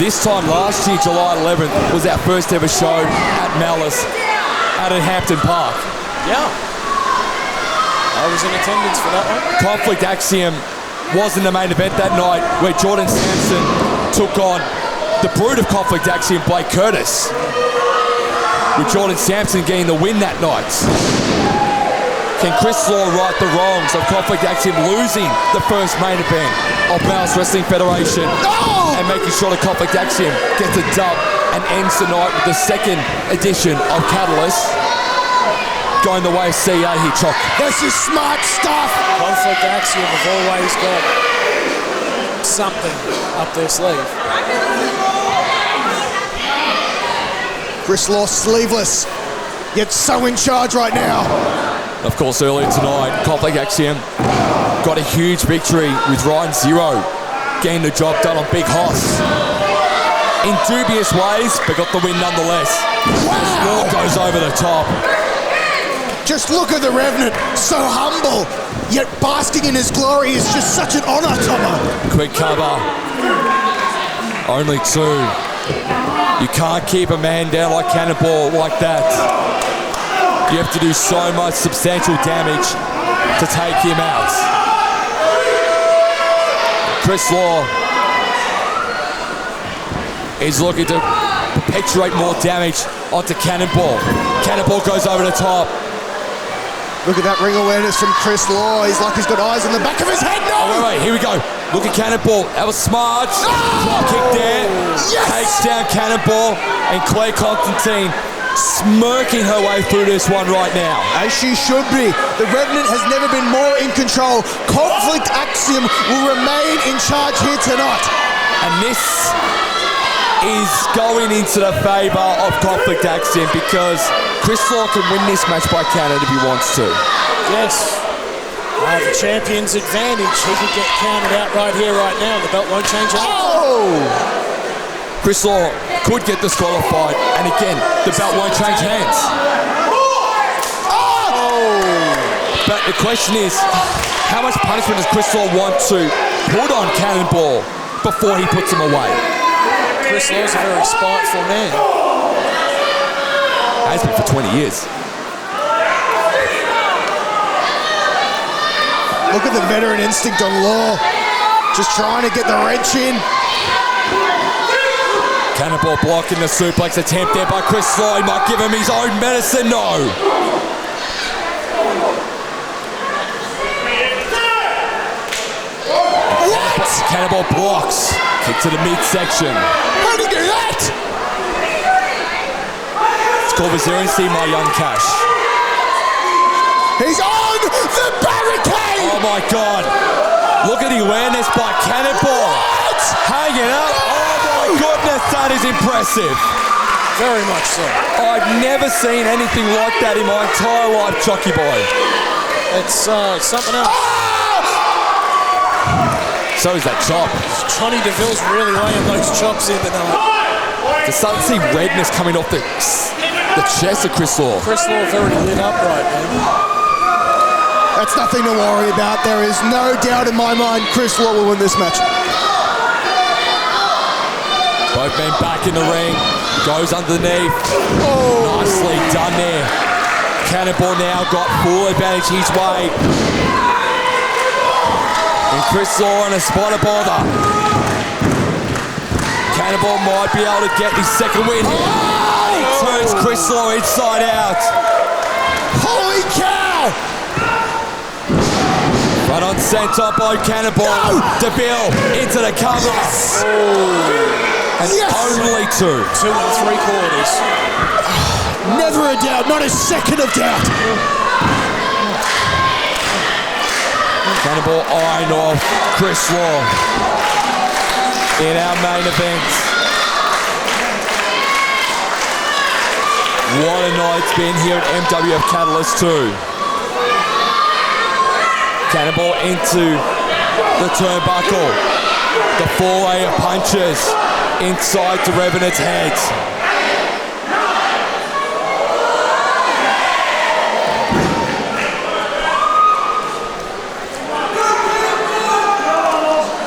this time last year, July 11th, was our first ever show at Malice out at Hampton Park. Yeah. I was in attendance for that one. Conflict Axiom was in the main event that night, where Jordan Sampson took on the brute of Conflict Axiom, Blake Curtis, with Jordan Sampson getting the win that night. Can Kris Law right the wrongs of Conflict Axiom losing the first main event of Malice Wrestling Federation and making sure the Conflict Axiom gets a dub and ends the night with the second edition of Catalyst going the way of CA here, Choc? This is smart stuff. Conflict Axiom have always got something up their sleeve. Kris Law sleeveless, yet so in charge right now. Of course, earlier tonight, Conflict Axiom got a huge victory with Ryan Zero, getting the job done on Big Hoss. In dubious ways, but got the win nonetheless. Wow. Law goes over the top. Just look at the Revenant, so humble, yet basking in his glory is just such an honour, Tomo. Quick cover. Only two. You can't keep a man down like Cannonball like that. You have to do so much substantial damage to take him out. Kris Law is looking to perpetuate more damage onto Cannonball. Cannonball goes over the top. Look at that ring awareness from Kris Law. He's like he's got eyes in the back of his head. No! Oh, wait, here we go. Look at Cannonball. That was smart. Drop kick there. Yes! Takes down Cannonball. And Claire Constantine smirking her way through this one right now. As she should be. The Revenant has never been more in control. Conflict Axiom will remain in charge here tonight. And this is going into the favour of Conflict Axiom because Kris Law can win this match by counted if he wants to. Yes. The champion's advantage. He could get counted out right here, right now. The belt won't change anything. Oh! Kris Law could get disqualified, and again, the belt won't change hands. Oh! But the question is, how much punishment does Kris Law want to put on Cannonball before he puts him away? Kris Law's a very spiteful man. Has been for 20 years. Look at the veteran instinct on Law. Just trying to get the wrench in. Cannonball blocking the suplex attempt there by Kris Law. He might give him his own medicine. No. What? Cannonball blocks. Kick to the midsection. How did he do that? It's called resiliency, my young Cash. He's on the barricade! Oh my God. Look at the awareness by Cannonball. What? Hanging up. Oh my goodness, that is impressive. Very much so. I've never seen anything like that in my entire life, Jockey Boy. It's something else. So is that chop. Johnny DeVille's really laying those chops in tonight. To start to see redness coming off the chest of Kris Law. Kris Law very lit up right now. That's nothing to worry about. There is no doubt in my mind Kris Law will win this match. Both men back in the ring. Goes underneath. Oh. Nicely done there. Cannonball now got full advantage his way. And Kris Law in a spot of bother. Cannonball might be able to get his second win here. Oh. He turns Kris Law inside out. Holy cow! Right on center by Cannonball. No. DeVille into the cover. Yes. And yes. only two. 2 3/4. Never a doubt, not a second of doubt. Cannonball eyeing off Kris Law in our main event. What a night it's been here at MWF Catalyst II. Cannonball into the turnbuckle. The four-way of punches inside the Revenant's head.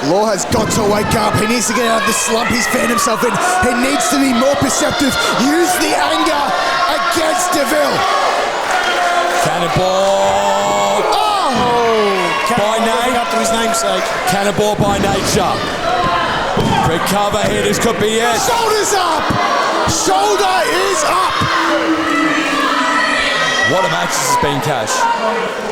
Law has got to wake up. He needs to get out of the slump he's found himself in. He needs to be more perceptive. Use the anger against DeVille. Cannonball. By name, up to his namesake. Cannonball by nature. Quick cover here, this could be it. Shoulders up! Shoulder is up! What a match this has been, Cash.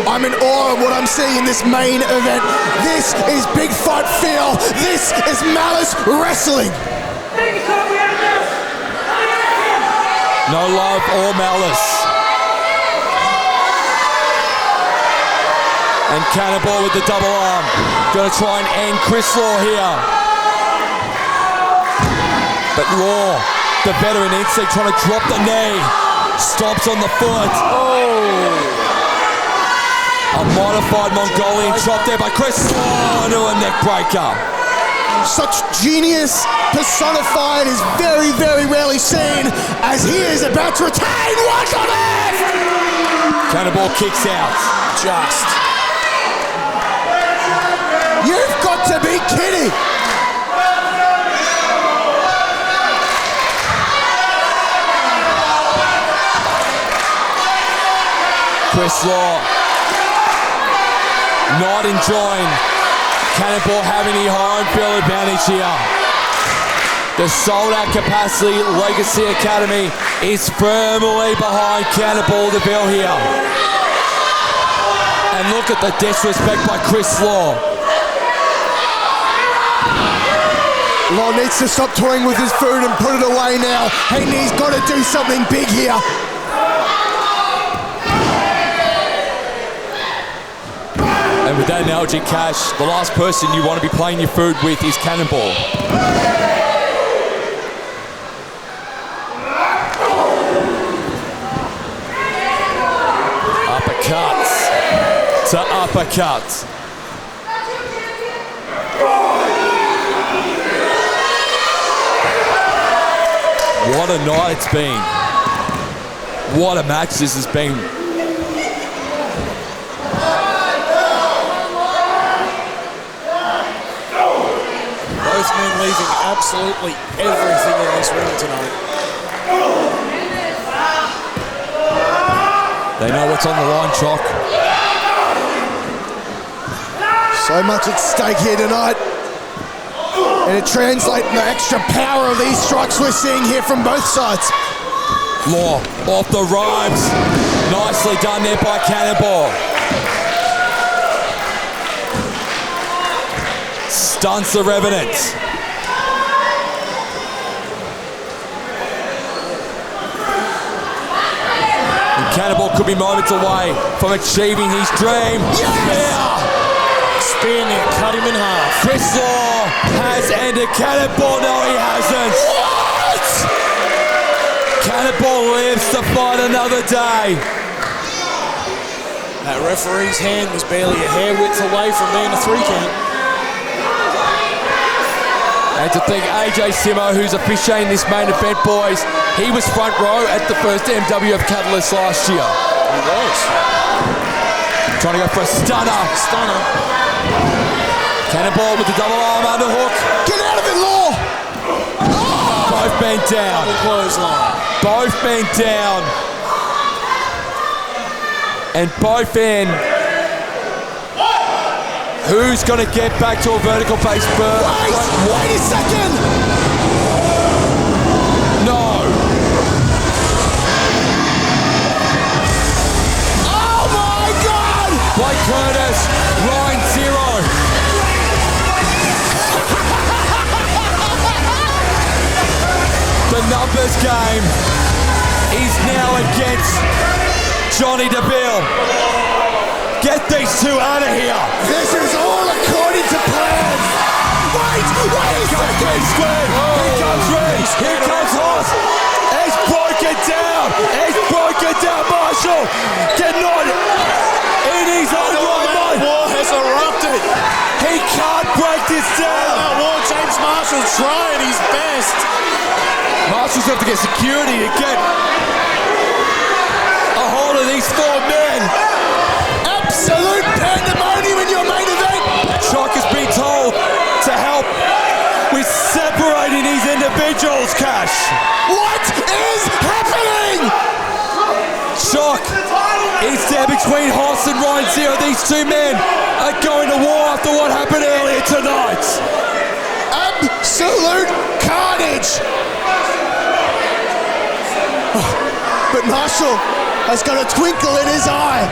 I'm in awe of what I'm seeing in this main event. This is big fight feel. This is Malice wrestling. No love or malice. And Cannonball with the double arm. Gonna try and end Kris Law here. But Law the veteran instinct trying to drop the knee. Stops on the foot. A modified Mongolian chop there by Kris Law into a neck breaker. Such genius personified is very, very rarely seen as he is about to retain one on left. Cannonball kicks out. Just. You've got to be kidding. Kris Law not enjoying Cannonball having the home field advantage here. The sold-out capacity Legacy Academy is firmly behind Cannonball DeVille here. And look at the disrespect by Kris Law. Law needs to stop toying with his food and put it away now. He's got to do something big here. And with that analogy, Cash, the last person you want to be playing your food with is Cannonball. Uppercuts to uppercuts. What a night it's been. What a match this has been. Both men leaving absolutely everything in this ring tonight. They know what's on the line, Chalk. So much at stake here tonight. And it translates the extra power of these strikes we're seeing here from both sides. Law off the ropes. Nicely done there by Cannonball. Stunts the Revenants. And Cannonball could be moments away from achieving his dream. Yes! Spear near, cut him in half. Kris Law has ended Cannonball. No, he hasn't. What? Cannonball lives to fight another day. That referee's hand was barely a hair width away from being a 3 count. And to think AJ Simo, who's officiating this main event, boys, he was front row at the first MWF Catalyst last year. He was. Trying to go for a stunner. Stunner. Cannonball with the double arm underhook. Get out of it, Law! Both men down. Double clothesline. Both men down. And both in. Who's going to get back to a vertical base burn? Wait a second! No. Oh my God! Blake Curtis, line 0. The numbers game is now against Johnny DeVille. Get these two out of here. This is all according to plan. Wait a second. Here comes Red. Here comes Hoss. He's broken down. Marshall cannot in his own right mind. War has erupted. He can't break this down. War, James Marshall's trying his best. Marshall's have to get security to get a hold of these 4 men. Absolute pandemonium in your main event. Shock has been told to help with separating these individuals, Cash. What is happening? Shock is there between Hoss and Ryan Zero. These 2 men are going to war after what happened earlier tonight. Absolute carnage. But Marshall has got a twinkle in his eye.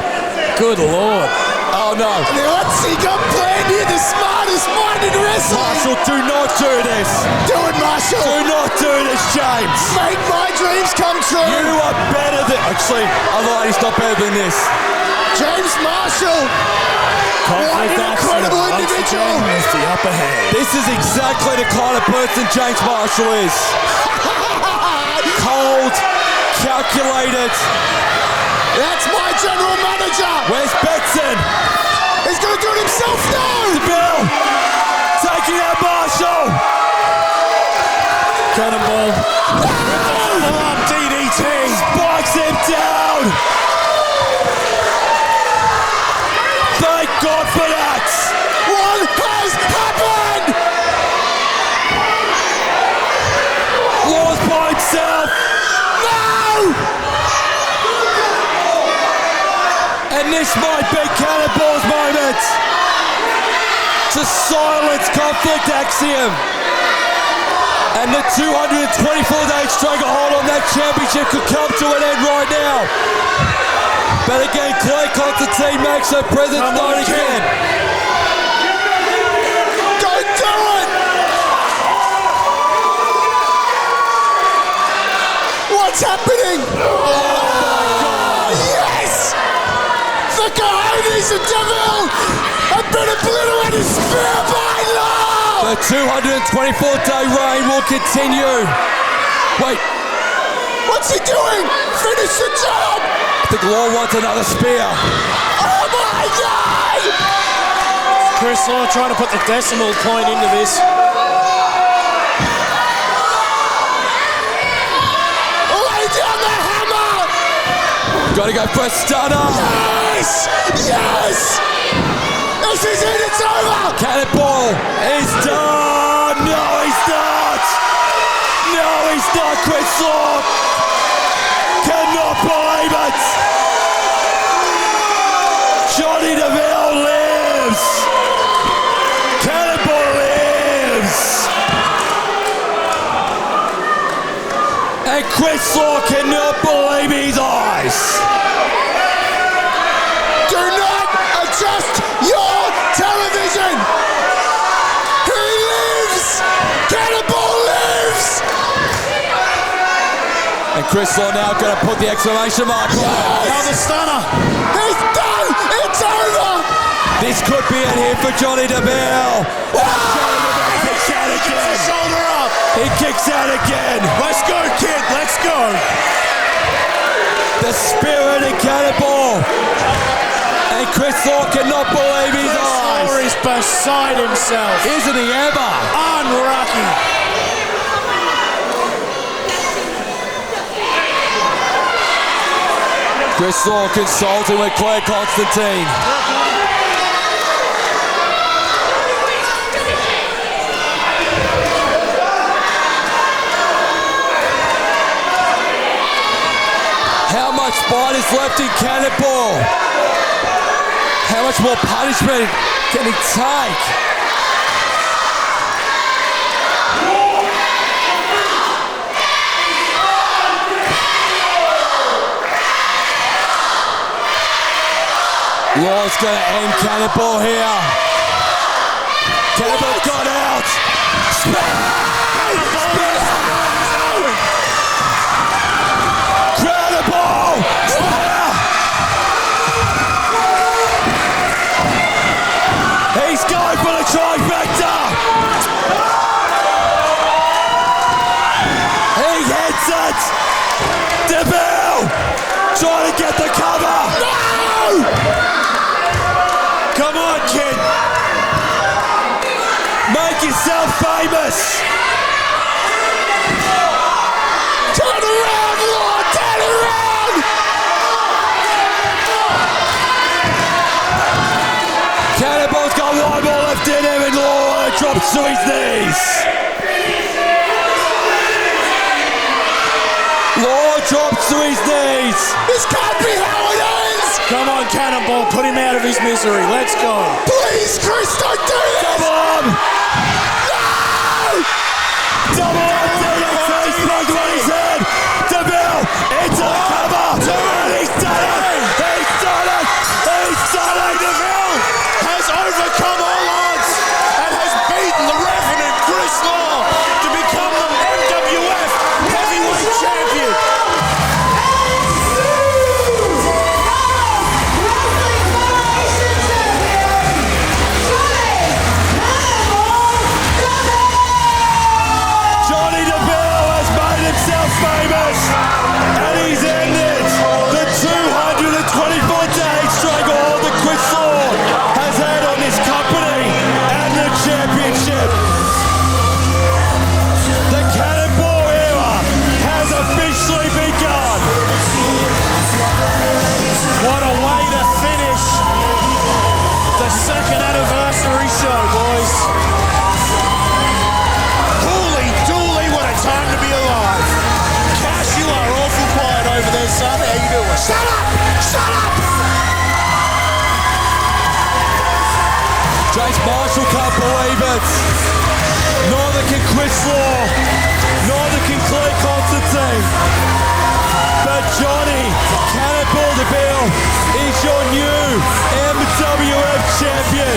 Good Lord. Oh no. What's he got planned here? The smartest mind in wrestling. Marshall, do not do this. Do it, Marshall. Do not do this, James. Make my dreams come true. You are better than... Actually, I lied, he's not better than this. James Marshall. What an incredible individual. With the upper hand. This is exactly the kind of person James Marshall is. cold, calculated. That's my general manager. Where's Betson? He's going to do it himself now. Bill taking out Marshall. Cannonball. Full-up DDT. Spikes him down. Thank God for that. What has happened? Law's by himself. No! And this might be Cannonball's moment to silence Conflict Axiom. And the 224-day stranglehold on that championship could come to an end right now. But again, Clay Constantine makes her presence known again. Don't do it! What's happening? Oh, yes! The cojones of Deville have been obliterated spear by Law! The 224-day reign will continue. Wait, what's he doing? Finish the job! I think Law wants another spear. Oh my God! Kris Law trying to put the decimal point into this. Lay down the hammer! Gotta go for a stunner. Yes! Yes! This is it, it's over! Cannonball is done! No, he's not! No, he's not! Kris Law cannot believe it! Johnny DeVille lives! Cannonball lives! And Kris Law cannot believe his eyes! Do not adjust your television! He lives! Cannonball lives! And Kris Law now going to put the exclamation mark on. Yes! Another stunner! He's done! It's over! This could be it here for Johnny DeVille. Johnny DeVille kicks out again. Shoulder up. He kicks out again. Let's go, kid. Let's go. The spirit of Cannonball. And Kris Law cannot believe his eyes. Kris Law is beside himself. Isn't he ever? Unlucky. Kris Law consulting with Claire Constantine. How much fight is left in Cannonball? How much more punishment can he take? Law's going to end Cannonball here. Cannonball got out. Cannonball! He's going for the trifecta. He hits it. DeVille trying to get the cover. No! Come on, kid. Make yourself famous. Turn around, Lord, turn around! Cannonball's got one more left in him and Law drops to his knees. Law drops to his knees. This can't be how it ends! Come on, Cannonball, put him out of his misery. Let's go. Please, Kris, don't do this! Come on! No! Double up, DDT, spiked on his head. DeVille into the cover. And he's done it! He's done it! He's done it! DeVille Has overcome all odds and has beaten the revenant Kris Law to become the MWF Heavyweight Champion. Johnny the second anniversary show, boys. Holy dooly, what a time to be alive. Cash, you are awful quiet over there, son. How you doing? Shut up! Shut up! James Marshall can't believe it. Neither can Kris Law. Neither can Clay Constantine. But Johnny, Cannonball DeBille is your new MWF Champion.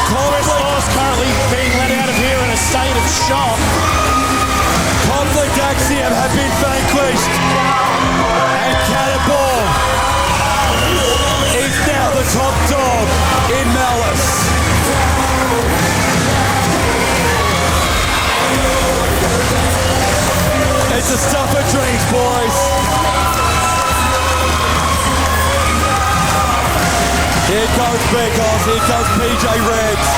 Kris Law's currently being let out of here in a state of shock. Conflict Axiom have been vanquished. And Cannonball is now the top dog in Malice. It's the stuff of dreams, boys. Here comes Beckhoff, here comes PJ Reds.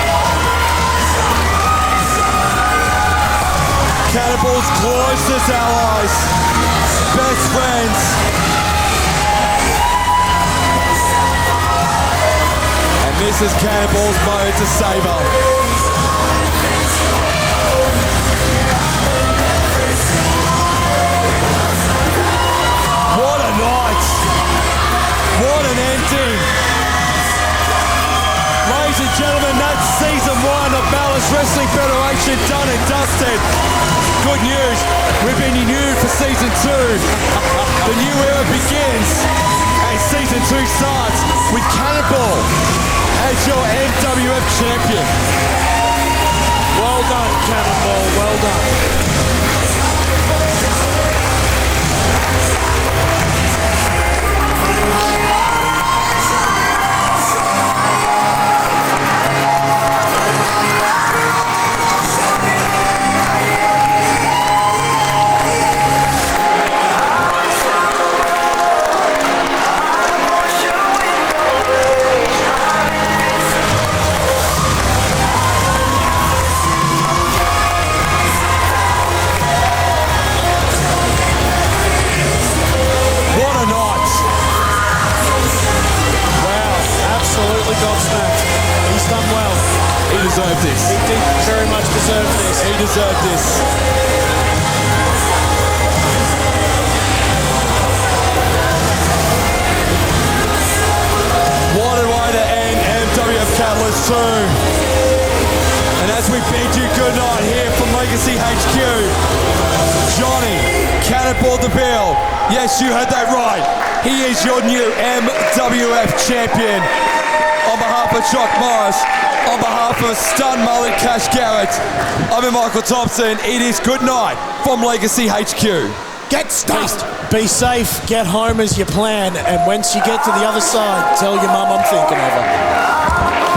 Cannonball's closest allies, best friends. And this is Cannonball's moment to savor. What a night! What an ending! Ladies and gentlemen, that's season 1 of Malice Wrestling Federation done and dusted. Good news, we've been renewed for season 2. The new era begins and season 2 starts with Cannonball as your MWF Champion. Well done, Cannonball, well done. Deserved this. He did very much deserve this. He deserved this. What a way to end MWF Catalyst 2. And as we bid you good night here from Legacy HQ, Johnny, Cannonball DeBille, yes, you heard that right. He is your new MWF Champion. On behalf of Chuck Morris, on behalf of Stun Mullet Cash Garrett, I'm Michael Thompson. It is good night from Legacy HQ. Get stuffed. Be safe, get home as you plan, and once you get to the other side, tell your mum I'm thinking of her.